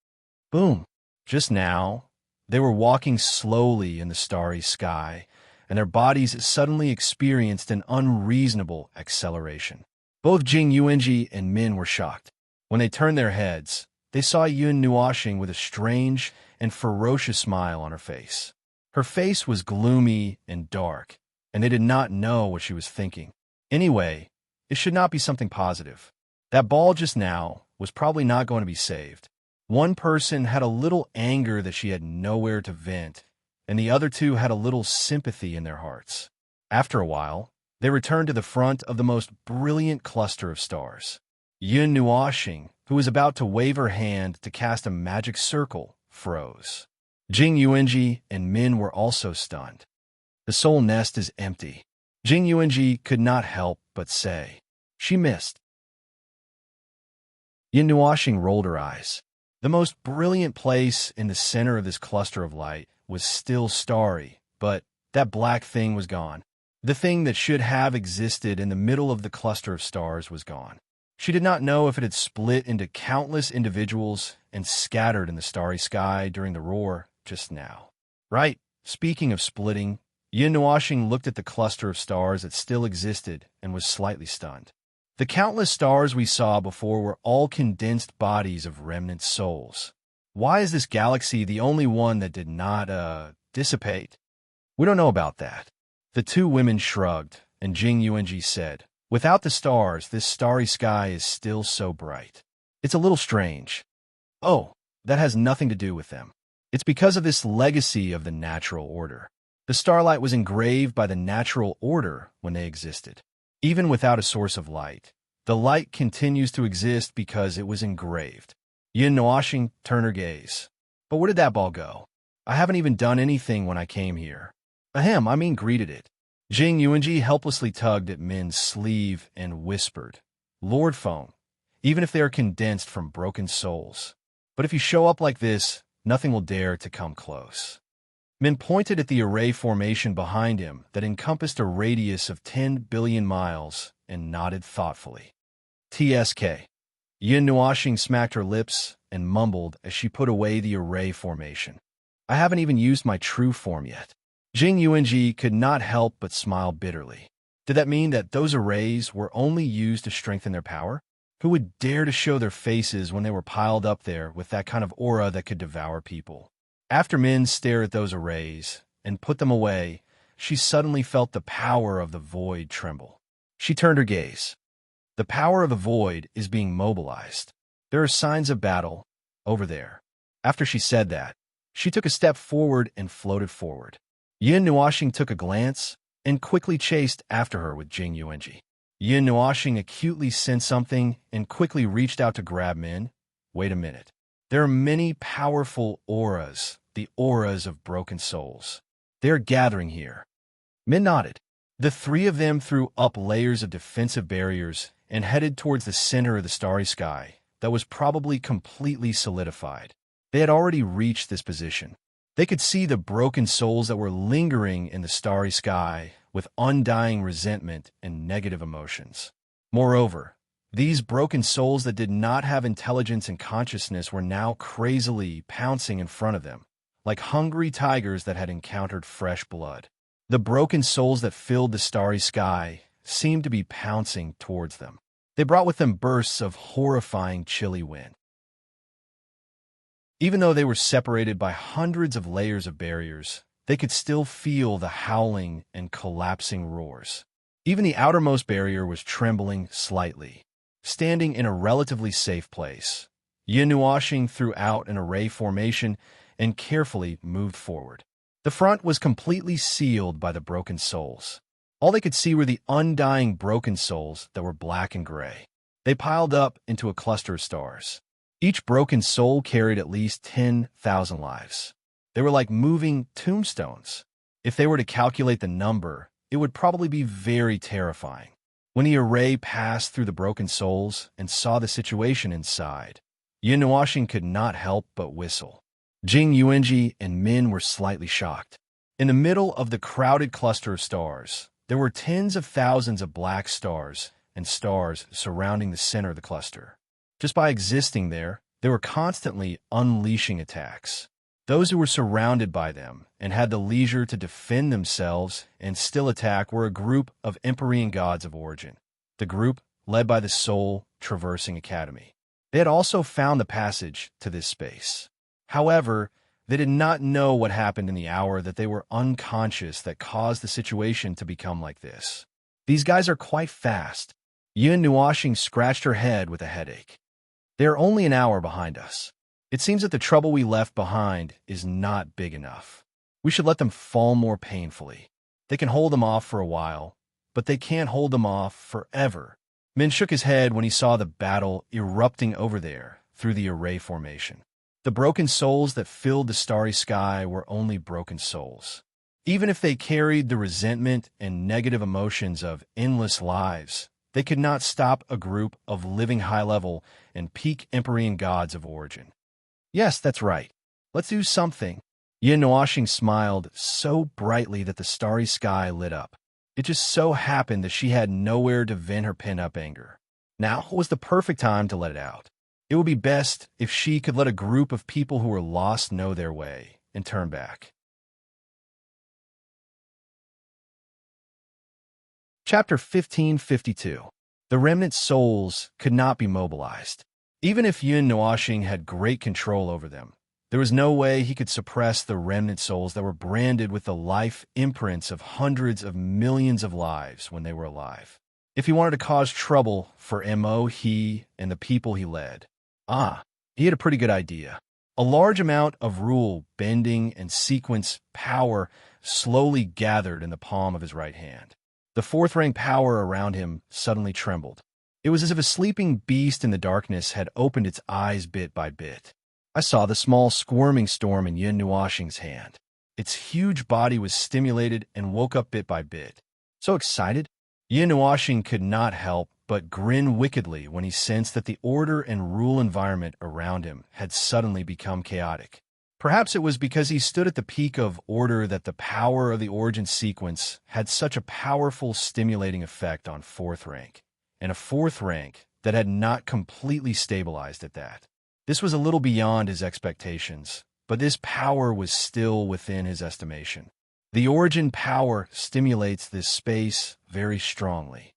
Speaker 1: Boom! Just now, they were walking slowly in the starry sky, and their bodies suddenly experienced an unreasonable acceleration. Both Jing Yuanji and Min were shocked. When they turned their heads, they saw Yun Nuashing with a strange and ferocious smile on her face. Her face was gloomy and dark, and they did not know what she was thinking. Anyway, it should not be something positive. That ball just now was probably not going to be saved. One person had a little anger that she had nowhere to vent, and the other two had a little sympathy in their hearts. After a while, they returned to the front of the most brilliant cluster of stars. Yun Nuashing, who was about to wave her hand to cast a magic circle, froze. Jing Yuanji and Min were also stunned. The soul nest is empty. Jing Yuanji could not help but say. She missed. Yin Nuashing rolled her eyes. The most brilliant place in the center of this cluster of light was still starry, but that black thing was gone. The thing that should have existed in the middle of the cluster of stars was gone. She did not know if it had split into countless individuals and scattered in the starry sky during the roar just now. Right, speaking of splitting, Yin Nuashing looked at the cluster of stars that still existed and was slightly stunned. The countless stars we saw before were all condensed bodies of remnant souls. Why is this galaxy the only one that did not, dissipate? We don't know about that. The two women shrugged, and Jing Yuanji said, without the stars, this starry sky is still so bright. It's a little strange. Oh, that has nothing to do with them. It's because of this legacy of the natural order. The starlight was engraved by the natural order when they existed. Even without a source of light, the light continues to exist because it was engraved. Yin Nuashing turned her gaze. But where did that ball go? I haven't even done anything when I came here. Greeted it. Jing Yuanji helplessly tugged at Min's sleeve and whispered, Lord Feng, even if they are condensed from broken souls. But if you show up like this, nothing will dare to come close. Min pointed at the array formation behind him that encompassed a radius of 10 billion miles and nodded thoughtfully. TSK. Yin Nuashing smacked her lips and mumbled as she put away the array formation. I haven't even used my true form yet. Jing Yuanji could not help but smile bitterly. Did that mean that those arrays were only used to strengthen their power? Who would dare to show their faces when they were piled up there with that kind of aura that could devour people? After Min stared at those arrays and put them away, she suddenly felt the power of the void tremble. She turned her gaze. The power of the void is being mobilized. There are signs of battle over there. After she said that, she took a step forward and floated forward. Yin Nuashing took a glance and quickly chased after her with Jing Yuanji. Yin Nuashing acutely sensed something and quickly reached out to grab Min. Wait a minute. There are many powerful auras, the auras of broken souls. They are gathering here. Min nodded. The three of them threw up layers of defensive barriers and headed towards the center of the starry sky that was probably completely solidified. They had already reached this position. They could see the broken souls that were lingering in the starry sky with undying resentment and negative emotions. Moreover, these broken souls that did not have intelligence and consciousness were now crazily pouncing in front of them, like hungry tigers that had encountered fresh blood. The broken souls that filled the starry sky seemed to be pouncing towards them. They brought with them bursts of horrifying chilly wind. Even though they were separated by hundreds of layers of barriers, they could still feel the howling and collapsing roars. Even the outermost barrier was trembling slightly. Standing in a relatively safe place, Yin Nuashing threw out an array formation and carefully moved forward. The front was completely sealed by the broken souls. All they could see were the undying broken souls that were black and gray. They piled up into a cluster of stars. Each broken soul carried at least 10,000 lives. They were like moving tombstones. If they were to calculate the number, it would probably be very terrifying. When the array passed through the broken souls and saw the situation inside, Yin Nuoxing could not help but whistle. Jing Yuanji and Min were slightly shocked. In the middle of the crowded cluster of stars, there were tens of thousands of black stars and stars surrounding the center of the cluster. Just by existing there, they were constantly unleashing attacks. Those who were surrounded by them and had the leisure to defend themselves and still attack were a group of Empyrean gods of origin, the group led by the Soul Traversing Academy. They had also found the passage to this space. However, they did not know what happened in the hour that they were unconscious that caused the situation to become like this. These guys are quite fast. Yin Nuoxing scratched her head with a headache. They are only an hour behind us. It seems that the trouble we left behind is not big enough. We should let them fall more painfully. They can hold them off for a while, but they can't hold them off forever. Min shook his head when he saw the battle erupting over there through the array formation. The broken souls that filled the starry sky were only broken souls. Even if they carried the resentment and negative emotions of endless lives, they could not stop a group of living high-level and peak Empyrean gods of origin. Yes, that's right. Let's do something. Yin Nuoxing smiled so brightly that the starry sky lit up. It just so happened that she had nowhere to vent her pent-up anger. Now was the perfect time to let it out. It would be best if she could let a group of people who were lost know their way and turn back. Chapter 1552. The remnant souls could not be mobilized. Even if Yin Nuoxing had great control over them, there was no way he could suppress the remnant souls that were branded with the life imprints of hundreds of millions of lives when they were alive. If he wanted to cause trouble for Mo, he and the people he led, he had a pretty good idea. A large amount of rule, bending, and sequence power slowly gathered in the palm of his right hand. The fourth-rank power around him suddenly trembled. It was as if a sleeping beast in the darkness had opened its eyes bit by bit. I saw the small squirming storm in Yin Nuoxing's hand. Its huge body was stimulated and woke up bit by bit. So excited, Yin Nuoxing could not help but grin wickedly when he sensed that the order and rule environment around him had suddenly become chaotic. Perhaps it was because he stood at the peak of order that the power of the origin sequence had such a powerful stimulating effect on fourth rank, and a fourth rank that had not completely stabilized at that. This was a little beyond his expectations, but this power was still within his estimation. The origin power stimulates this space very strongly.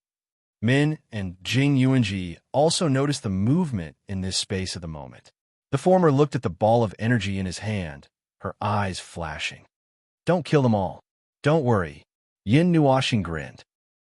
Speaker 1: Min and Jing Yuanji also noticed the movement in this space at the moment. The former looked at the ball of energy in his hand, her eyes flashing. Don't kill them all. Don't worry. Yin Nuoxing grinned.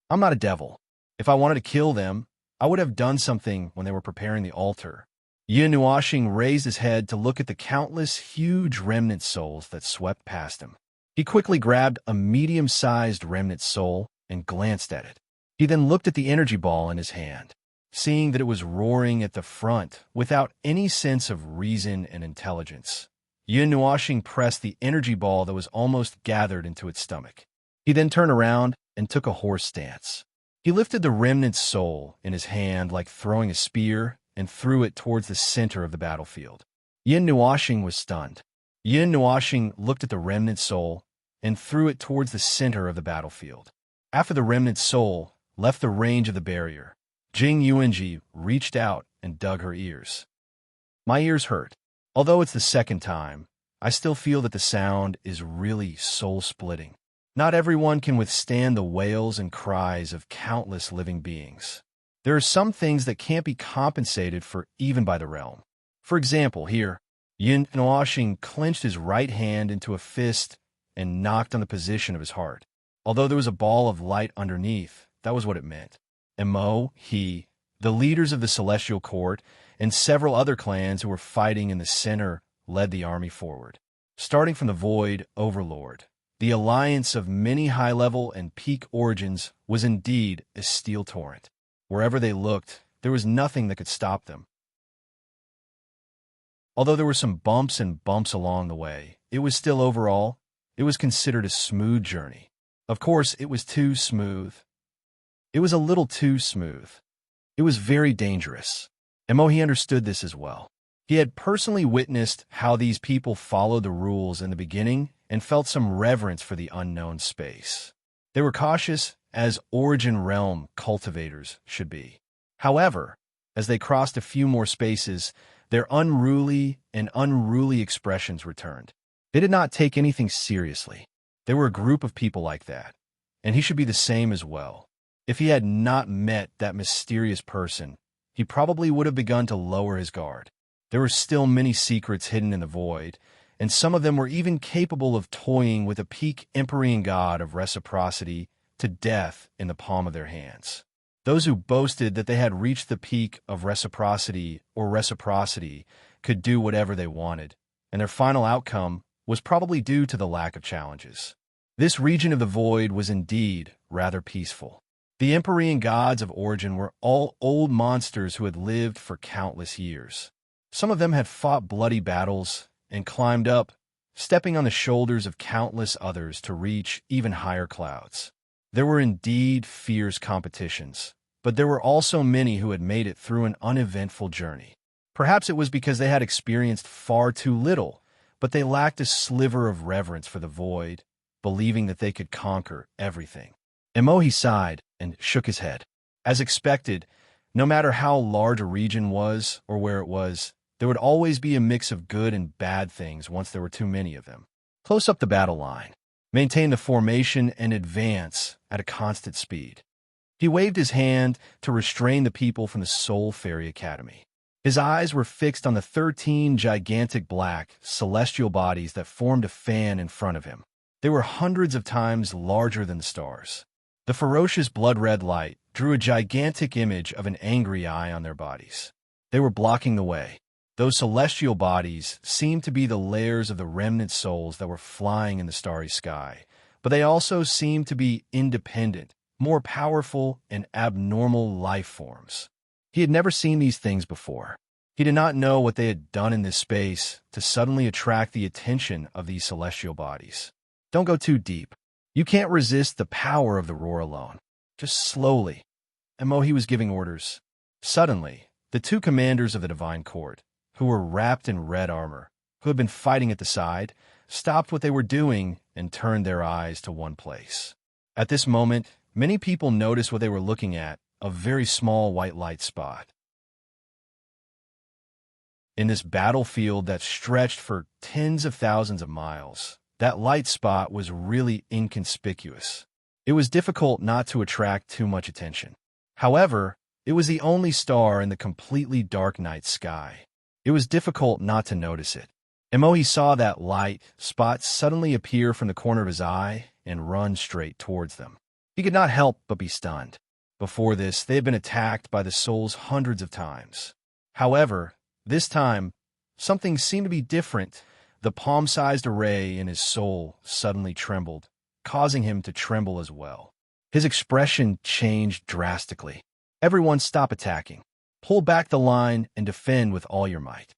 Speaker 1: I'm not a devil. If I wanted to kill them, I would have done something when they were preparing the altar. Yin Nuoxing raised his head to look at the countless huge remnant souls that swept past him. He quickly grabbed a medium-sized remnant soul and glanced at it. He then looked at the energy ball in his hand, seeing that it was roaring at the front without any sense of reason and intelligence. Yin Nuoxing pressed the energy ball that was almost gathered into its stomach. He then turned around and took a horse stance. He lifted the remnant soul in his hand like throwing a spear and threw it towards the center of the battlefield. Yin Nuoxing was stunned. Yin Nuoxing looked at the remnant soul and threw it towards the center of the battlefield. After the remnant soul left the range of the barrier, Jing Yuanji reached out and dug her ears. My ears hurt. Although it's the second time, I still feel that the sound is really soul-splitting. Not everyone can withstand the wails and cries of countless living beings. There are some things that can't be compensated for even by the realm. For example, here, Yin Nuoxing clenched his right hand into a fist and knocked on the position of his heart. Although there was a ball of light underneath, that was what it meant. Mo, he, the leaders of the Celestial Court, and several other clans who were fighting in the center led the army forward. Starting from the Void Overlord, the alliance of many high-level and peak origins was indeed a steel torrent. Wherever they looked, there was nothing that could stop them. Although there were some bumps along the way, it was still overall, it was considered a smooth journey. Of course, it was too smooth. It was a little too smooth. It was very dangerous. Emohi understood this as well. He had personally witnessed how these people followed the rules in the beginning and felt some reverence for the unknown space. They were cautious, as Origin Realm cultivators should be. However, as they crossed a few more spaces, their unruly expressions returned. They did not take anything seriously. They were a group of people like that, and he should be the same as well. If he had not met that mysterious person, he probably would have begun to lower his guard. There were still many secrets hidden in the void, and some of them were even capable of toying with a peak Empyrean god of reciprocity to death in the palm of their hands. Those who boasted that they had reached the peak of reciprocity could do whatever they wanted, and their final outcome was probably due to the lack of challenges. This region of the void was indeed rather peaceful. The Empyrean gods of Origin were all old monsters who had lived for countless years. Some of them had fought bloody battles and climbed up, stepping on the shoulders of countless others to reach even higher clouds. There were indeed fierce competitions, but there were also many who had made it through an uneventful journey. Perhaps it was because they had experienced far too little, but they lacked a sliver of reverence for the void, believing that they could conquer everything. Emohi sighed and shook his head. As expected, no matter how large a region was or where it was, there would always be a mix of good and bad things once there were too many of them. Close up the battle line. Maintain the formation and advance at a constant speed. He waved his hand to restrain the people from the Soul Fairy Academy. His eyes were fixed on the 13 gigantic black, celestial bodies that formed a fan in front of him. They were hundreds of times larger than the stars. The ferocious blood-red light drew a gigantic image of an angry eye on their bodies. They were blocking the way. Those celestial bodies seemed to be the layers of the remnant souls that were flying in the starry sky, but they also seemed to be independent, more powerful, and abnormal life forms. He had never seen these things before. He did not know what they had done in this space to suddenly attract the attention of these celestial bodies. Don't go too deep. You can't resist the power of the roar alone. Just slowly. Emohi was giving orders. Suddenly, the two commanders of the Divine Court, who were wrapped in red armor, who had been fighting at the side, stopped what they were doing and turned their eyes to one place. At this moment, many people noticed what they were looking at, a very small white light spot. In this battlefield that stretched for tens of thousands of miles, that light spot was really inconspicuous. It was difficult not to attract too much attention. However, it was the only star in the completely dark night sky. It was difficult not to notice it. Emohi saw that light spot suddenly appear from the corner of his eye and run straight towards them. He could not help but be stunned. Before this, they had been attacked by the souls hundreds of times. However, this time, something seemed to be different. The palm-sized array in his soul suddenly trembled, causing him to tremble as well. His expression changed drastically. Everyone stop attacking. Pull back the line and defend with all your might.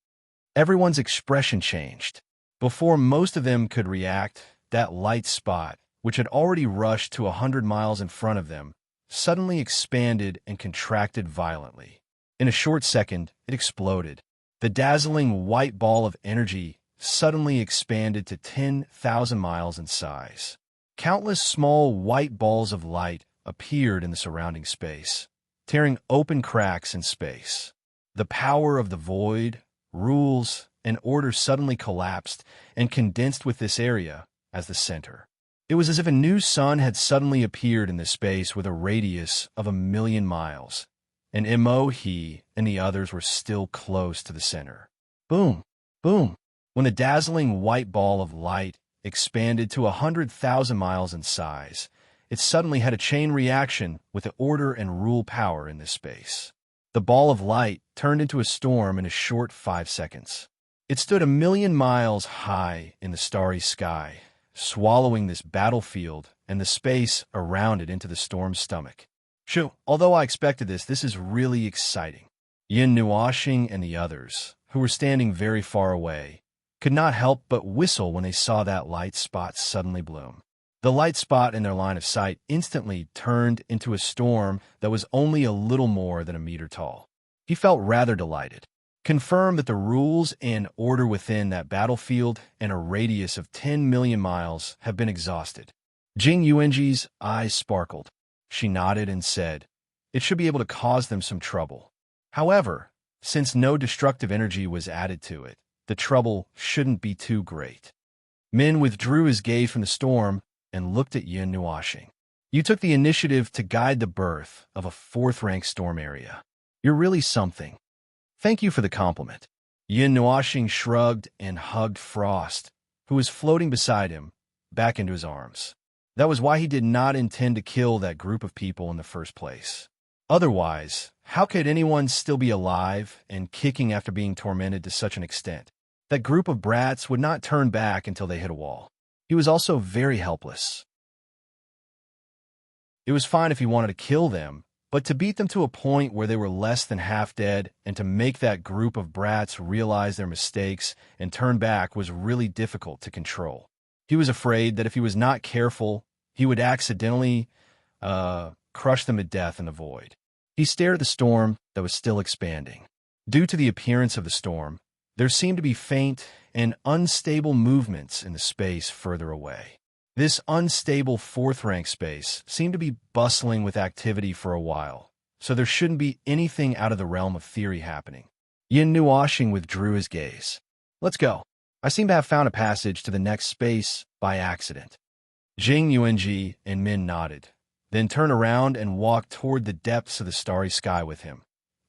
Speaker 1: Everyone's expression changed. Before most of them could react, that light spot, which had already rushed to 100 miles in front of them, suddenly expanded and contracted violently. In a short second, it exploded. The dazzling white ball of energy suddenly expanded to 10,000 miles in size. Countless small white balls of light appeared in the surrounding space, tearing open cracks in space. The power of the void, rules, and order suddenly collapsed and condensed with this area as the center. It was as if a new sun had suddenly appeared in this space with a radius of 1,000,000 miles, and Emohi and the others were still close to the center. Boom! Boom! When the dazzling white ball of light expanded to 100,000 miles in size, it suddenly had a chain reaction with the order and rule power in this space. The ball of light turned into a storm in a short 5 seconds. It stood 1,000,000 miles high in the starry sky, swallowing this battlefield and the space around it into the storm's stomach. Shoo, although I expected this is really exciting. Yin Nuashing and the others, who were standing very far away, could not help but whistle when they saw that light spot suddenly bloom. The light spot in their line of sight instantly turned into a storm that was only a little more than a meter tall. He felt rather delighted. Confirmed that the rules and order within that battlefield and a radius of 10 million miles have been exhausted. Jing Yuanji's eyes sparkled. She nodded and said, "It should be able to cause them some trouble. However, since no destructive energy was added to it, the trouble shouldn't be too great." Min withdrew his gaze from the storm and looked at Yin Nuoxing. "You took the initiative to guide the birth of a fourth-rank storm area. You're really something. Thank you for the compliment." Yin Nuoxing shrugged and hugged Frost, who was floating beside him, back into his arms. That was why he did not intend to kill that group of people in the first place. Otherwise, how could anyone still be alive and kicking after being tormented to such an extent? That group of brats would not turn back until they hit a wall. He was also very helpless. It was fine if he wanted to kill them, but to beat them to a point where they were less than half dead and to make that group of brats realize their mistakes and turn back was really difficult to control. He was afraid that if he was not careful, he would accidentally crush them to death in the void. He stared at the storm that was still expanding. Due to the appearance of the storm, there seemed to be faint and unstable movements in the space further away. This unstable fourth-rank space seemed to be bustling with activity for a while, so there shouldn't be anything out of the realm of theory happening. Yin Nuoxing withdrew his gaze. "Let's go. I seem to have found a passage to the next space by accident." Jing Yuanji and Min nodded, then turned around and walked toward the depths of the starry sky with him,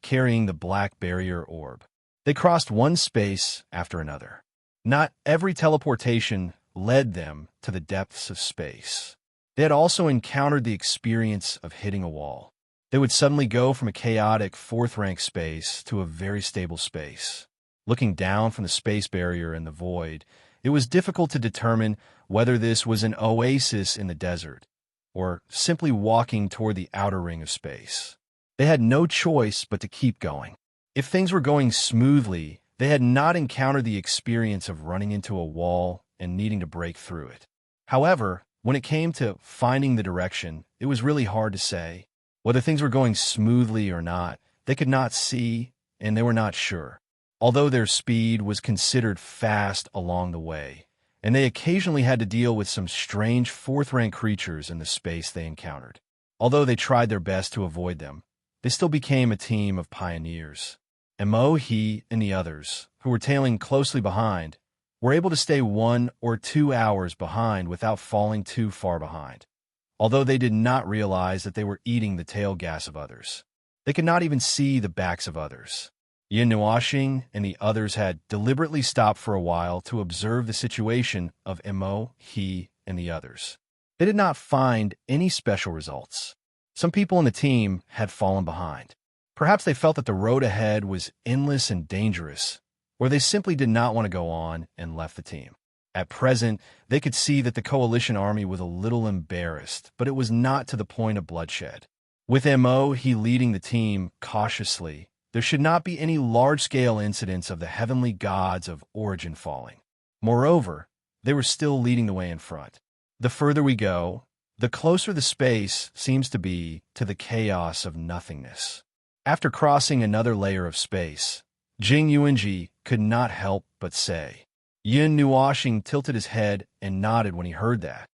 Speaker 1: carrying the black barrier orb. They crossed one space after another. Not every teleportation led them to the depths of space. They had also encountered the experience of hitting a wall. They would suddenly go from a chaotic fourth-rank space to a very stable space. Looking down from the space barrier in the void, it was difficult to determine whether this was an oasis in the desert or simply walking toward the outer ring of space. They had no choice but to keep going. If things were going smoothly, they had not encountered the experience of running into a wall and needing to break through it. However, when it came to finding the direction, it was really hard to say. Whether things were going smoothly or not, they could not see, and they were not sure. Although their speed was considered fast along the way, and they occasionally had to deal with some strange fourth-rank creatures in the space they encountered. Although they tried their best to avoid them, they still became a team of pioneers. Mo, he, and the others, who were tailing closely behind, were able to stay 1 or 2 hours behind without falling too far behind, although they did not realize that they were eating the tail gas of others. They could not even see the backs of others. Yin Nuoxing and the others had deliberately stopped for a while to observe the situation of Mo, he, and the others. They did not find any special results. Some people in the team had fallen behind. Perhaps they felt that the road ahead was endless and dangerous, or they simply did not want to go on and left the team. At present, they could see that the coalition army was a little embarrassed, but it was not to the point of bloodshed. With Mo, he leading the team cautiously, there should not be any large-scale incidents of the heavenly gods of origin falling. Moreover, they were still leading the way in front. The further we go, the closer the space seems to be to the chaos of nothingness. After crossing another layer of space, Jing Yuanji could not help but say. Yin Nuoxing tilted his head and nodded when he heard that.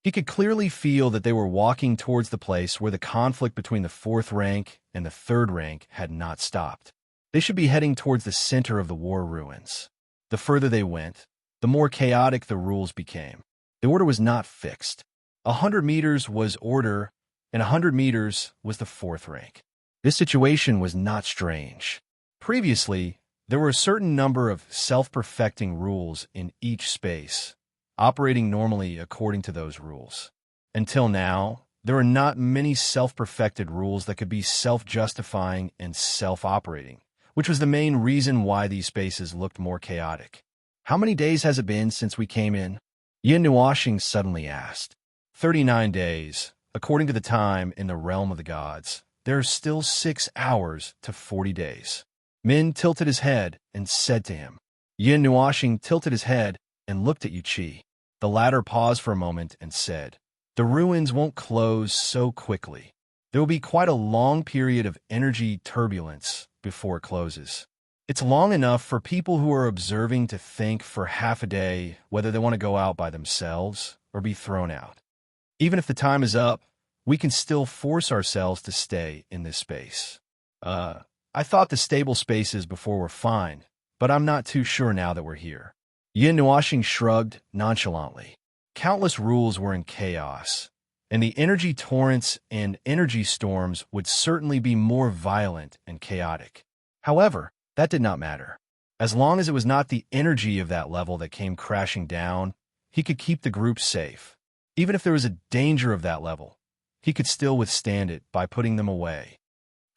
Speaker 1: He could clearly feel that they were walking towards the place where the conflict between the fourth rank and the third rank had not stopped. They should be heading towards the center of the war ruins. The further they went, the more chaotic the rules became. The order was not fixed. 100 meters was order, and 100 meters was the fourth rank. This situation was not strange. Previously, there were a certain number of self-perfecting rules in each space, operating normally according to those rules. Until now, there are not many self-perfected rules that could be self-justifying and self-operating, which was the main reason why these spaces looked more chaotic. "How many days has it been since we came in?" Yin Nuoxing suddenly asked. 39 days. According to the time in the realm of the gods, there are still 6 hours to 40 days. Min tilted his head and said to him. Yin Nuoxing tilted his head and looked at Yuqi. The latter paused for a moment and said, "The ruins won't close so quickly. There will be quite a long period of energy turbulence before it closes. It's long enough for people who are observing to think for half a day whether they want to go out by themselves or be thrown out. Even if the time is up, we can still force ourselves to stay in this space. I thought the stable spaces before were fine, but I'm not too sure now that we're here." Yin Nuoxing shrugged nonchalantly. Countless rules were in chaos, and the energy torrents and energy storms would certainly be more violent and chaotic. However, that did not matter. As long as it was not the energy of that level that came crashing down, he could keep the group safe. Even if there was a danger of that level, he could still withstand it by putting them away.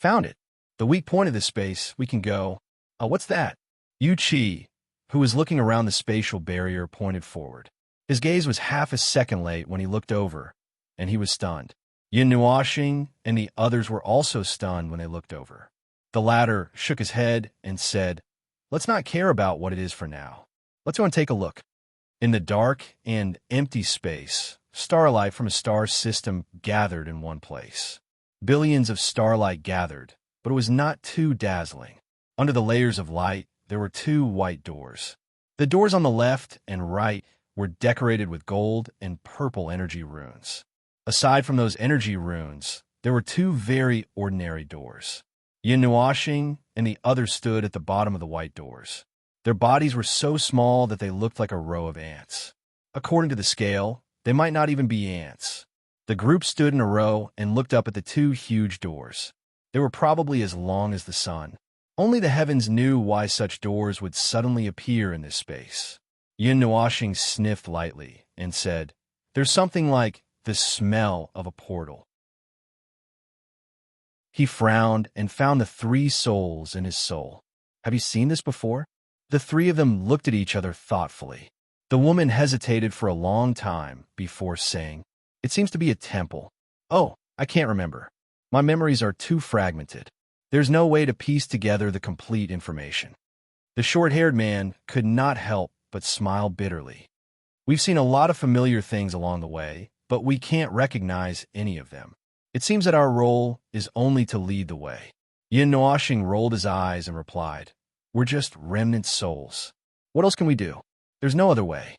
Speaker 1: "Found it. The weak point of this space. We can go." What's that?" Yu Qi, who was looking around the spatial barrier, pointed forward. His gaze was half a second late when he looked over, and he was stunned. Yin Nuoxing and the others were also stunned when they looked over. The latter shook his head and said, "Let's not care about what it is for now. Let's go and take a look." In the dark and empty space, starlight from a star system gathered in one place. Billions of starlight gathered, but it was not too dazzling. Under the layers of light, there were two white doors. The doors on the left and right were decorated with gold and purple energy runes. Aside from those energy runes, there were two very ordinary doors. Yin Nuoxing and the others stood at the bottom of the white doors. Their bodies were so small that they looked like a row of ants. According to the scale, they might not even be ants. The group stood in a row and looked up at the two huge doors. They were probably as long as the sun. Only the heavens knew why such doors would suddenly appear in this space. Yin Nuoxing sniffed lightly and said, "There's something like the smell of a portal." He frowned and found the three souls in his soul. "Have you seen this before?" The three of them looked at each other thoughtfully. The woman hesitated for a long time before saying, "It seems to be a temple." "Oh, I can't remember. My memories are too fragmented. There's no way to piece together the complete information." The short-haired man could not help but smile bitterly. "We've seen a lot of familiar things along the way, but we can't recognize any of them. It seems that our role is only to lead the way." Yin Nuoxing rolled his eyes and replied, "We're just remnant souls. What else can we do? There's no other way."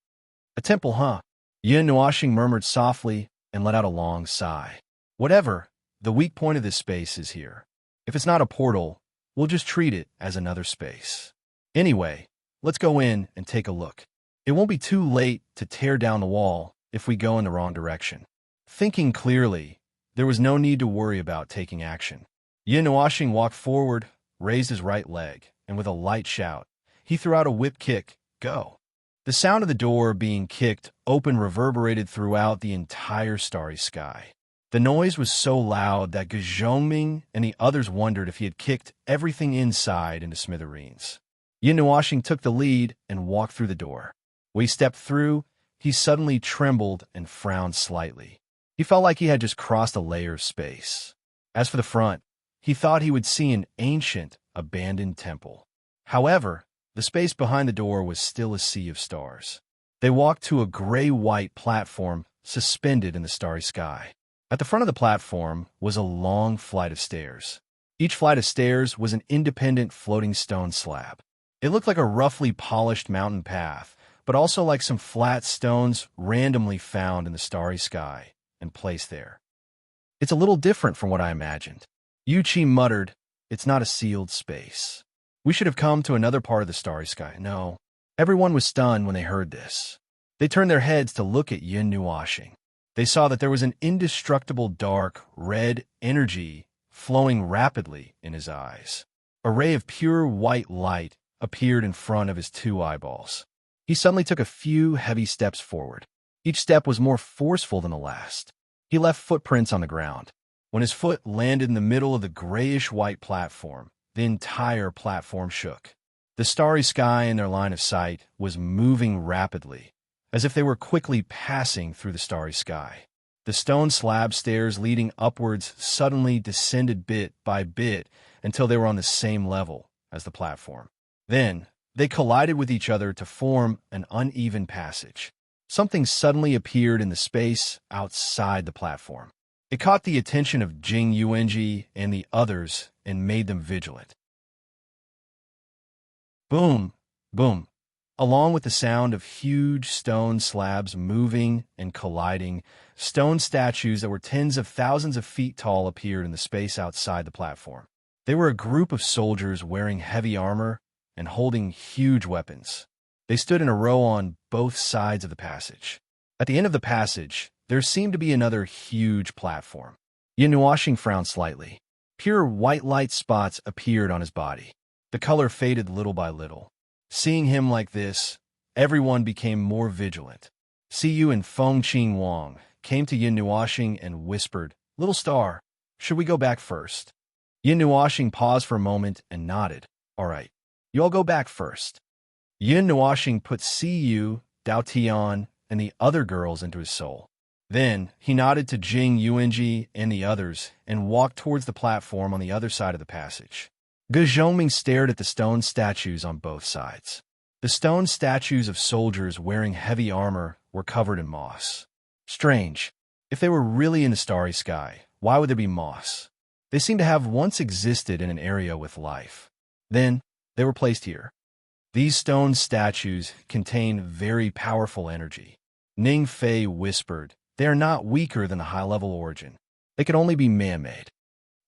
Speaker 1: "A temple, huh?" Yin Nuoxing murmured softly and let out a long sigh. "Whatever, the weak point of this space is here. If it's not a portal, we'll just treat it as another space. Anyway, let's go in and take a look. It won't be too late to tear down the wall if we go in the wrong direction." Thinking clearly, there was no need to worry about taking action. Yin Nuoxing walked forward, raised his right leg, and with a light shout, he threw out a whip kick, "Go." The sound of the door being kicked open reverberated throughout the entire starry sky. The noise was so loud that Guzhongming and the others wondered if he had kicked everything inside into smithereens. Yin Nuoxing took the lead and walked through the door. When he stepped through, he suddenly trembled and frowned slightly. He felt like he had just crossed a layer of space. As for the front, he thought he would see an ancient, abandoned temple. However, the space behind the door was still a sea of stars. They walked to a gray-white platform suspended in the starry sky. At the front of the platform was a long flight of stairs. Each flight of stairs was an independent floating stone slab. It looked like a roughly polished mountain path, but also like some flat stones randomly found in the starry sky and placed there. "It's a little different from what I imagined." Yu Qi muttered, "It's not a sealed space. We should have come to another part of the starry sky." No. Everyone was stunned when they heard this. They turned their heads to look at Yin Nuoxing. They saw that there was an indestructible dark red energy flowing rapidly in his eyes. A ray of pure white light appeared in front of his two eyeballs. He suddenly took a few heavy steps forward. Each step was more forceful than the last. He left footprints on the ground. When his foot landed in the middle of the grayish-white platform, the entire platform shook. The starry sky in their line of sight was moving rapidly, as if they were quickly passing through the starry sky. The stone slab stairs leading upwards suddenly descended bit by bit until they were on the same level as the platform. Then, they collided with each other to form an uneven passage. something suddenly appeared in the space outside the platform. It caught the attention of Jing Yuanji and the others and made them vigilant. Boom, boom, along with the sound of huge stone slabs moving and colliding, stone statues that were tens of thousands of feet tall appeared in the space outside the platform. They were a group of soldiers wearing heavy armor and holding huge weapons. They stood in a row on both sides of the passage. At the end of the passage, there seemed to be another huge platform. Yin Nuoxing frowned slightly. Pure white light spots appeared on his body. The color faded little by little. Seeing him like this, everyone became more vigilant. Siyu and Feng Qing Wang came to Yin Nuoxing and whispered, "Little star, should we go back first?" Yin Nuoxing paused for a moment and nodded. "All right, you all go back first." Yin Nuoxing put Siyu, Dao Tian, and the other girls into his soul. Then he nodded to Jing Yuanji and the others and walked towards the platform on the other side of the passage. Ge Zhongming stared at the stone statues on both sides. The stone statues of soldiers wearing heavy armor were covered in moss. Strange. If they were really in the starry sky, why would there be moss? They seemed to have once existed in an area with life. Then they were placed here. These stone statues contain very powerful energy. Ning Fei whispered, "They are not weaker than the high-level origin. They could only be man-made.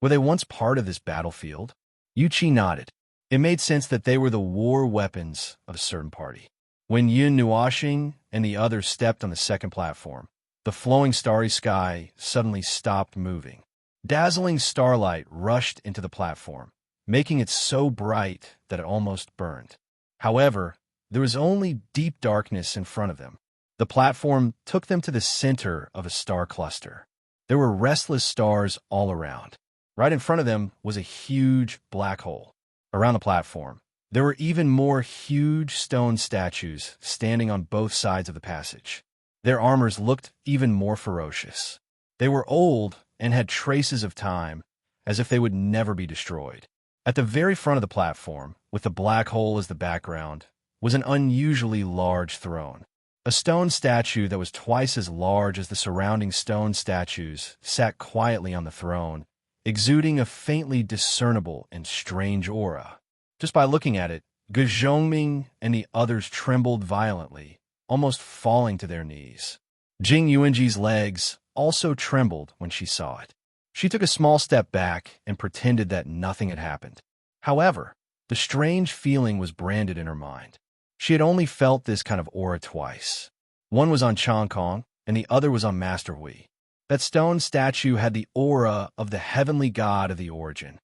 Speaker 1: Were they once part of this battlefield?" Yu Qi nodded. It made sense that they were the war weapons of a certain party. When Yin Nuoxing and the others stepped on the second platform, the flowing starry sky suddenly stopped moving. Dazzling starlight rushed into the platform, making it so bright that it almost burned. However, there was only deep darkness in front of them. The platform took them to the center of a star cluster. There were restless stars all around. Right in front of them was a huge black hole. Around the platform, there were even more huge stone statues standing on both sides of the passage. Their armors looked even more ferocious. They were old and had traces of time, as if they would never be destroyed. At the very front of the platform, with the black hole as the background, was an unusually large throne. A stone statue that was twice as large as the surrounding stone statues sat quietly on the throne, exuding a faintly discernible and strange aura. Just by looking at it, Ge Zhongming and the others trembled violently, almost falling to their knees. Jing Yuanji's legs also trembled when she saw it. She took a small step back and pretended that nothing had happened. However, the strange feeling was branded in her mind. She had only felt this kind of aura twice. One was on Chang Kong, and the other was on Master Hui. That stone statue had the aura of the heavenly god of the origin.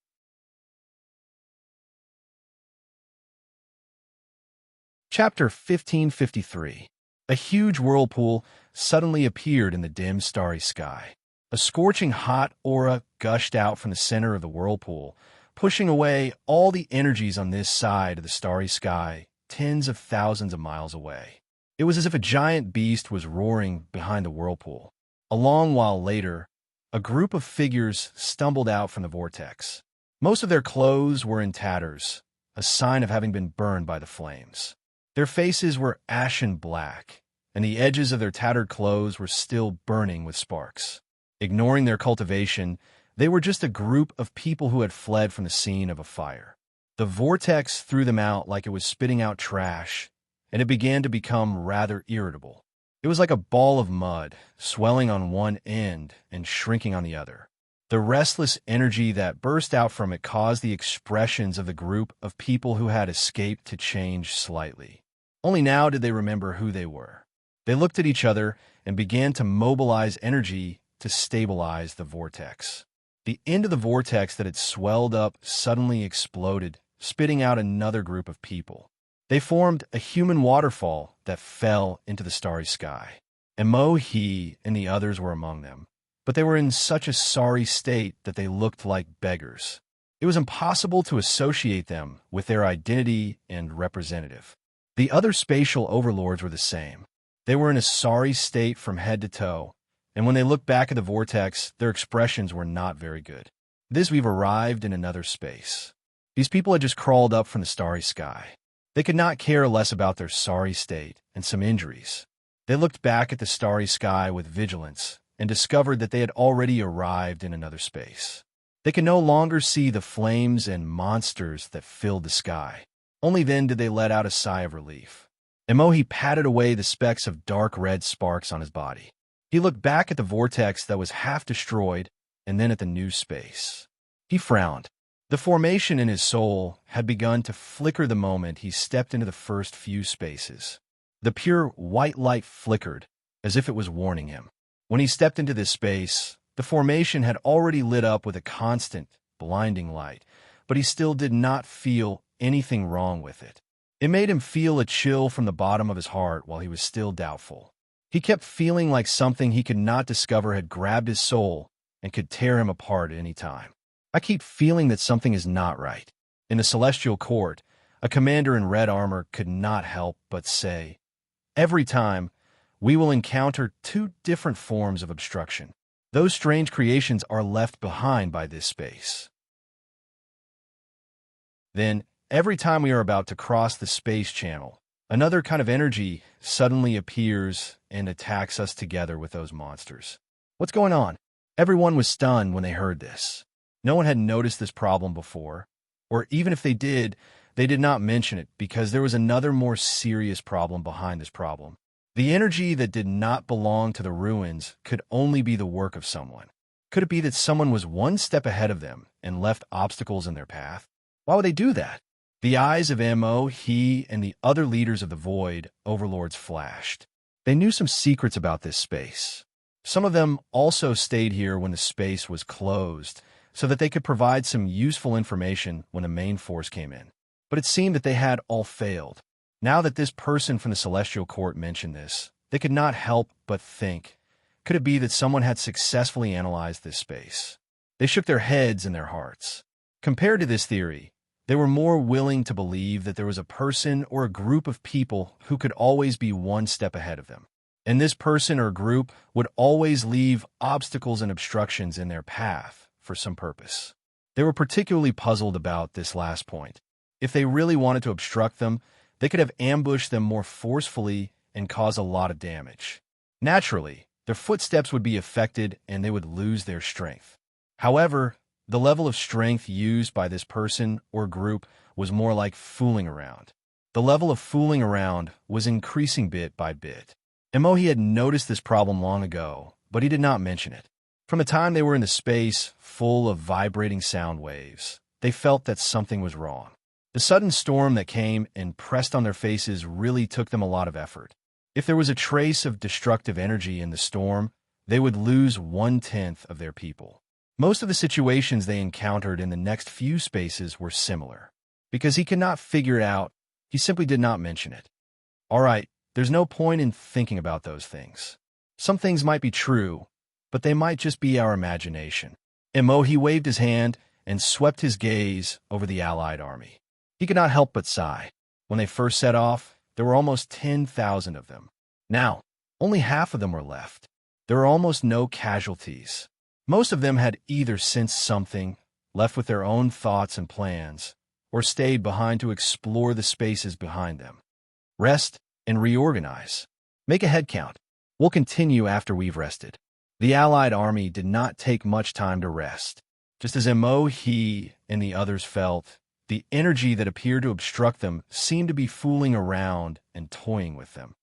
Speaker 1: Chapter 1553. A huge whirlpool suddenly appeared in the dim, starry sky. A scorching hot aura gushed out from the center of the whirlpool, pushing away all the energies on this side of the starry sky, tens of thousands of miles away. It was as if a giant beast was roaring behind the whirlpool. A long while later, a group of figures stumbled out from the vortex. Most of their clothes were in tatters, a sign of having been burned by the flames. Their faces were ashen black, and the edges of their tattered clothes were still burning with sparks. Ignoring their cultivation, they were just a group of people who had fled from the scene of a fire. The vortex threw them out like it was spitting out trash, and it began to become rather irritable. It was like a ball of mud, swelling on one end and shrinking on the other. The restless energy that burst out from it caused the expressions of the group of people who had escaped to change slightly. Only now did they remember who they were. They looked at each other and began to mobilize energy to stabilize the vortex. The end of the vortex that had swelled up suddenly exploded, spitting out another group of people. They formed a human waterfall that fell into the starry sky. And Mo He and the others were among them, but they were in such a sorry state that they looked like beggars. It was impossible to associate them with their identity and representative. The other spatial overlords were the same. They were in a sorry state from head to toe, and when they looked back at the vortex, their expressions were not very good. This we've arrived in another space. These people had just crawled up from the starry sky. They could not care less about their sorry state and some injuries. They looked back at the starry sky with vigilance and discovered that they had already arrived in another space. They could no longer see the flames and monsters that filled the sky. Only then did they let out a sigh of relief. Emohi patted away the specks of dark red sparks on his body. He looked back at the vortex that was half destroyed and then at the new space. He frowned. The formation in his soul had begun to flicker the moment he stepped into the first few spaces. The pure white light flickered, as if it was warning him. When he stepped into this space, the formation had already lit up with a constant, blinding light, but he still did not feel anything wrong with it. It made him feel a chill from the bottom of his heart while he was still doubtful. He kept feeling like something he could not discover had grabbed his soul and could tear him apart at any time. I keep feeling that something is not right. In the celestial court, a commander in red armor could not help but say, "Every time, we will encounter two different forms of obstruction. Those strange creations are left behind by this space. Then, every time we are about to cross the space channel, another kind of energy suddenly appears and attacks us together with those monsters." What's going on? Everyone was stunned when they heard this. No one had noticed this problem before, or even if they did not mention it because there was another more serious problem behind this problem. The energy that did not belong to the ruins could only be the work of someone. Could it be that someone was one step ahead of them and left obstacles in their path? Why would they do that? The eyes of Mo, he, and the other leaders of the Void overlords flashed. They knew some secrets about this space. Some of them also stayed here when the space was closed, so that they could provide some useful information when the main force came in. But it seemed that they had all failed. Now that this person from the Celestial Court mentioned this, they could not help but think, could it be that someone had successfully analyzed this space? They shook their heads and their hearts. Compared to this theory, they were more willing to believe that there was a person or a group of people who could always be one step ahead of them. And this person or group would always leave obstacles and obstructions in their path for some purpose. They were particularly puzzled about this last point. If they really wanted to obstruct them, they could have ambushed them more forcefully and cause a lot of damage. Naturally, their footsteps would be affected and they would lose their strength. However, the level of strength used by this person or group was more like fooling around. The level of fooling around was increasing bit by bit. Emohi had noticed this problem long ago, but he did not mention it. From the time they were in the space full of vibrating sound waves, they felt that something was wrong. The sudden storm that came and pressed on their faces really took them a lot of effort. If there was a trace of destructive energy in the storm, they would lose 1/10 of their people. Most of the situations they encountered in the next few spaces were similar. Because he could not figure it out, he simply did not mention it. All right, there's no point in thinking about those things. Some things might be true, but they might just be our imagination. Emohi waved his hand and swept his gaze over the Allied army. He could not help but sigh. When they first set off, there were almost 10,000 of them. Now, only half of them were left. There were almost no casualties. Most of them had either sensed something, left with their own thoughts and plans, or stayed behind to explore the spaces behind them. Rest and reorganize. Make a head count. We'll continue after we've rested. The Allied army did not take much time to rest. Just as Mo, he, and the others felt, the energy that appeared to obstruct them seemed to be fooling around and toying with them.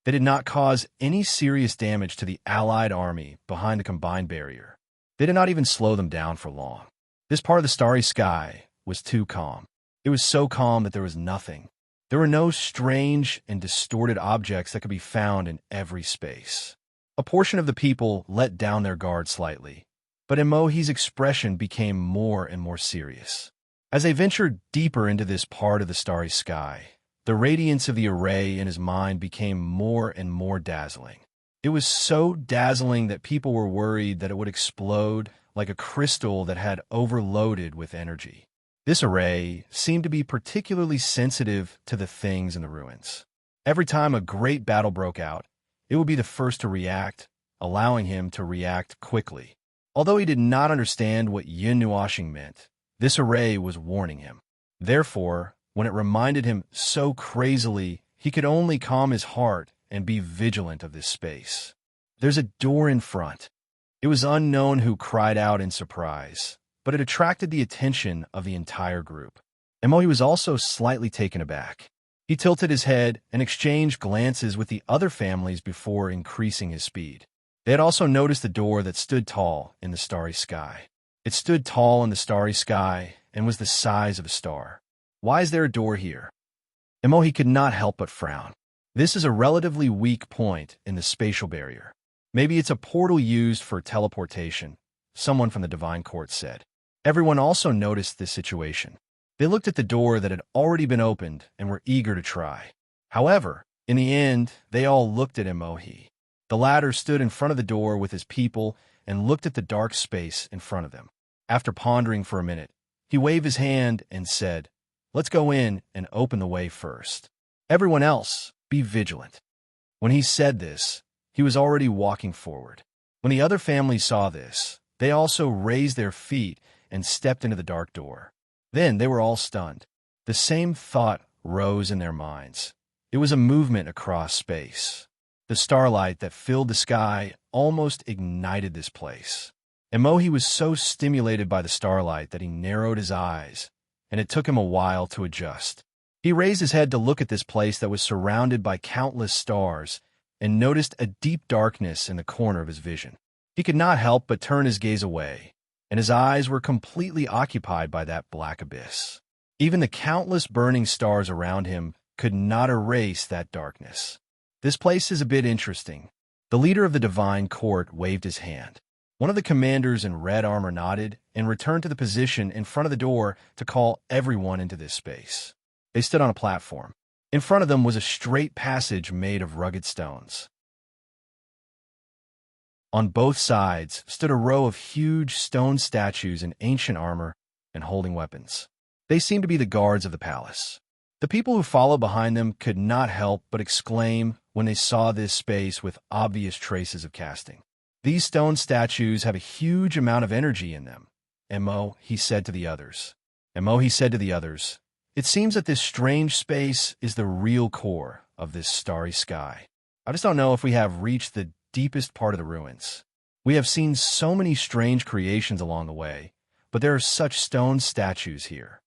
Speaker 1: They did not cause any serious damage to the Allied army behind the combined barrier. They did not even slow them down for long. This part of the starry sky was too calm. It was so calm that there was nothing. There were no strange and distorted objects that could be found in every space. A portion of the people let down their guard slightly, but Emohi's expression became more and more serious. As they ventured deeper into this part of the starry sky, the radiance of the array in his mind became more and more dazzling. It was so dazzling that people were worried that it would explode like a crystal that had overloaded with energy. This array seemed to be particularly sensitive to the things in the ruins. Every time a great battle broke out, it would be the first to react, allowing him to react quickly. Although he did not understand what yin washing meant, this array was warning him. Therefore, when it reminded him so crazily, he could only calm his heart and be vigilant of this space. There's a door in front. It was unknown who cried out in surprise, but it attracted the attention of the entire group. Emohi was also slightly taken aback. He tilted his head and exchanged glances with the other families before increasing his speed. They had also noticed the door that stood tall in the starry sky. It stood tall in the starry sky and was the size of a star. Why is there a door here? Emohi could not help but frown. This is a relatively weak point in the spatial barrier. Maybe it's a portal used for teleportation, someone from the Divine Court said. Everyone also noticed this situation. They looked at the door that had already been opened and were eager to try. However, in the end, they all looked at Emohi. The latter stood in front of the door with his people and looked at the dark space in front of them. After pondering for a minute, he waved his hand and said, "Let's go in and open the way first. Everyone else, be vigilant." When he said this, he was already walking forward. When the other families saw this, they also raised their feet and stepped into the dark door. Then they were all stunned. The same thought rose in their minds. It was a movement across space. The starlight that filled the sky almost ignited this place. Emohi was so stimulated by the starlight that he narrowed his eyes, and it took him a while to adjust. He raised his head to look at this place that was surrounded by countless stars and noticed a deep darkness in the corner of his vision. He could not help but turn his gaze away, and his eyes were completely occupied by that black abyss. Even the countless burning stars around him could not erase that darkness. This place is a bit interesting. The leader of the Divine Court waved his hand. One of the commanders in red armor nodded and returned to the position in front of the door to call everyone into this space. They stood on a platform. In front of them was a straight passage made of rugged stones. On both sides stood a row of huge stone statues in ancient armor and holding weapons. They seemed to be the guards of the palace. The people who followed behind them could not help but exclaim when they saw this space with obvious traces of casting. "These stone statues have a huge amount of energy in them," Emohi said to the others. Emohi said to the others, "It seems that this strange space is the real core of this starry sky. I just don't know if we have reached the deepest part of the ruins. We have seen so many strange creations along the way, but there are such stone statues here.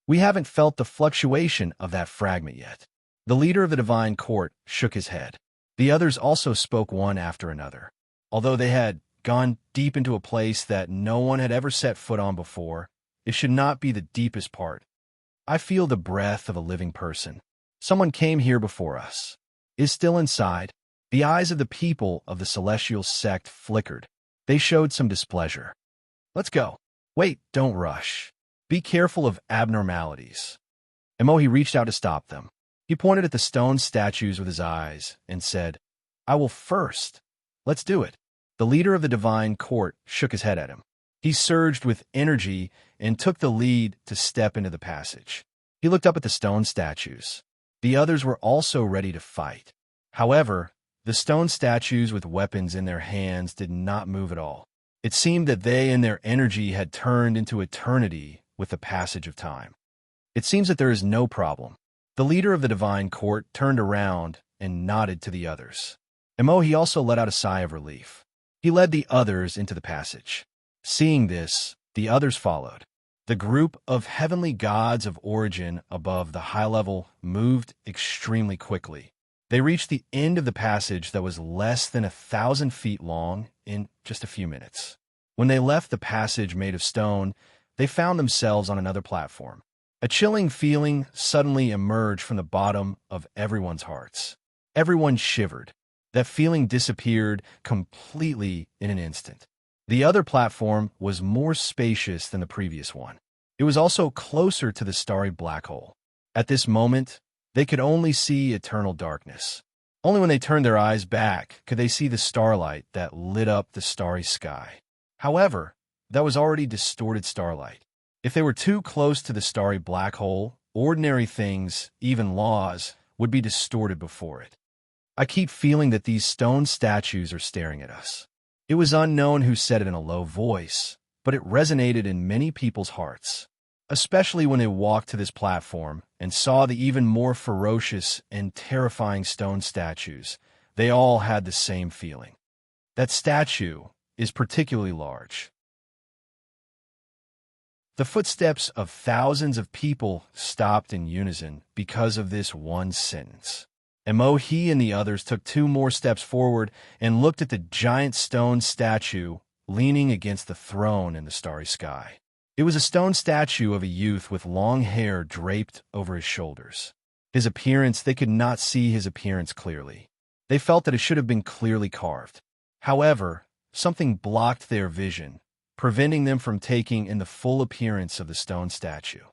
Speaker 1: We haven't felt the fluctuation of that fragment yet." The leader of the Divine Court shook his head. The others also spoke one after another. Although they had gone deep into a place that no one had ever set foot on before, it should not be the deepest part. I feel the breath of a living person. Someone came here before us. Is still inside. The eyes of the people of the celestial sect flickered. They showed some displeasure. "Let's go." "Wait, don't rush. Be careful of abnormalities." Emohi reached out to stop them. He pointed at the stone statues with his eyes and said, "I will first. Let's do it." The leader of the Divine Court shook his head at him. He surged with energy and took the lead to step into the passage. He looked up at the stone statues. The others were also ready to fight. However, the stone statues with weapons in their hands did not move at all. It seemed that they and their energy had turned into eternity with the passage of time. "It seems that there is no problem." The leader of the Divine Court turned around and nodded to the others. Emohi also let out a sigh of relief. He led the others into the passage. Seeing this, the others followed. The group of heavenly gods of origin above the high level moved extremely quickly. They reached the end of the passage that was less than 1,000 feet long in just a few minutes. When they left the passage made of stone, they found themselves on another platform. A chilling feeling suddenly emerged from the bottom of everyone's hearts. Everyone shivered. That feeling disappeared completely in an instant. The other platform was more spacious than the previous one. It was also closer to the starry black hole. At this moment, they could only see eternal darkness. Only when they turned their eyes back could they see the starlight that lit up the starry sky. However, that was already distorted starlight. If they were too close to the starry black hole, ordinary things, even laws, would be distorted before it. "I keep feeling that these stone statues are staring at us." It was unknown who said it in a low voice, but it resonated in many people's hearts. especially when they walked to this platform and saw the even more ferocious and terrifying stone statues. They all had the same feeling. That statue is particularly large. The footsteps of thousands of people stopped in unison because of this one sentence. He and the others took 2 more steps forward and looked at the giant stone statue leaning against the throne in the starry sky. It was a stone statue of a youth with long hair draped over his shoulders. They could not see his appearance clearly. They felt that it should have been clearly carved. However, something blocked their vision, preventing them from taking in the full appearance of the stone statue.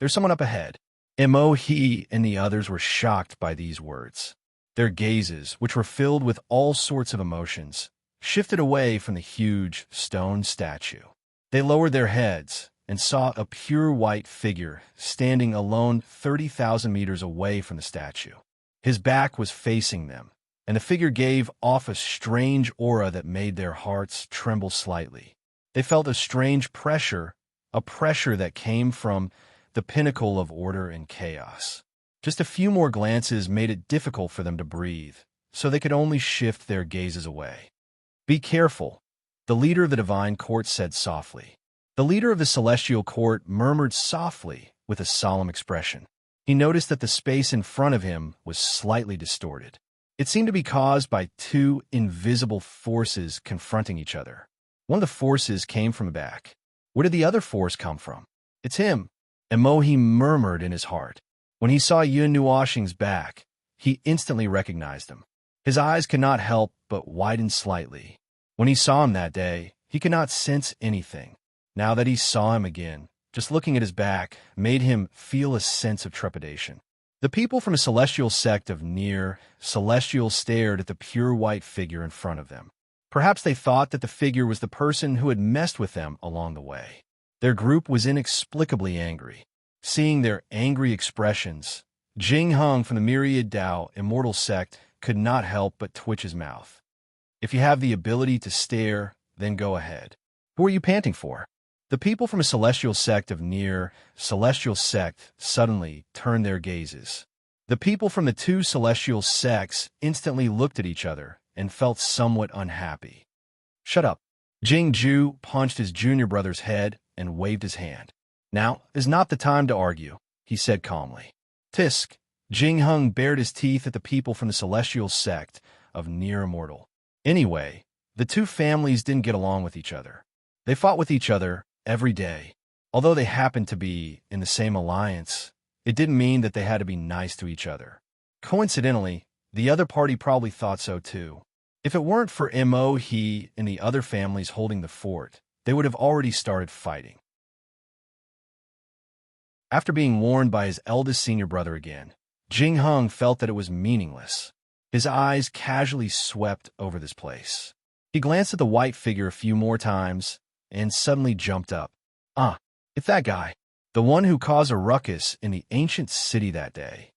Speaker 1: "There's someone up ahead." He and the others were shocked by these words. Their gazes, which were filled with all sorts of emotions, shifted away from the huge stone statue. They lowered their heads and saw a pure white figure standing alone 30,000 meters away from the statue. His back was facing them, and the figure gave off a strange aura that made their hearts tremble slightly. They felt a strange pressure, a pressure that came from the pinnacle of order and chaos. Just a few more glances made it difficult for them to breathe, so they could only shift their gazes away. "Be careful," the leader of the divine court said softly. The leader of the celestial court murmured softly with a solemn expression. He noticed that the space in front of him was slightly distorted. It seemed to be caused by 2 invisible forces confronting each other. One of the forces came from the back. Where did the other force come from? "It's him," He murmured in his heart. When he saw Yun Nuoshing's back, he instantly recognized him. His eyes could not help but widen slightly. When he saw him that day, he could not sense anything. Now that he saw him again, just looking at his back made him feel a sense of trepidation. The people from a celestial sect of near celestials stared at the pure white figure in front of them. Perhaps they thought that the figure was the person who had messed with them along the way. Their group was inexplicably angry. Seeing their angry expressions, Jing Hung from the Myriad Dao Immortal Sect could not help but twitch his mouth. "If you have the ability to stare, then go ahead. Who are you panting for?" The people from a celestial sect of near celestial sect suddenly turned their gazes. The people from the 2 celestial sects instantly looked at each other and felt somewhat unhappy. "Shut up." Jing Ju punched his junior brother's head and waved his hand. "Now is not the time to argue," he said calmly. "Tisk." Jing Hung bared his teeth at the people from the celestial sect of near immortal. Anyway, the 2 families didn't get along with each other. They fought with each other every day. Although they happened to be in the same alliance, it didn't mean that they had to be nice to each other. Coincidentally, the other party probably thought so too. If it weren't for He and the other families holding the fort, they would have already started fighting. After being warned by his eldest senior brother again, Jing Hung felt that it was meaningless. His eyes casually swept over this place. He glanced at the white figure a few more times and suddenly jumped up. It's that guy, the one who caused a ruckus in the ancient city that day.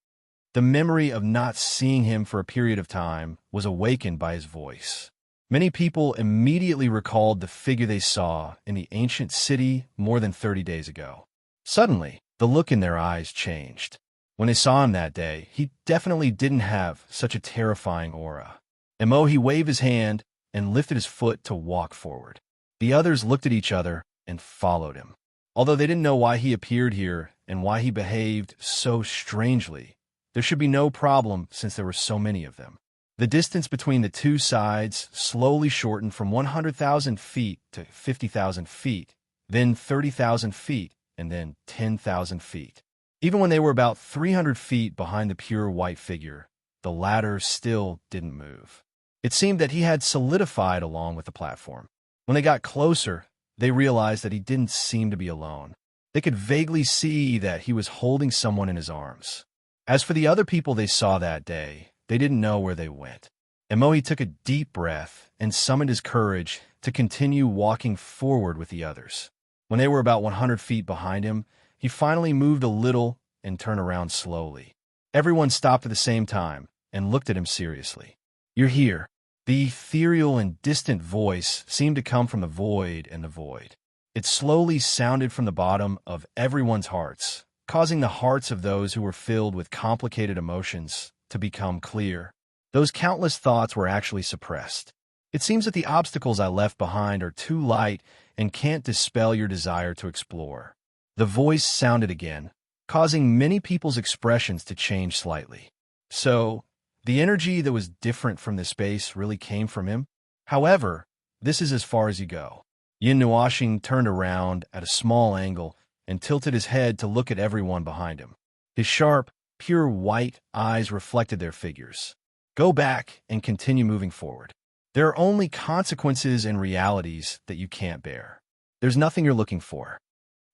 Speaker 1: The memory of not seeing him for a period of time was awakened by his voice. Many people immediately recalled the figure they saw in the ancient city more than 30 days ago. Suddenly, the look in their eyes changed. When they saw him that day, he definitely didn't have such a terrifying aura. He waved his hand and lifted his foot to walk forward. The others looked at each other and followed him. Although they didn't know why he appeared here and why he behaved so strangely, there should be no problem since there were so many of them. The distance between the 2 sides slowly shortened from 100,000 feet to 50,000 feet, then 30,000 feet, and then 10,000 feet. Even when they were about 300 feet behind the pure white figure, the latter still didn't move. It seemed that he had solidified along with the platform. When they got closer, they realized that he didn't seem to be alone. They could vaguely see that he was holding someone in his arms. As for the other people they saw that day, they didn't know where they went. He took a deep breath and summoned his courage to continue walking forward with the others. When they were about 100 feet behind him, he finally moved a little and turned around slowly. Everyone stopped at the same time and looked at him seriously. "You're here." The ethereal and distant voice seemed to come from the void and the void. It slowly sounded from the bottom of everyone's hearts, causing the hearts of those who were filled with complicated emotions to become clear. Those countless thoughts were actually suppressed. It seems that the obstacles I left behind are too light and can't dispel your desire to explore. The voice sounded again, causing many people's expressions to change slightly. So, the energy that was different from this space really came from him? However, this is as far as you go. Yin Nuashing turned around at a small angle and tilted his head to look at everyone behind him. His sharp, pure white eyes reflected their figures. Go back and continue moving forward. There are only consequences and realities that you can't bear. There's nothing you're looking for.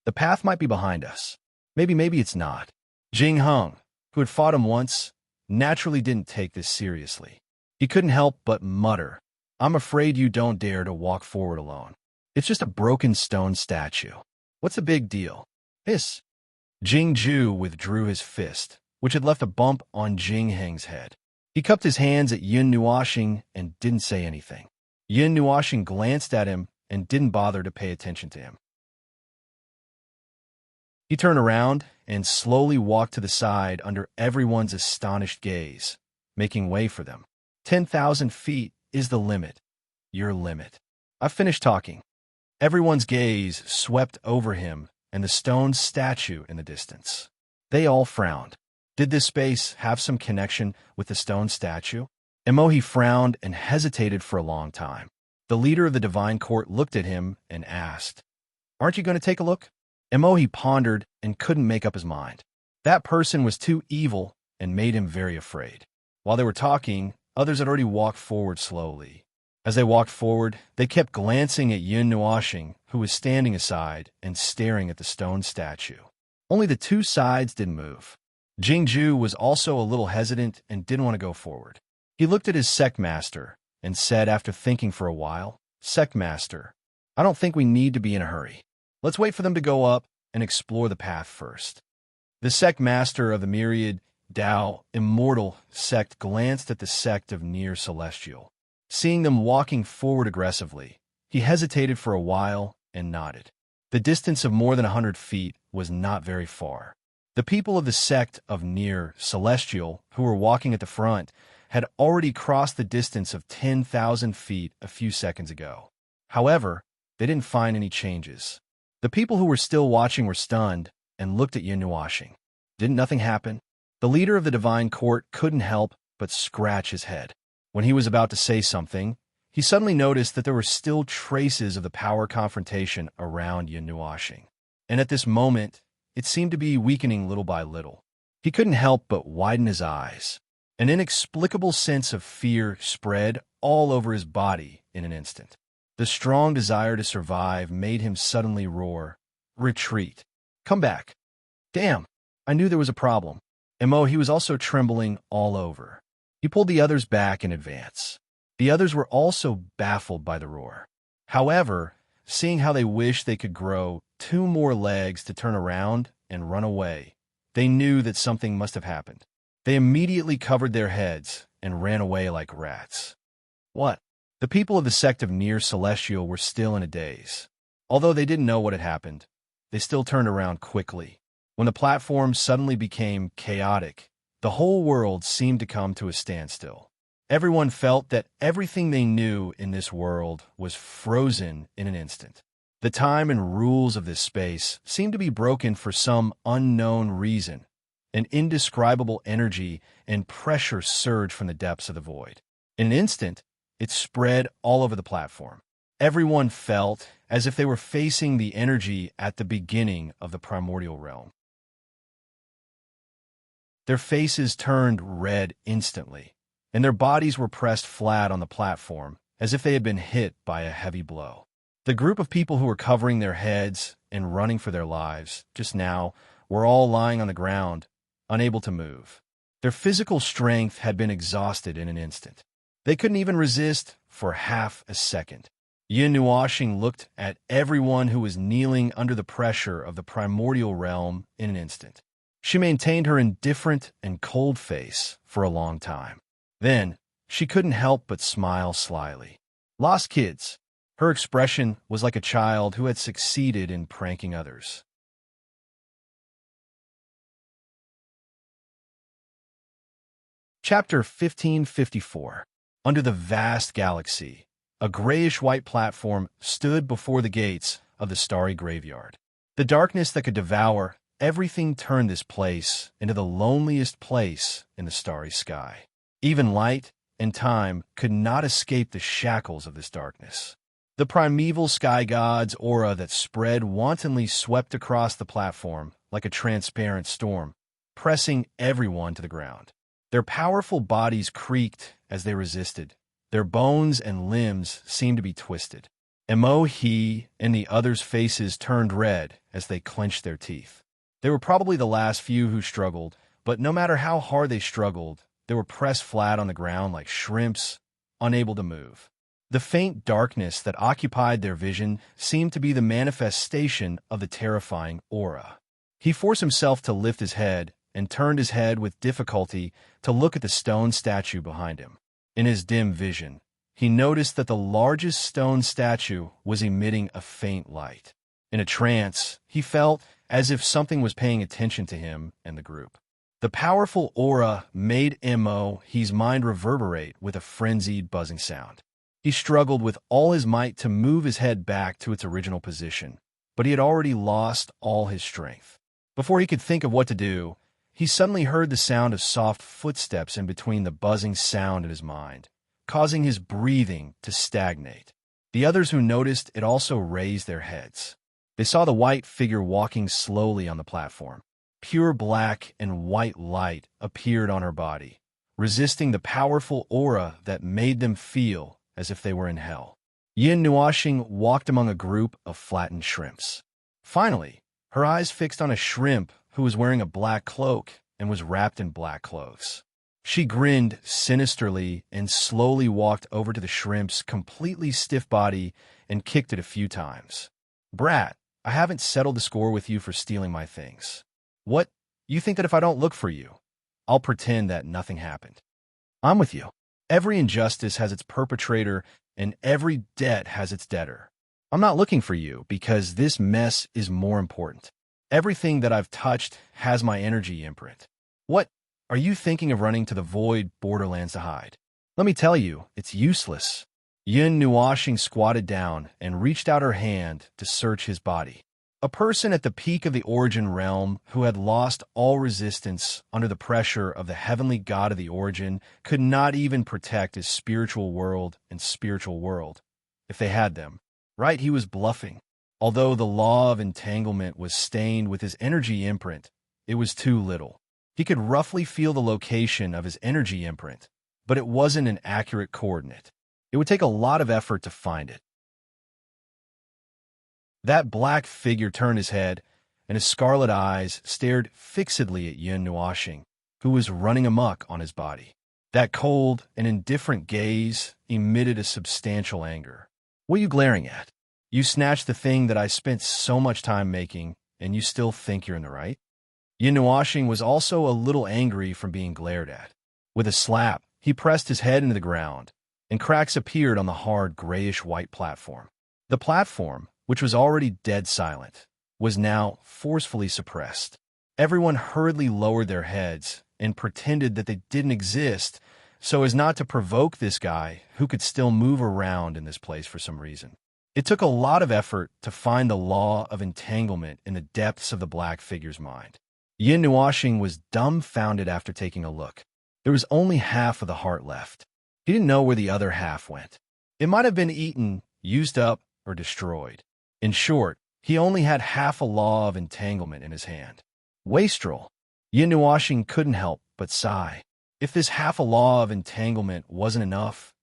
Speaker 1: The path might be behind us. Maybe it's not. Jing Hung, who had fought him once, naturally didn't take this seriously. He couldn't help but mutter, I'm afraid you don't dare to walk forward alone. It's just a broken stone statue. What's the big deal? Hiss. Jing Ju withdrew his fist, which had left a bump on Jing Heng's head. He cupped his hands at Yin Nuashing and didn't say anything. Yin Nuashing glanced at him and didn't bother to pay attention to him. He turned around and slowly walked to the side under everyone's astonished gaze, making way for them. 10,000 feet is the limit. Your limit. I've finished talking. Everyone's gaze swept over him and the stone statue in the distance. They all frowned. Did this space have some connection with the stone statue? Emohi frowned and hesitated for a long time. The leader of the divine court looked at him and asked, Aren't you going to take a look? Emohi pondered and couldn't make up his mind. That person was too evil and made him very afraid. While they were talking, others had already walked forward slowly. As they walked forward, they kept glancing at Yin Nuashing, who was standing aside and staring at the stone statue. Only the two sides didn't move. Jingju was also a little hesitant and didn't want to go forward. He looked at his sect master and said after thinking for a while, Sect master, I don't think we need to be in a hurry. Let's wait for them to go up and explore the path first. The sect master of the myriad Tao immortal sect glanced at the sect of near celestial. Seeing them walking forward aggressively, he hesitated for a while and nodded. The distance of more than 100 feet was not very far. The people of the sect of near celestial who were walking at the front had already crossed the distance of 10,000 feet a few seconds ago. However, they didn't find any changes. The people who were still watching were stunned and looked at Yin Nuashing. Didn't nothing happen? The leader of the divine court couldn't help but scratch his head. When he was about to say something, he suddenly noticed that there were still traces of the power confrontation around Yin Nuashing. And at this moment, it seemed to be weakening little by little. He couldn't help but widen his eyes. An inexplicable sense of fear spread all over his body in an instant. The strong desire to survive made him suddenly roar, Retreat. Come back. Damn, I knew there was a problem. He was also trembling all over. He pulled the others back in advance. The others were also baffled by the roar. However, seeing how they wished they could grow 2 more legs to turn around and run away, they knew that something must have happened. They immediately covered their heads and ran away like rats. What? The people of the sect of near celestial were still in a daze. Although they didn't know what had happened, they still turned around quickly. When the platform suddenly became chaotic, the whole world seemed to come to a standstill. Everyone felt that everything they knew in this world was frozen in an instant. The time and rules of this space seemed to be broken for some unknown reason. An indescribable energy and pressure surged from the depths of the void. In an instant, it spread all over the platform. Everyone felt as if they were facing the energy at the beginning of the primordial realm. Their faces turned red instantly, and their bodies were pressed flat on the platform as if they had been hit by a heavy blow. The group of people who were covering their heads and running for their lives just now were all lying on the ground, unable to move. Their physical strength had been exhausted in an instant. They couldn't even resist for half a second. Yin Nuashing looked at everyone who was kneeling under the pressure of the primordial realm in an instant. She maintained her indifferent and cold face for a long time. Then, she couldn't help but smile slyly. Lost kids, Her expression was like a child who had succeeded in pranking others. Chapter 1554. Under the vast galaxy, a grayish-white platform stood before the gates of the starry graveyard. The darkness that could devour everything turned this place into the loneliest place in the starry sky. Even light and time could not escape the shackles of this darkness. The primeval sky god's aura that spread wantonly swept across the platform like a transparent storm, pressing everyone to the ground. Their powerful bodies creaked as they resisted. Their bones and limbs seemed to be twisted. He and the others' faces turned red as they clenched their teeth. They were probably the last few who struggled, but no matter how hard they struggled, they were pressed flat on the ground like shrimps, unable to move. The faint darkness that occupied their vision seemed to be the manifestation of the terrifying aura. He forced himself to lift his head and turned his head with difficulty to look at the stone statue behind him. In his dim vision, he noticed that the largest stone statue was emitting a faint light. In a trance, he felt as if something was paying attention to him and the group. The powerful aura made his mind reverberate with a frenzied buzzing sound. He struggled with all his might to move his head back to its original position, but he had already lost all his strength. Before he could think of what to do, he suddenly heard the sound of soft footsteps in between the buzzing sound in his mind, causing his breathing to stagnate. The others who noticed it also raised their heads. They saw the white figure walking slowly on the platform. Pure black and white light appeared on her body, resisting the powerful aura that made them feel as if they were in hell. Yin Nuoxing walked among a group of flattened shrimps. Finally, her eyes fixed on a shrimp who was wearing a black cloak and was wrapped in black clothes. She grinned sinisterly and slowly walked over to the shrimp's completely stiff body and kicked it a few times. "Brat, I haven't settled the score with you for stealing my things. What? You think that if I don't look for you, I'll pretend that nothing happened? I'm with you. Every injustice has its perpetrator, and every debt has its debtor. I'm not looking for you because this mess is more important. Everything that I've touched has my energy imprint. What? Are you thinking of running to the void borderlands to hide? Let me tell you, it's useless." Yin Nuoxing squatted down and reached out her hand to search his body. A person at the peak of the origin realm who had lost all resistance under the pressure of the heavenly god of the origin could not even protect his spiritual world and spiritual world, if they had them. Right, he was bluffing. Although the law of entanglement was stained with his energy imprint, it was too little. He could roughly feel the location of his energy imprint, but it wasn't an accurate coordinate. It would take a lot of effort to find it. That black figure turned his head, and his scarlet eyes stared fixedly at Yin Nuoxing, who was running amok on his body. That cold and indifferent gaze emitted a substantial anger. "What are you glaring at? You snatched the thing that I spent so much time making, and you still think you're in the right?" Yin Nuoxing was also a little angry from being glared at. With a slap, he pressed his head into the ground, and cracks appeared on the hard grayish-white platform. The platform, which was already dead silent, was now forcefully suppressed. Everyone hurriedly lowered their heads and pretended that they didn't exist so as not to provoke this guy who could still move around in this place for some reason. It took a lot of effort to find the law of entanglement in the depths of the black figure's mind. Yin Nuoxing was dumbfounded after taking a look. There was only half of the heart left. He didn't know where the other half went. It might have been eaten, used up, or destroyed. In short, he only had half a law of entanglement in his hand. Wastrel. Yin Nuoxing couldn't help but sigh. If this half a law of entanglement wasn't enough,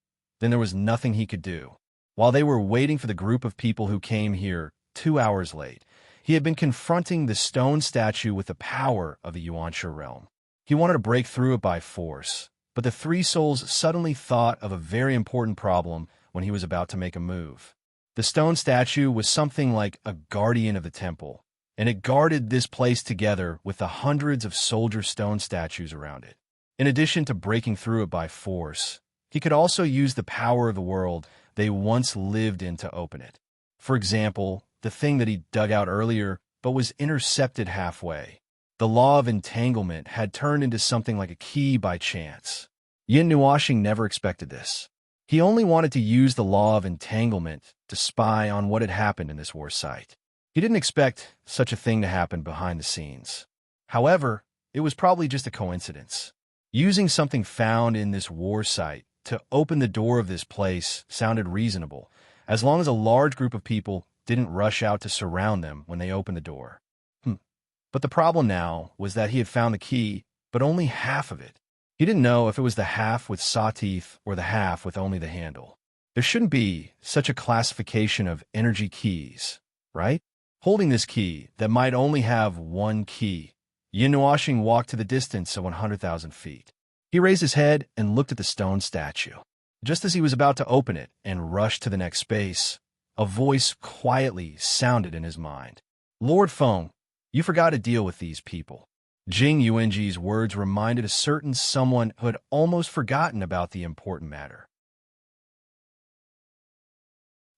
Speaker 1: then there was nothing he could do. While they were waiting for the group of people who came here 2 hours late, he had been confronting the stone statue with the power of the Yuansha realm. He wanted to break through it by force, but the three souls suddenly thought of a very important problem when he was about to make a move. The stone statue was something like a guardian of the temple, and it guarded this place together with the hundreds of soldier stone statues around it. In addition to breaking through it by force, he could also use the power of the world they once lived in to open it. For example, the thing that he dug out earlier but was intercepted halfway. The law of entanglement had turned into something like a key by chance. Yin Nuoxing never expected this. He only wanted to use the law of entanglement to spy on what had happened in this war site. He didn't expect such a thing to happen behind the scenes. However, it was probably just a coincidence. Using something found in this war site to open the door of this place sounded reasonable, as long as a large group of people didn't rush out to surround them when they opened the door. But the problem now was that he had found the key, but only half of it. He didn't know if it was the half with saw teeth or the half with only the handle. There shouldn't be such a classification of energy keys, right? Holding this key that might only have one key, Yin Nuoxing walked to the distance of 100,000 feet. He raised his head and looked at the stone statue. Just as he was about to open it and rush to the next space, a voice quietly sounded in his mind. Lord Feng, you forgot to deal with these people. Jing Yuanji's words reminded a certain someone who had almost forgotten about the important matter.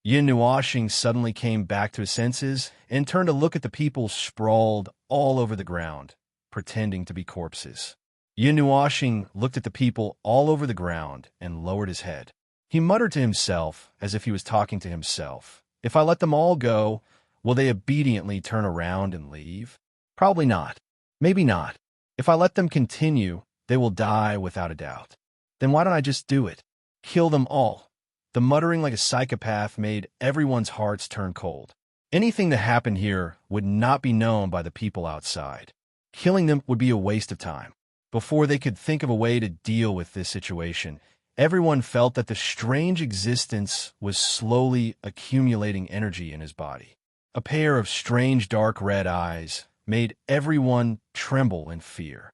Speaker 1: Yin Nuoxing suddenly came back to his senses and turned to look at the people sprawled all over the ground, pretending to be corpses. Yin Nuoxing looked at the people all over the ground and lowered his head. He muttered to himself as if he was talking to himself. If I let them all go, will they obediently turn around and leave? Probably not. Maybe not. If I let them continue, they will die without a doubt. Then why don't I just do it? Kill them all. The muttering like a psychopath made everyone's hearts turn cold. Anything that happened here would not be known by the people outside. Killing them would be a waste of time. Before they could think of a way to deal with this situation, everyone felt that the strange existence was slowly accumulating energy in his body. A pair of strange dark red eyes made everyone tremble in fear.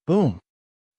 Speaker 1: Boom!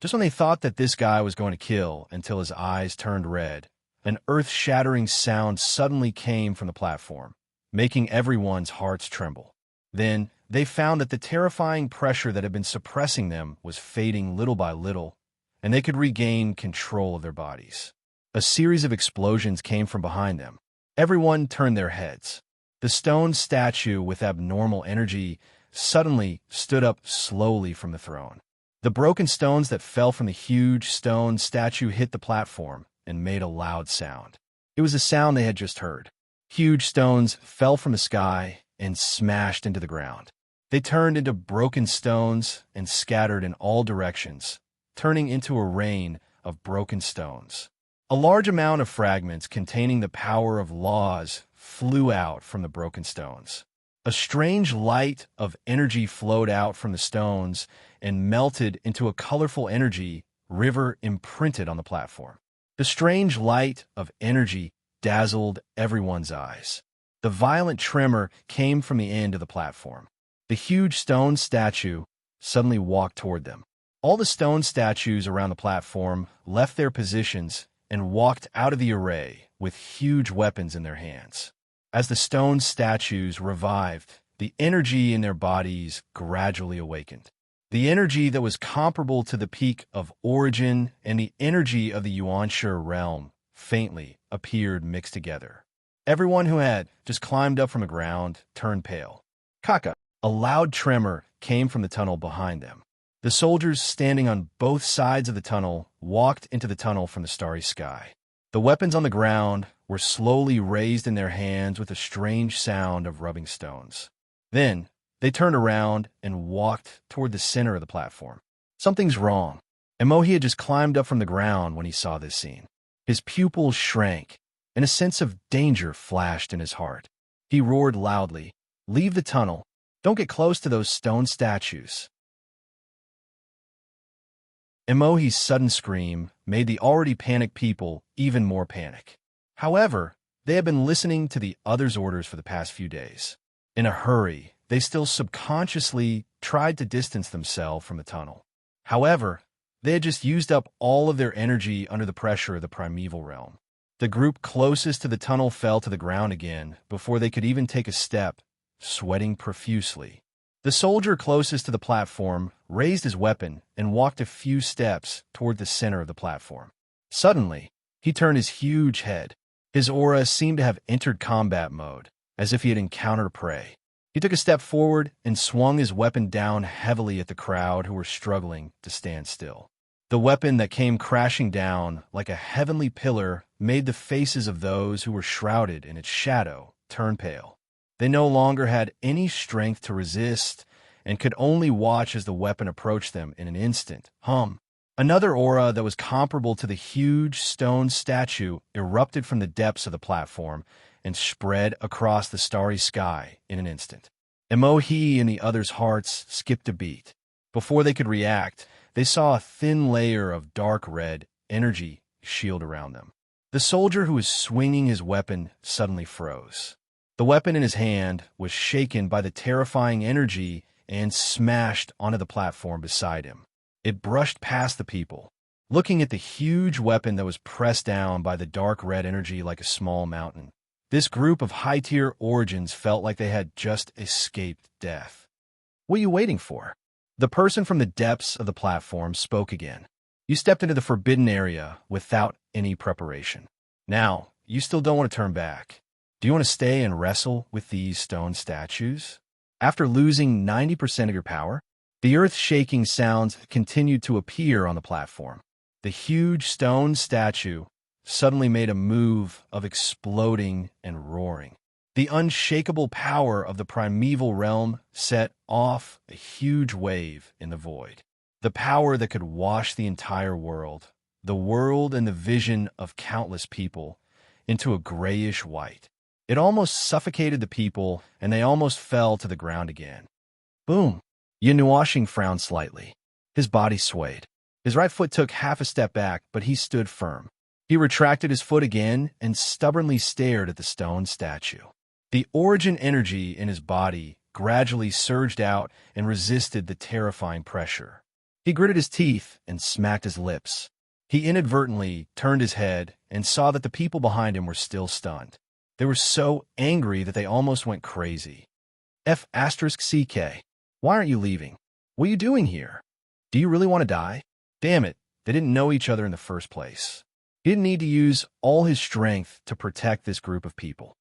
Speaker 1: Just when they thought that this guy was going to kill until his eyes turned red, an earth-shattering sound suddenly came from the platform, making everyone's hearts tremble. Then they found that the terrifying pressure that had been suppressing them was fading little by little, and they could regain control of their bodies. A series of explosions came from behind them. Everyone turned their heads. The stone statue with abnormal energy suddenly stood up slowly from the throne. The broken stones that fell from the huge stone statue hit the platform and made a loud sound. It was the sound they had just heard. Huge stones fell from the sky and smashed into the ground. They turned into broken stones and scattered in all directions, turning into a rain of broken stones. A large amount of fragments containing the power of laws flew out from the broken stones. A strange light of energy flowed out from the stones and melted into a colorful energy river imprinted on the platform. The strange light of energy dazzled everyone's eyes. The violent tremor came from the end of the platform. The huge stone statue suddenly walked toward them. All the stone statues around the platform left their positions and walked out of the array with huge weapons in their hands. As the stone statues revived, the energy in their bodies gradually awakened. The energy that was comparable to the peak of origin and the energy of the Yuanshe realm faintly appeared mixed together. Everyone who had just climbed up from the ground turned pale. Kaka! A loud tremor came from the tunnel behind them. The soldiers standing on both sides of the tunnel walked into the tunnel from the starry sky. The weapons on the ground were slowly raised in their hands with a strange sound of rubbing stones. Then, they turned around and walked toward the center of the platform. Something's wrong. Emohi had just climbed up from the ground when he saw this scene. His pupils shrank, and a sense of danger flashed in his heart. He roared loudly, "Leave the tunnel. Don't get close to those stone statues." Emohi's sudden scream made the already panicked people even more panic. However, they had been listening to the others' orders for the past few days. In a hurry, they still subconsciously tried to distance themselves from the tunnel. However, they had just used up all of their energy under the pressure of the primeval realm. The group closest to the tunnel fell to the ground again before they could even take a step, sweating profusely. The soldier closest to the platform raised his weapon and walked a few steps toward the center of the platform. Suddenly, he turned his huge head. His aura seemed to have entered combat mode, as if he had encountered prey. He took a step forward and swung his weapon down heavily at the crowd who were struggling to stand still. The weapon that came crashing down like a heavenly pillar made the faces of those who were shrouded in its shadow turn pale. They no longer had any strength to resist and could only watch as the weapon approached them in an instant. Another aura that was comparable to the huge stone statue erupted from the depths of the platform and spread across the starry sky in an instant. Emohi and the others' hearts skipped a beat. Before they could react, they saw a thin layer of dark red energy shield around them. The soldier who was swinging his weapon suddenly froze. The weapon in his hand was shaken by the terrifying energy and smashed onto the platform beside him. It brushed past the people, looking at the huge weapon that was pressed down by the dark red energy like a small mountain. This group of high-tier origins felt like they had just escaped death. "What are you waiting for?" The person from the depths of the platform spoke again. "You stepped into the forbidden area without any preparation. Now, you still don't want to turn back. Do you want to stay and wrestle with these stone statues? After losing 90% of your power?" The earth-shaking sounds continued to appear on the platform. The huge stone statue suddenly made a move of exploding and roaring. The unshakable power of the primeval realm set off a huge wave in the void. The power that could wash the entire world, the world and the vision of countless people, into a grayish white. It almost suffocated the people, and they almost fell to the ground again. Boom! Yunuashing frowned slightly. His body swayed. His right foot took half a step back, but he stood firm. He retracted his foot again and stubbornly stared at the stone statue. The origin energy in his body gradually surged out and resisted the terrifying pressure. He gritted his teeth and smacked his lips. He inadvertently turned his head and saw that the people behind him were still stunned. They were so angry that they almost went crazy. F***CK. Why aren't you leaving? What are you doing here? Do you really want to die? Damn it, they didn't know each other in the first place. He didn't need to use all his strength to protect this group of people.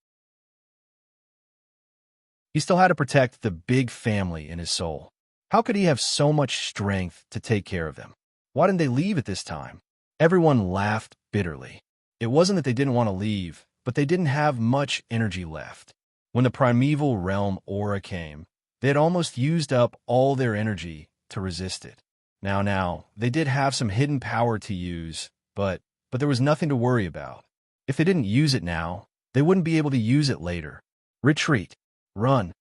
Speaker 1: He still had to protect the big family in his soul. How could he have so much strength to take care of them? Why didn't they leave at this time? Everyone laughed bitterly. It wasn't that they didn't want to leave, but they didn't have much energy left. When the primeval realm aura came, they had almost used up all their energy to resist it. Now, they did have some hidden power to use, but there was nothing to worry about. If they didn't use it now, they wouldn't be able to use it later. Retreat. Run.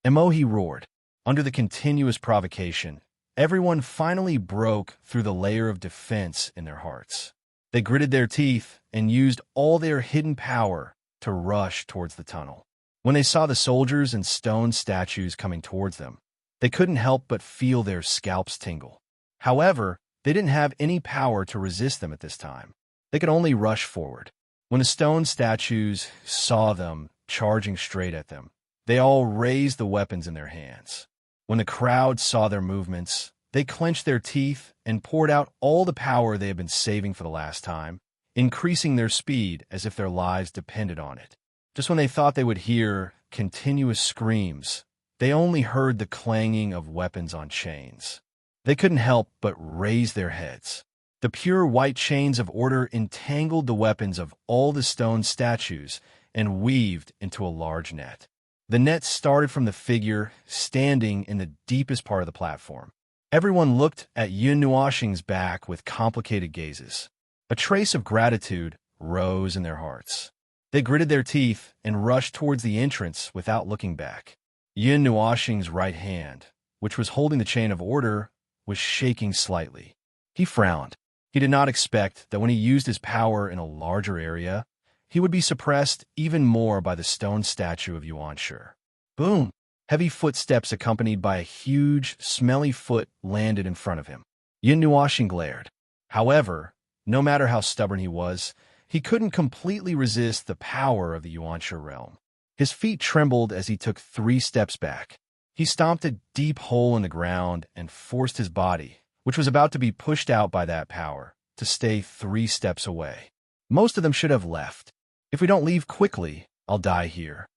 Speaker 1: Emohi roared. Under the continuous provocation, everyone finally broke through the layer of defense in their hearts. They gritted their teeth and used all their hidden power to rush towards the tunnel. When they saw the soldiers and stone statues coming towards them, they couldn't help but feel their scalps tingle. However, they didn't have any power to resist them at this time. They could only rush forward. When the stone statues saw them charging straight at them, they all raised the weapons in their hands. When the crowd saw their movements, they clenched their teeth and poured out all the power they had been saving for the last time, increasing their speed as if their lives depended on it. Just when they thought they would hear continuous screams, they only heard the clanging of weapons on chains. They couldn't help but raise their heads. The pure white chains of order entangled the weapons of all the stone statues and weaved into a large net. The net started from the figure standing in the deepest part of the platform. Everyone looked at Yunuashing's back with complicated gazes. A trace of gratitude rose in their hearts. They gritted their teeth and rushed towards the entrance without looking back. Yunuashing's right hand, which was holding the chain of order, was shaking slightly. He frowned. He did not expect that when he used his power in a larger area, he would be suppressed even more by the stone statue of Yuanshi. Boom! Heavy footsteps accompanied by a huge, smelly foot landed in front of him. Yunuashing glared. However, no matter how stubborn he was, he couldn't completely resist the power of the Yuanshi realm. His feet trembled as he took 3 steps back. He stomped a deep hole in the ground and forced his body, which was about to be pushed out by that power, to stay 3 steps away. Most of them should have left. If we don't leave quickly, I'll die here.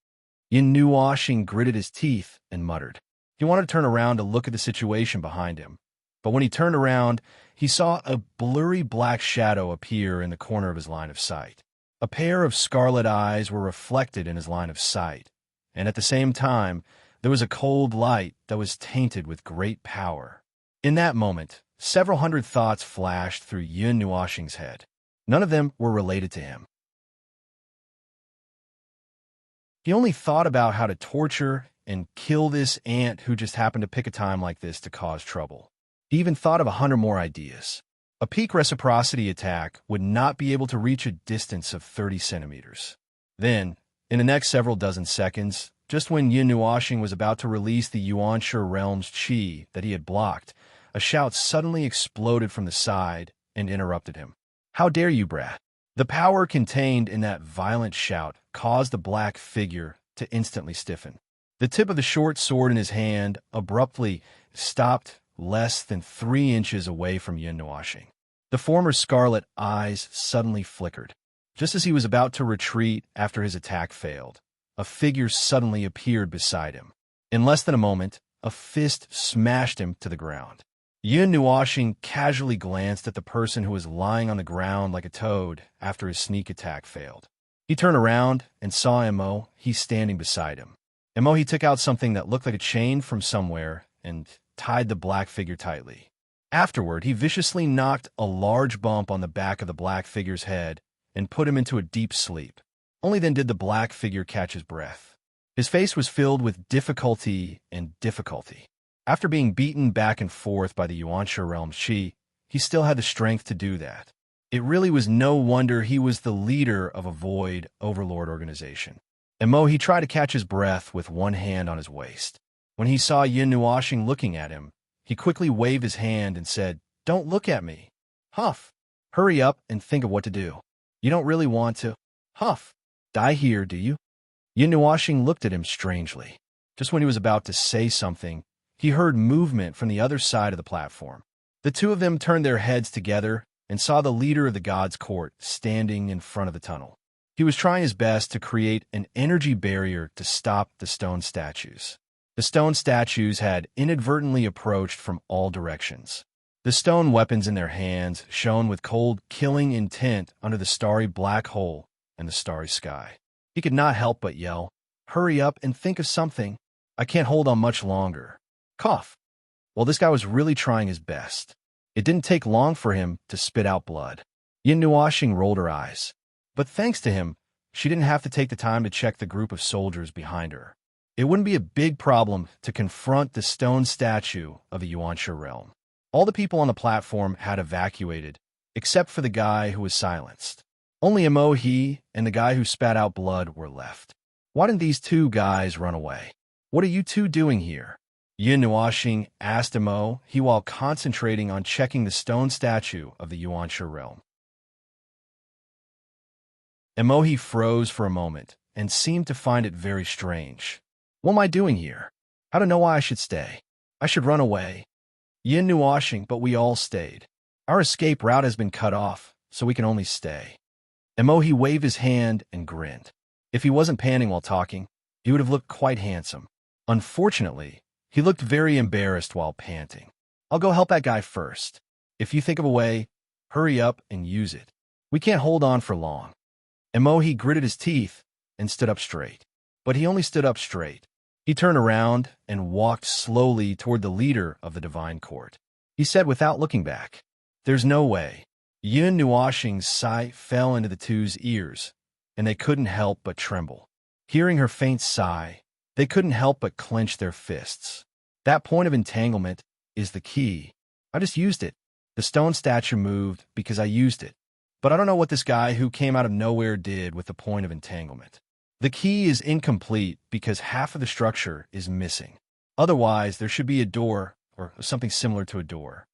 Speaker 1: Yin Nuoxing gritted his teeth and muttered. He wanted to turn around to look at the situation behind him. But when he turned around, he saw a blurry black shadow appear in the corner of his line of sight. A pair of scarlet eyes were reflected in his line of sight, and at the same time, there was a cold light that was tainted with great power. In that moment, several hundred thoughts flashed through Yin Nuoxing's head. None of them were related to him. He only thought about how to torture and kill this ant who just happened to pick a time like this to cause trouble. He even thought of 100 more ideas. A peak reciprocity attack would not be able to reach a distance of 30 centimeters. Then, in the next several dozen seconds, just when Yin Nuoxing was about to release the Yuanshi realm's qi that he had blocked, a shout suddenly exploded from the side and interrupted him. How dare you, brat? The power contained in that violent shout caused the black figure to instantly stiffen. The tip of the short sword in his hand abruptly stopped less than 3 inches away from Yin Nuoxing. The former's scarlet eyes suddenly flickered. Just as he was about to retreat after his attack failed, a figure suddenly appeared beside him. In less than a moment, a fist smashed him to the ground. Yin Nuoxing casually glanced at the person who was lying on the ground like a toad after his sneak attack failed. He turned around and saw Mo He standing beside him. Mo He took out something that looked like a chain from somewhere and tied the black figure tightly. Afterward, he viciously knocked a large bump on the back of the black figure's head and put him into a deep sleep. Only then did the black figure catch his breath. His face was filled with difficulty and difficulty. After being beaten back and forth by the Yuanshi realm's qi, he still had the strength to do that. It really was no wonder he was the leader of a void overlord organization. Mo He tried to catch his breath with one hand on his waist. When he saw Yin Nuoxing looking at him, he quickly waved his hand and said, "Don't look at me. Huff. Hurry up and think of what to do. You don't really want to, huff, die here, do you?" Yin Nuoxing looked at him strangely. Just when he was about to say something, he heard movement from the other side of the platform. The two of them turned their heads together and saw the leader of the gods' court standing in front of the tunnel. He was trying his best to create an energy barrier to stop the stone statues. The stone statues had inadvertently approached from all directions. The stone weapons in their hands shone with cold, killing intent under the starry black hole and the starry sky. He could not help but yell, "Hurry up and think of something. I can't hold on much longer." Cough. Well, this guy was really trying his best. It didn't take long for him to spit out blood. Yin Nuoxing rolled her eyes. But thanks to him, she didn't have to take the time to check the group of soldiers behind her. It wouldn't be a big problem to confront the stone statue of the Yuanshi realm. All the people on the platform had evacuated, except for the guy who was silenced. Only Mo He and the guy who spat out blood were left. Why didn't these two guys run away? What are you two doing here? Yin Nuoxing asked Mo He while concentrating on checking the stone statue of the Yuanshi realm. Mo He froze for a moment and seemed to find it very strange. What am I doing here? I don't know why I should stay. I should run away. Yin Nuoxing, but we all stayed. Our escape route has been cut off, so we can only stay. Mo He waved his hand and grinned. If he wasn't panting while talking, he would have looked quite handsome. Unfortunately, he looked very embarrassed while panting. I'll go help that guy first. If you think of a way, hurry up and use it. We can't hold on for long. Mo He gritted his teeth and stood up straight. But he only stood up straight. He turned around and walked slowly toward the leader of the divine court. He said without looking back, "There's no way." Yin Nuoxing's sigh fell into the two's ears, and they couldn't help but tremble. Hearing her faint sigh, they couldn't help but clench their fists. That point of entanglement is the key. I just used it. The stone statue moved because I used it. But I don't know what this guy who came out of nowhere did with the point of entanglement. The key is incomplete because half of the structure is missing. Otherwise, there should be a door or something similar to a door.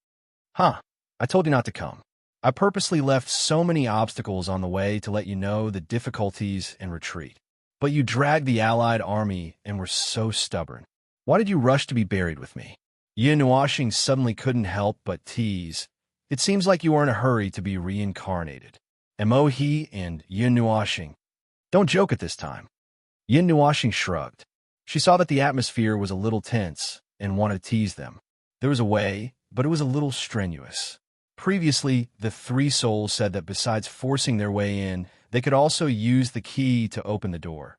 Speaker 1: Huh, I told you not to come. I purposely left so many obstacles on the way to let you know the difficulties and retreat. But you dragged the allied army and were so stubborn. Why did you rush to be buried with me? Yin Nuoxing suddenly couldn't help but tease. It seems like you are in a hurry to be reincarnated. Mo He and Yin Nuoxing, Don't joke at this time. Yin Nuashing shrugged. She saw that the atmosphere was a little tense and wanted to tease them. There was a way, but it was a little strenuous. Previously, the three souls said that besides forcing their way in, they could also use the key to open the door.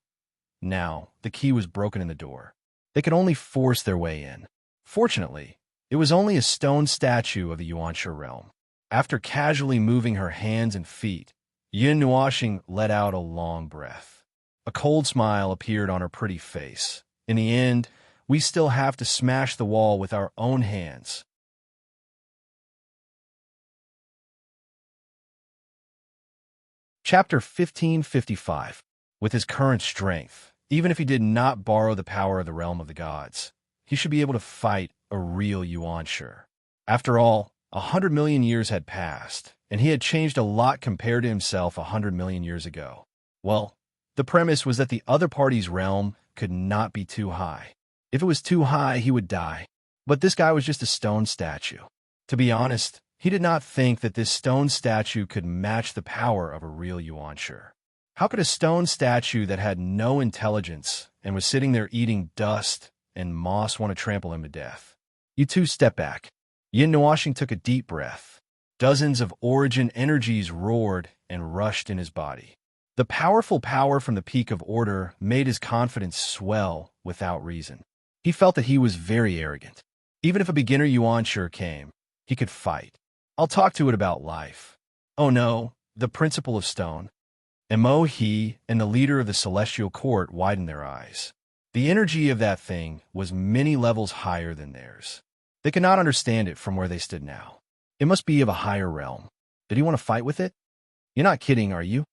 Speaker 1: Now, the key was broken in the door. They could only force their way in. Fortunately, it was only a stone statue of the Yuanshu realm. After casually moving her hands and feet, Yin Nuashing let out a long breath. A cold smile appeared on her pretty face. In the end, we still have to smash the wall with our own hands. Chapter 1555. With his current strength, even if he did not borrow the power of the realm of the gods, he should be able to fight a real Yuanshu. After all, 100 million years had passed, and he had changed a lot compared to himself 100 million years ago. Well, the premise was that the other party's realm could not be too high. If it was too high, he would die. But this guy was just a stone statue. To be honest, he did not think that this stone statue could match the power of a real Yuanshu. How could a stone statue that had no intelligence and was sitting there eating dust and moss want to trample him to death? You two step back. Yin Nuashing took a deep breath. Dozens of origin energies roared and rushed in his body. The powerful power from the peak of order made his confidence swell without reason. He felt that he was very arrogant. Even if a beginner Yuanshu came, he could fight. I'll talk to it about life. Oh no, the principle of stone. He and the leader of the celestial court widened their eyes. The energy of that thing was many levels higher than theirs. They could not understand it from where they stood now. It must be of a higher realm. Did he want to fight with it? You're not kidding, are you?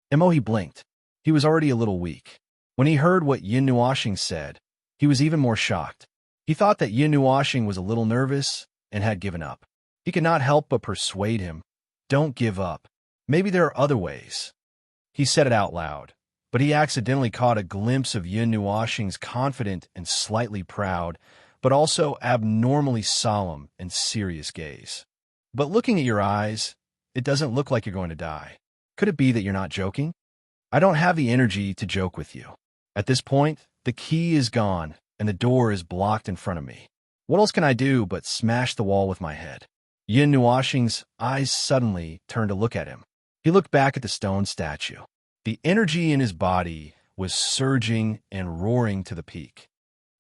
Speaker 1: He blinked. He was already a little weak. When he heard what Yin Nuashing said, he was even more shocked. He thought that Yin Nuashing was a little nervous and had given up. He could not help but persuade him. Don't give up. Maybe there are other ways. He said it out loud, but he accidentally caught a glimpse of Yin Nuashing's confident and slightly proud, but also abnormally solemn and serious gaze. But looking at your eyes, it doesn't look like you're going to die. Could it be that you're not joking? I don't have the energy to joke with you. At this point, the key is gone, and the door is blocked in front of me. What else can I do but smash the wall with my head? Yin Nuashing's eyes suddenly turned to look at him. He looked back at the stone statue. The energy in his body was surging and roaring to the peak.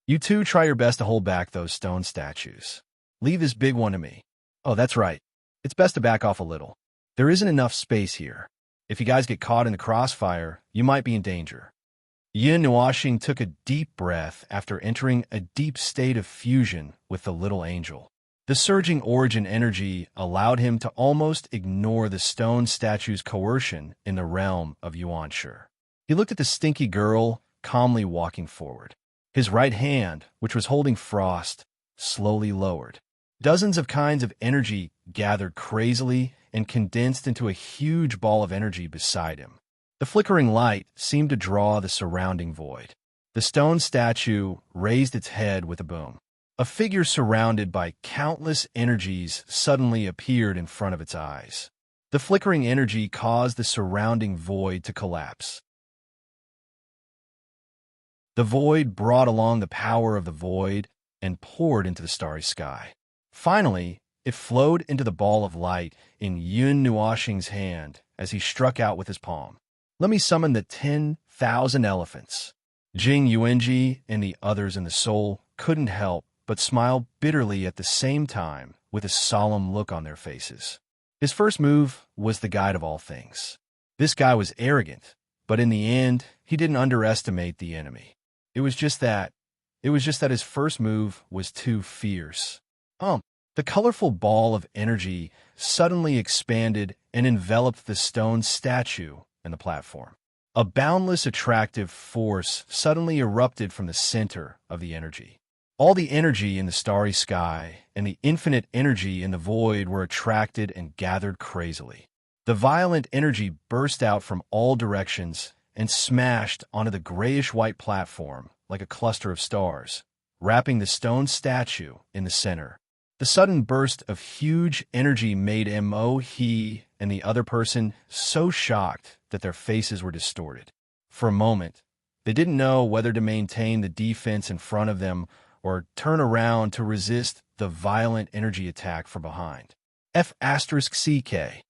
Speaker 1: You two try your best to hold back those stone statues. Leave this big one to me. Oh, that's right. It's best to back off a little. There isn't enough space here. If you guys get caught in the crossfire, you might be in danger. Yin Nuashing took a deep breath after entering a deep state of fusion with the little angel. The surging origin energy allowed him to almost ignore the stone statue's coercion in the realm of Yuanshu. He looked at the stinky girl calmly walking forward. His right hand, which was holding frost, slowly lowered. Dozens of kinds of energy gathered crazily and condensed into a huge ball of energy beside him. The flickering light seemed to draw the surrounding void. The stone statue raised its head with a boom. A figure surrounded by countless energies suddenly appeared in front of its eyes. The flickering energy caused the surrounding void to collapse. The void brought along the power of the void and poured into the starry sky. Finally, it flowed into the ball of light in Yin Nuashing's hand as he struck out with his palm. Let me summon the 10,000 elephants. Jing Yuanji and the others in the soul couldn't help but smile bitterly at the same time with a solemn look on their faces. His first move was the guide of all things. This guy was arrogant, but in the end, he didn't underestimate the enemy. It was just that his first move was too fierce. The colorful ball of energy suddenly expanded and enveloped the stone statue and the platform. A boundless attractive force suddenly erupted from the center of the energy. All the energy in the starry sky and the infinite energy in the void were attracted and gathered crazily. The violent energy burst out from all directions and smashed onto the grayish-white platform like a cluster of stars, wrapping the stone statue in the center. The sudden burst of huge energy made he and the other person so shocked that their faces were distorted. For a moment, they didn't know whether to maintain the defense in front of them or turn around to resist the violent energy attack from behind. F***CK.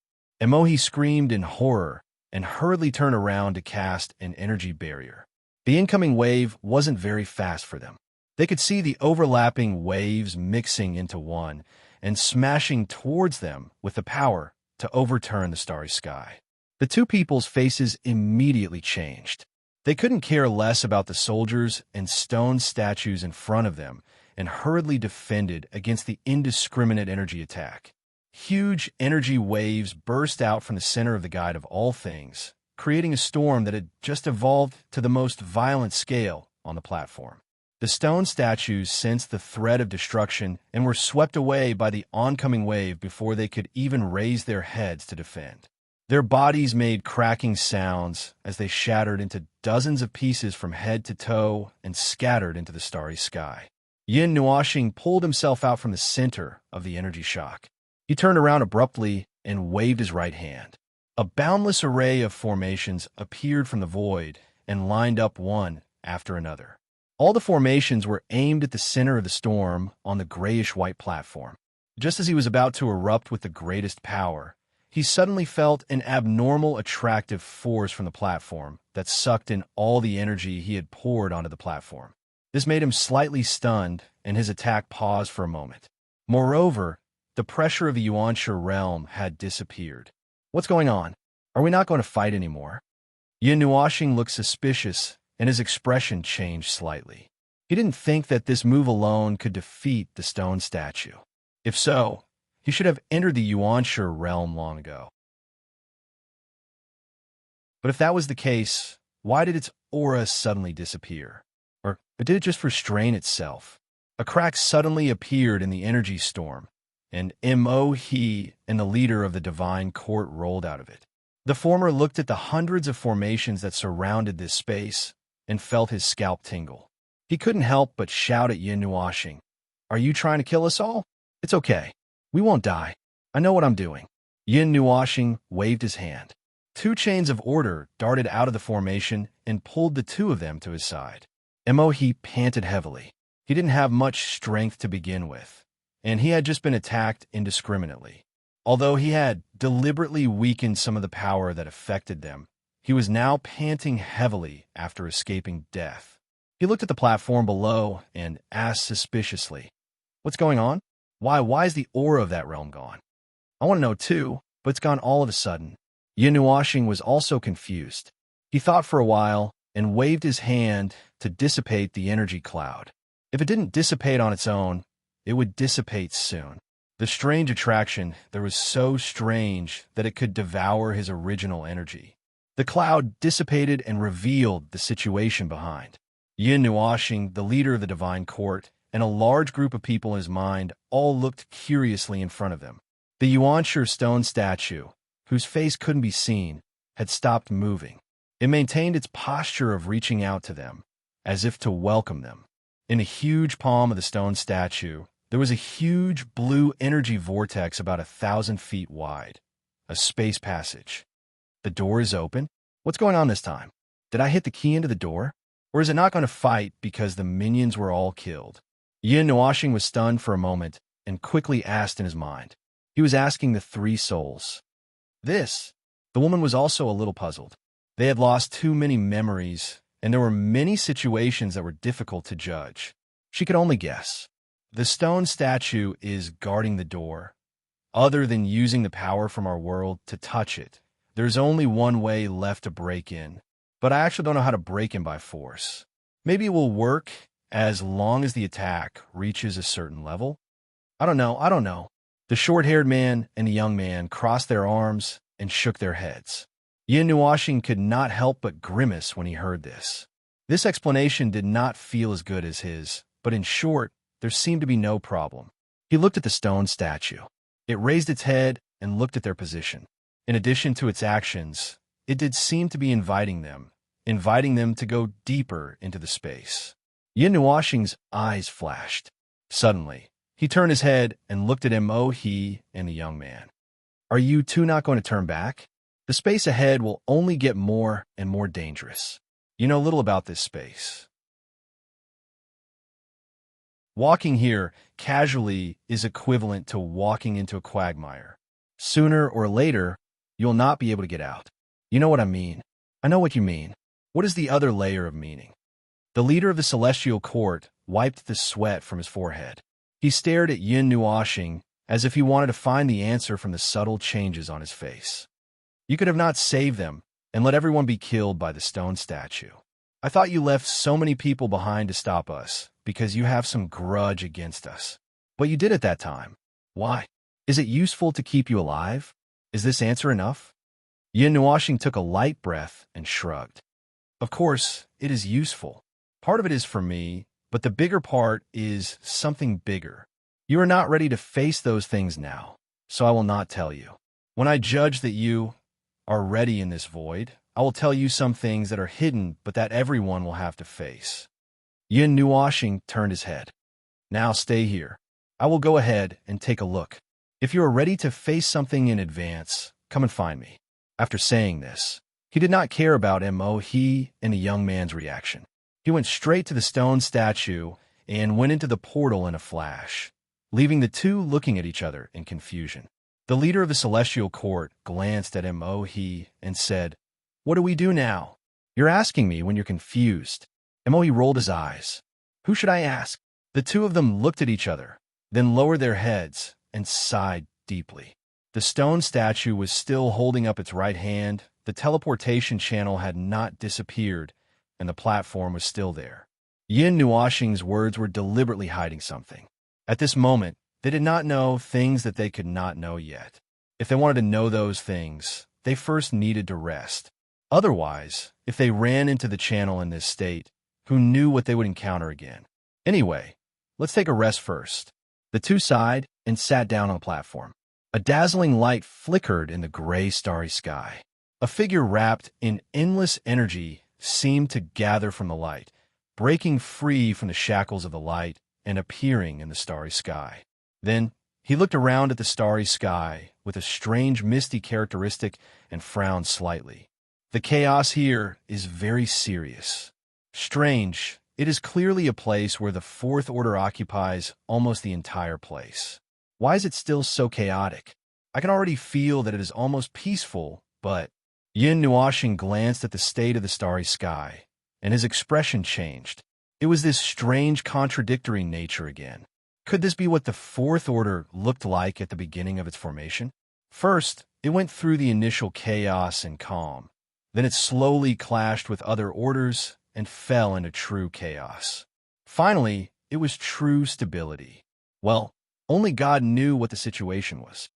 Speaker 1: Emohi screamed in horror and hurriedly turned around to cast an energy barrier. The incoming wave wasn't very fast for them. They could see the overlapping waves mixing into one and smashing towards them with the power to overturn the starry sky. The two people's faces immediately changed. They couldn't care less about the soldiers and stone statues in front of them and hurriedly defended against the indiscriminate energy attack. Huge energy waves burst out from the center of the guide of all things, creating a storm that had just evolved to the most violent scale on the platform. The stone statues sensed the threat of destruction and were swept away by the oncoming wave before they could even raise their heads to defend. Their bodies made cracking sounds as they shattered into dozens of pieces from head to toe and scattered into the starry sky. Yin Nuoxing pulled himself out from the center of the energy shock. He turned around abruptly and waved his right hand. A boundless array of formations appeared from the void and lined up one after another. All the formations were aimed at the center of the storm on the grayish-white platform. Just as he was about to erupt with the greatest power, he suddenly felt an abnormal attractive force from the platform that sucked in all the energy he had poured onto the platform. This made him slightly stunned, and his attack paused for a moment. Moreover, the pressure of the Yuanshu realm had disappeared. What's going on? Are we not going to fight anymore? Yin Nuoxing looked suspicious, and his expression changed slightly. He didn't think that this move alone could defeat the stone statue. If so, he should have entered the Yuanshu realm long ago. But if that was the case, why did its aura suddenly disappear? Or did it just restrain itself? A crack suddenly appeared in the energy storm, and Mo-He and the leader of the divine court rolled out of it. The former looked at the hundreds of formations that surrounded this space and felt his scalp tingle. He couldn't help but shout at Yin Nuoxing, "Are you trying to kill us all? It's okay. We won't die. I know what I'm doing." Yin Nuoxing waved his hand. Two chains of order darted out of the formation and pulled the two of them to his side. Mo-He panted heavily. He didn't have much strength to begin with, and he had just been attacked indiscriminately. Although he had deliberately weakened some of the power that affected them, he was now panting heavily after escaping death. He looked at the platform below and asked suspiciously, "What's going on? Why is the aura of that realm gone?" "I want to know too, but it's gone all of a sudden." Yin Nuoxing was also confused. He thought for a while and waved his hand to dissipate the energy cloud. If it didn't dissipate on its own, it would dissipate soon. The strange attraction there was so strange that it could devour his original energy. The cloud dissipated and revealed the situation behind. Yin Nuoxing, the leader of the divine court, and a large group of people in his mind all looked curiously in front of them. The Yuanshu stone statue, whose face couldn't be seen, had stopped moving. It maintained its posture of reaching out to them, as if to welcome them. In a huge palm of the stone statue, there was a huge blue energy vortex about 1,000 feet wide, a space passage. The door is open. What's going on this time? Did I hit the key into the door? Or is it not going to fight because the minions were all killed? Yin Nuoxing was stunned for a moment and quickly asked in his mind. He was asking the three souls. This. The woman was also a little puzzled. They had lost too many memories, and there were many situations that were difficult to judge. She could only guess. The stone statue is guarding the door. Other than using the power from our world to touch it, there's only one way left to break in. But I actually don't know how to break in by force. Maybe it will work as long as the attack reaches a certain level. I don't know. The short-haired man and the young man crossed their arms and shook their heads. Yin Nuoxing could not help but grimace when he heard this. This explanation did not feel as good as his, but in short, there seemed to be no problem. He looked at the stone statue. It raised its head and looked at their position. In addition to its actions, it did seem to be inviting them to go deeper into the space. Yin Nuoxing's eyes flashed. Suddenly, he turned his head and looked at Mo-He and the young man. "Are you two not going to turn back? The space ahead will only get more and more dangerous." You know little about this space. Walking here casually is equivalent to walking into a quagmire. Sooner or later, you'll not be able to get out. You know what I mean? I know what you mean. What is the other layer of meaning? The leader of the celestial court wiped the sweat from his forehead. He stared at Yin Nuoxing as if he wanted to find the answer from the subtle changes on his face. You could have not saved them and let everyone be killed by the stone statue. I thought you left so many people behind to stop us because you have some grudge against us. But you did at that time. Why? Is it useful to keep you alive? Is this answer enough? Yin Nuoxing took a light breath and shrugged. Of course, it is useful. Part of it is for me, but the bigger part is something bigger. You are not ready to face those things now, so I will not tell you. When I judge that you are ready in this void, I will tell you some things that are hidden but that everyone will have to face. Yin Nuoxing turned his head. Now stay here. I will go ahead and take a look. If you are ready to face something in advance, come and find me. After saying this, he did not care about He and the young man's reaction. He went straight to the stone statue and went into the portal in a flash, leaving the two looking at each other in confusion. The leader of the celestial court glanced at He and said, "What do we do now? You're asking me when you're confused." He rolled his eyes. Who should I ask? The two of them looked at each other, then lowered their heads and sighed deeply. The stone statue was still holding up its right hand, the teleportation channel had not disappeared, and the platform was still there. Yin Nuoxing's words were deliberately hiding something. At this moment, they did not know things that they could not know yet. If they wanted to know those things, they first needed to rest. Otherwise, if they ran into the channel in this state, who knew what they would encounter again? Anyway, let's take a rest first. The two sighed and sat down on the platform. A dazzling light flickered in the gray, starry sky. A figure wrapped in endless energy seemed to gather from the light, breaking free from the shackles of the light and appearing in the starry sky. Then he looked around at the starry sky with a strange misty characteristic and frowned slightly. The chaos here is very serious. Strange, it is clearly a place where the Fourth Order occupies almost the entire place. Why is it still so chaotic? I can already feel that it is almost peaceful, but... Yin Nuoxing glanced at the state of the starry sky, and his expression changed. It was this strange contradictory nature again. Could this be what the Fourth Order looked like at the beginning of its formation? First, it went through the initial chaos and calm. Then it slowly clashed with other orders and fell into true chaos. Finally, it was true stability. Well, only God knew what the situation was.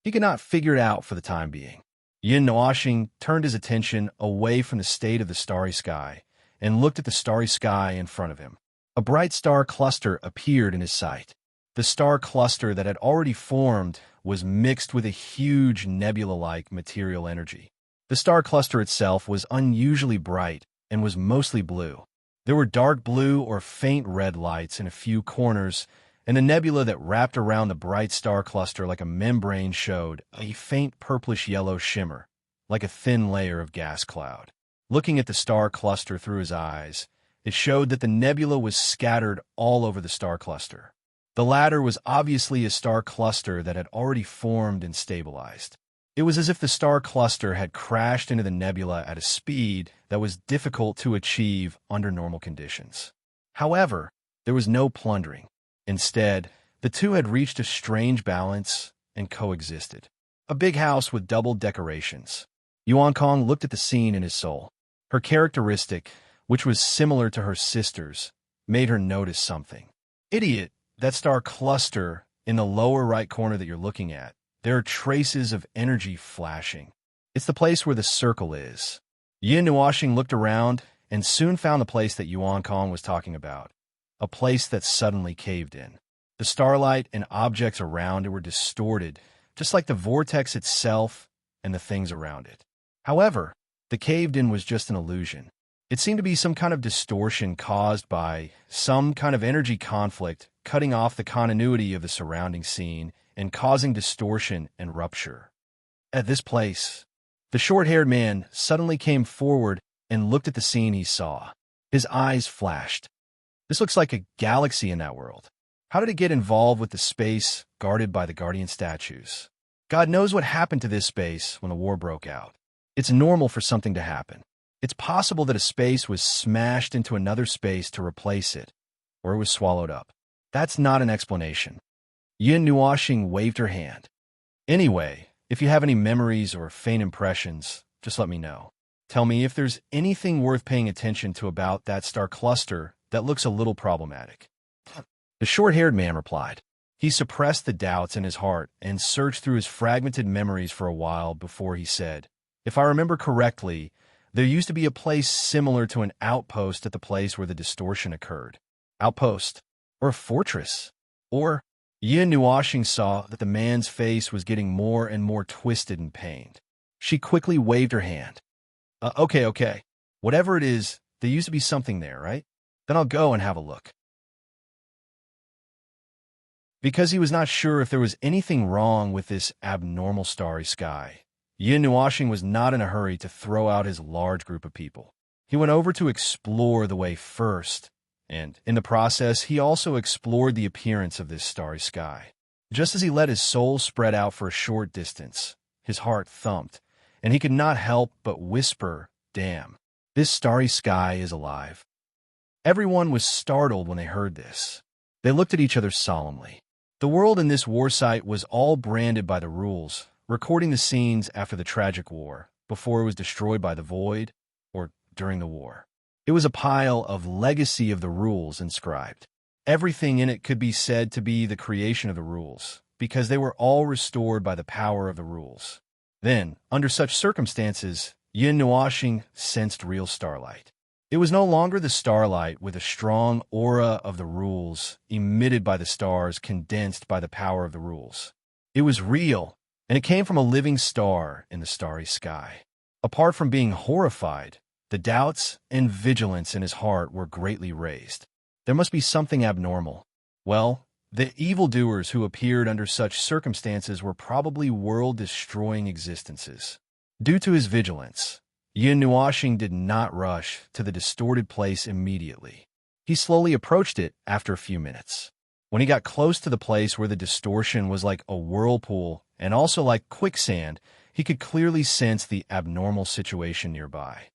Speaker 1: He could not figure it out for the time being. Yin Nuoxing turned his attention away from the state of the starry sky and looked at the starry sky in front of him. A bright star cluster appeared in his sight. The star cluster that had already formed was mixed with a huge nebula-like material energy. The star cluster itself was unusually bright and was mostly blue. There were dark blue or faint red lights in a few corners, and the nebula that wrapped around the bright star cluster like a membrane showed a faint purplish-yellow shimmer, like a thin layer of gas cloud. Looking at the star cluster through his eyes, it showed that the nebula was scattered all over the star cluster. The latter was obviously a star cluster that had already formed and stabilized. It was as if the star cluster had crashed into the nebula at a speed that was difficult to achieve under normal conditions. However, there was no plundering. Instead, the two had reached a strange balance and coexisted. A big house with double decorations. Yuan Kong looked at the scene in his soul. Her characteristic, which was similar to her sister's, made her notice something. Idiot, that star cluster in the lower right corner that you're looking at. There are traces of energy flashing. It's the place where the circle is. Yin Nuoxing looked around and soon found the place that Yuan Kong was talking about. A place that suddenly caved in. The starlight and objects around it were distorted, just like the vortex itself and the things around it. However, the caved-in was just an illusion. It seemed to be some kind of distortion caused by some kind of energy conflict, cutting off the continuity of the surrounding scene and causing distortion and rupture. At this place, The short-haired man suddenly came forward and looked at the scene he saw. His eyes flashed. This looks like a galaxy in that world. How did it get involved with the space guarded by the guardian statues? God knows what happened to this space when the war broke out. It's normal for something to happen. It's possible that a space was smashed into another space to replace it, or it was swallowed up. That's not an explanation. Yin Nuoxing waved her hand. Anyway, if you have any memories or faint impressions, just let me know. Tell me if there's anything worth paying attention to about that star cluster that looks a little problematic. The short-haired man replied. He suppressed the doubts in his heart and searched through his fragmented memories for a while before he said, "If I remember correctly, there used to be a place similar to an outpost at the place where the distortion occurred. Outpost? Or a fortress? Or..." Yin Nuoxing saw that the man's face was getting more and more twisted and pained. She quickly waved her hand. Okay. Whatever it is, there used to be something there, right? Then I'll go and have a look." Because he was not sure if there was anything wrong with this abnormal starry sky, Yin Nuoxing was not in a hurry to throw out his large group of people. He went over to explore the way first, and in the process, he also explored the appearance of this starry sky. Just as he let his soul spread out for a short distance, his heart thumped, and he could not help but whisper, "Damn, this starry sky is alive." Everyone was startled when they heard this. They looked at each other solemnly. The world in this war site was all branded by the rules, recording the scenes after the tragic war, before it was destroyed by the void, or during the war. It was a pile of legacy of the rules inscribed. Everything in it could be said to be the creation of the rules, because they were all restored by the power of the rules. Then, under such circumstances, Yin Nuoxing sensed real starlight. It was no longer the starlight with a strong aura of the rules emitted by the stars condensed by the power of the rules. It was real, and it came from a living star in the starry sky. Apart from being horrified, the doubts and vigilance in his heart were greatly raised. There must be something abnormal. Well, the evildoers who appeared under such circumstances were probably world-destroying existences. Due to his vigilance, Yin Nuoxing did not rush to the distorted place immediately. He slowly approached it after a few minutes. When he got close to the place where the distortion was like a whirlpool and also like quicksand, he could clearly sense the abnormal situation nearby.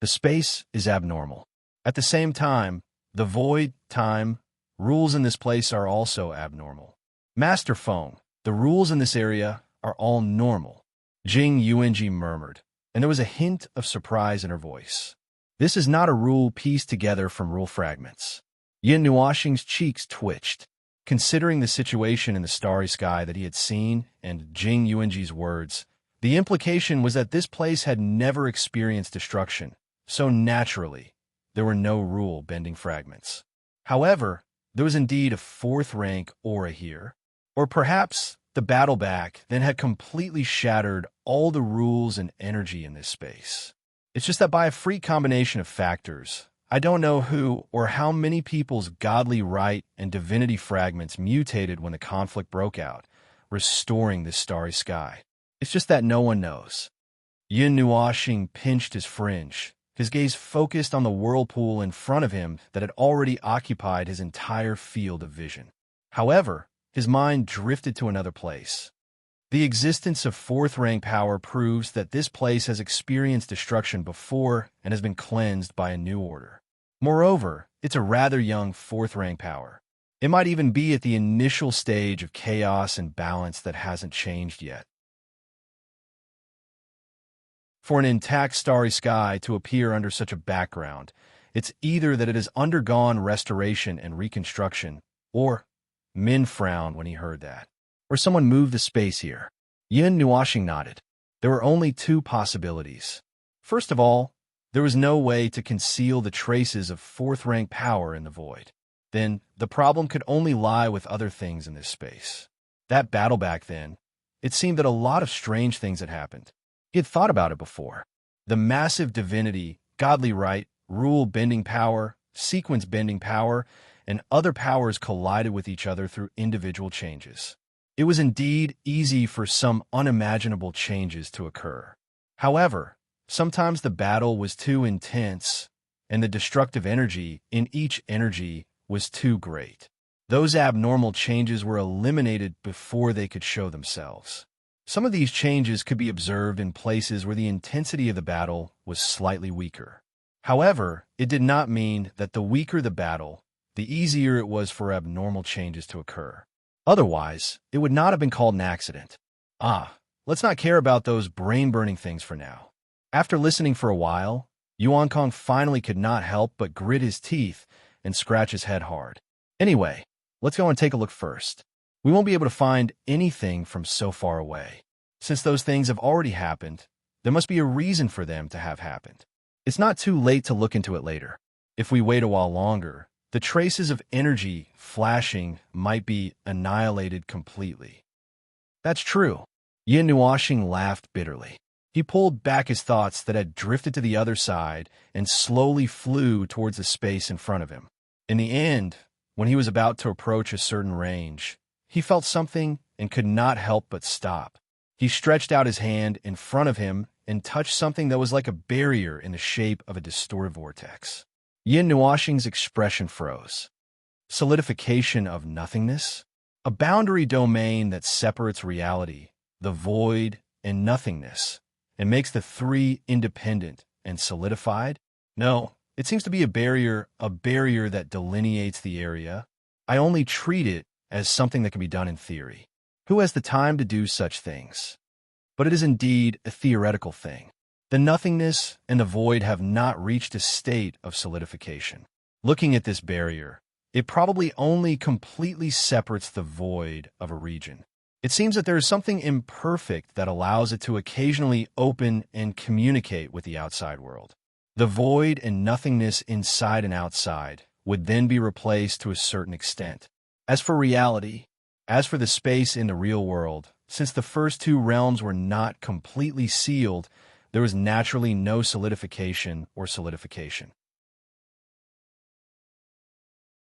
Speaker 1: The space is abnormal. At the same time, the void, time, rules in this place are also abnormal. Master Feng, the rules in this area are all normal, Jing Yuanji murmured, and there was a hint of surprise in her voice. This is not a rule pieced together from rule fragments. Yin Nuoxing's cheeks twitched. Considering the situation in the starry sky that he had seen and Jing Yuanji's words, the implication was that this place had never experienced destruction, so naturally, there were no rule-bending fragments. However, there was indeed a fourth-rank aura here, or perhaps the battle back then had completely shattered all the rules and energy in this space. It's just that by a freak combination of factors, I don't know who or how many people's godly right and divinity fragments mutated when the conflict broke out, restoring this starry sky. It's just that no one knows. Yin Nuoxing pinched his fringe, his gaze focused on the whirlpool in front of him that had already occupied his entire field of vision. However, his mind drifted to another place. The existence of fourth-rank power proves that this place has experienced destruction before and has been cleansed by a new order. Moreover, it's a rather young fourth-rank power. It might even be at the initial stage of chaos and balance that hasn't changed yet. For an intact starry sky to appear under such a background, it's either that it has undergone restoration and reconstruction, or Min frowned when he heard that, or someone moved the space here. Yin Nuoxing nodded. There were only two possibilities. First of all, there was no way to conceal the traces of fourth-rank power in the void. Then, the problem could only lie with other things in this space. That battle back then, it seemed that a lot of strange things had happened. He had thought about it before. The massive divinity, godly right, rule-bending power, sequence-bending power, and other powers collided with each other through individual changes. It was indeed easy for some unimaginable changes to occur. However, sometimes the battle was too intense, and the destructive energy in each energy was too great. Those abnormal changes were eliminated before they could show themselves. Some of these changes could be observed in places where the intensity of the battle was slightly weaker. However, it did not mean that the weaker the battle, the easier it was for abnormal changes to occur. Otherwise, it would not have been called an accident. Let's not care about those brain-burning things for now. After listening for a while, Yuan Kong finally could not help but grit his teeth and scratch his head hard. Anyway, let's go and take a look first. We won't be able to find anything from so far away. Since those things have already happened, there must be a reason for them to have happened. It's not too late to look into it later. If we wait a while longer, the traces of energy flashing might be annihilated completely. That's true. Yin Nuoxing laughed bitterly. He pulled back his thoughts that had drifted to the other side and slowly flew towards the space in front of him. In the end, when he was about to approach a certain range, he felt something and could not help but stop. He stretched out his hand in front of him and touched something that was like a barrier in the shape of a distorted vortex. Yin Nuoxing's expression froze. Solidification of nothingness? A boundary domain that separates reality, the void, and nothingness, and makes the three independent and solidified? No, it seems to be a barrier that delineates the area. I only treat it as something that can be done in theory. Who has the time to do such things? But it is indeed a theoretical thing. The nothingness and the void have not reached a state of solidification. Looking at this barrier, it probably only completely separates the void of a region. It seems that there is something imperfect that allows it to occasionally open and communicate with the outside world. The void and nothingness inside and outside would then be replaced to a certain extent. As for reality, as for the space in the real world, since the first two realms were not completely sealed, there was naturally no solidification or solidification.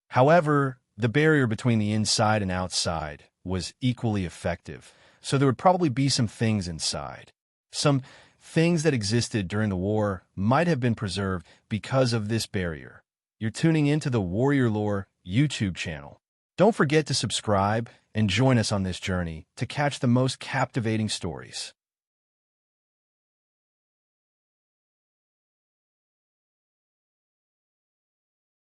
Speaker 1: However, the barrier between the inside and outside was equally effective, so there would probably be some things inside. Some things that existed during the war might have been preserved because of this barrier. You're tuning into the Warrior Lore YouTube channel. Don't forget to subscribe and join us on this journey to catch the most captivating stories.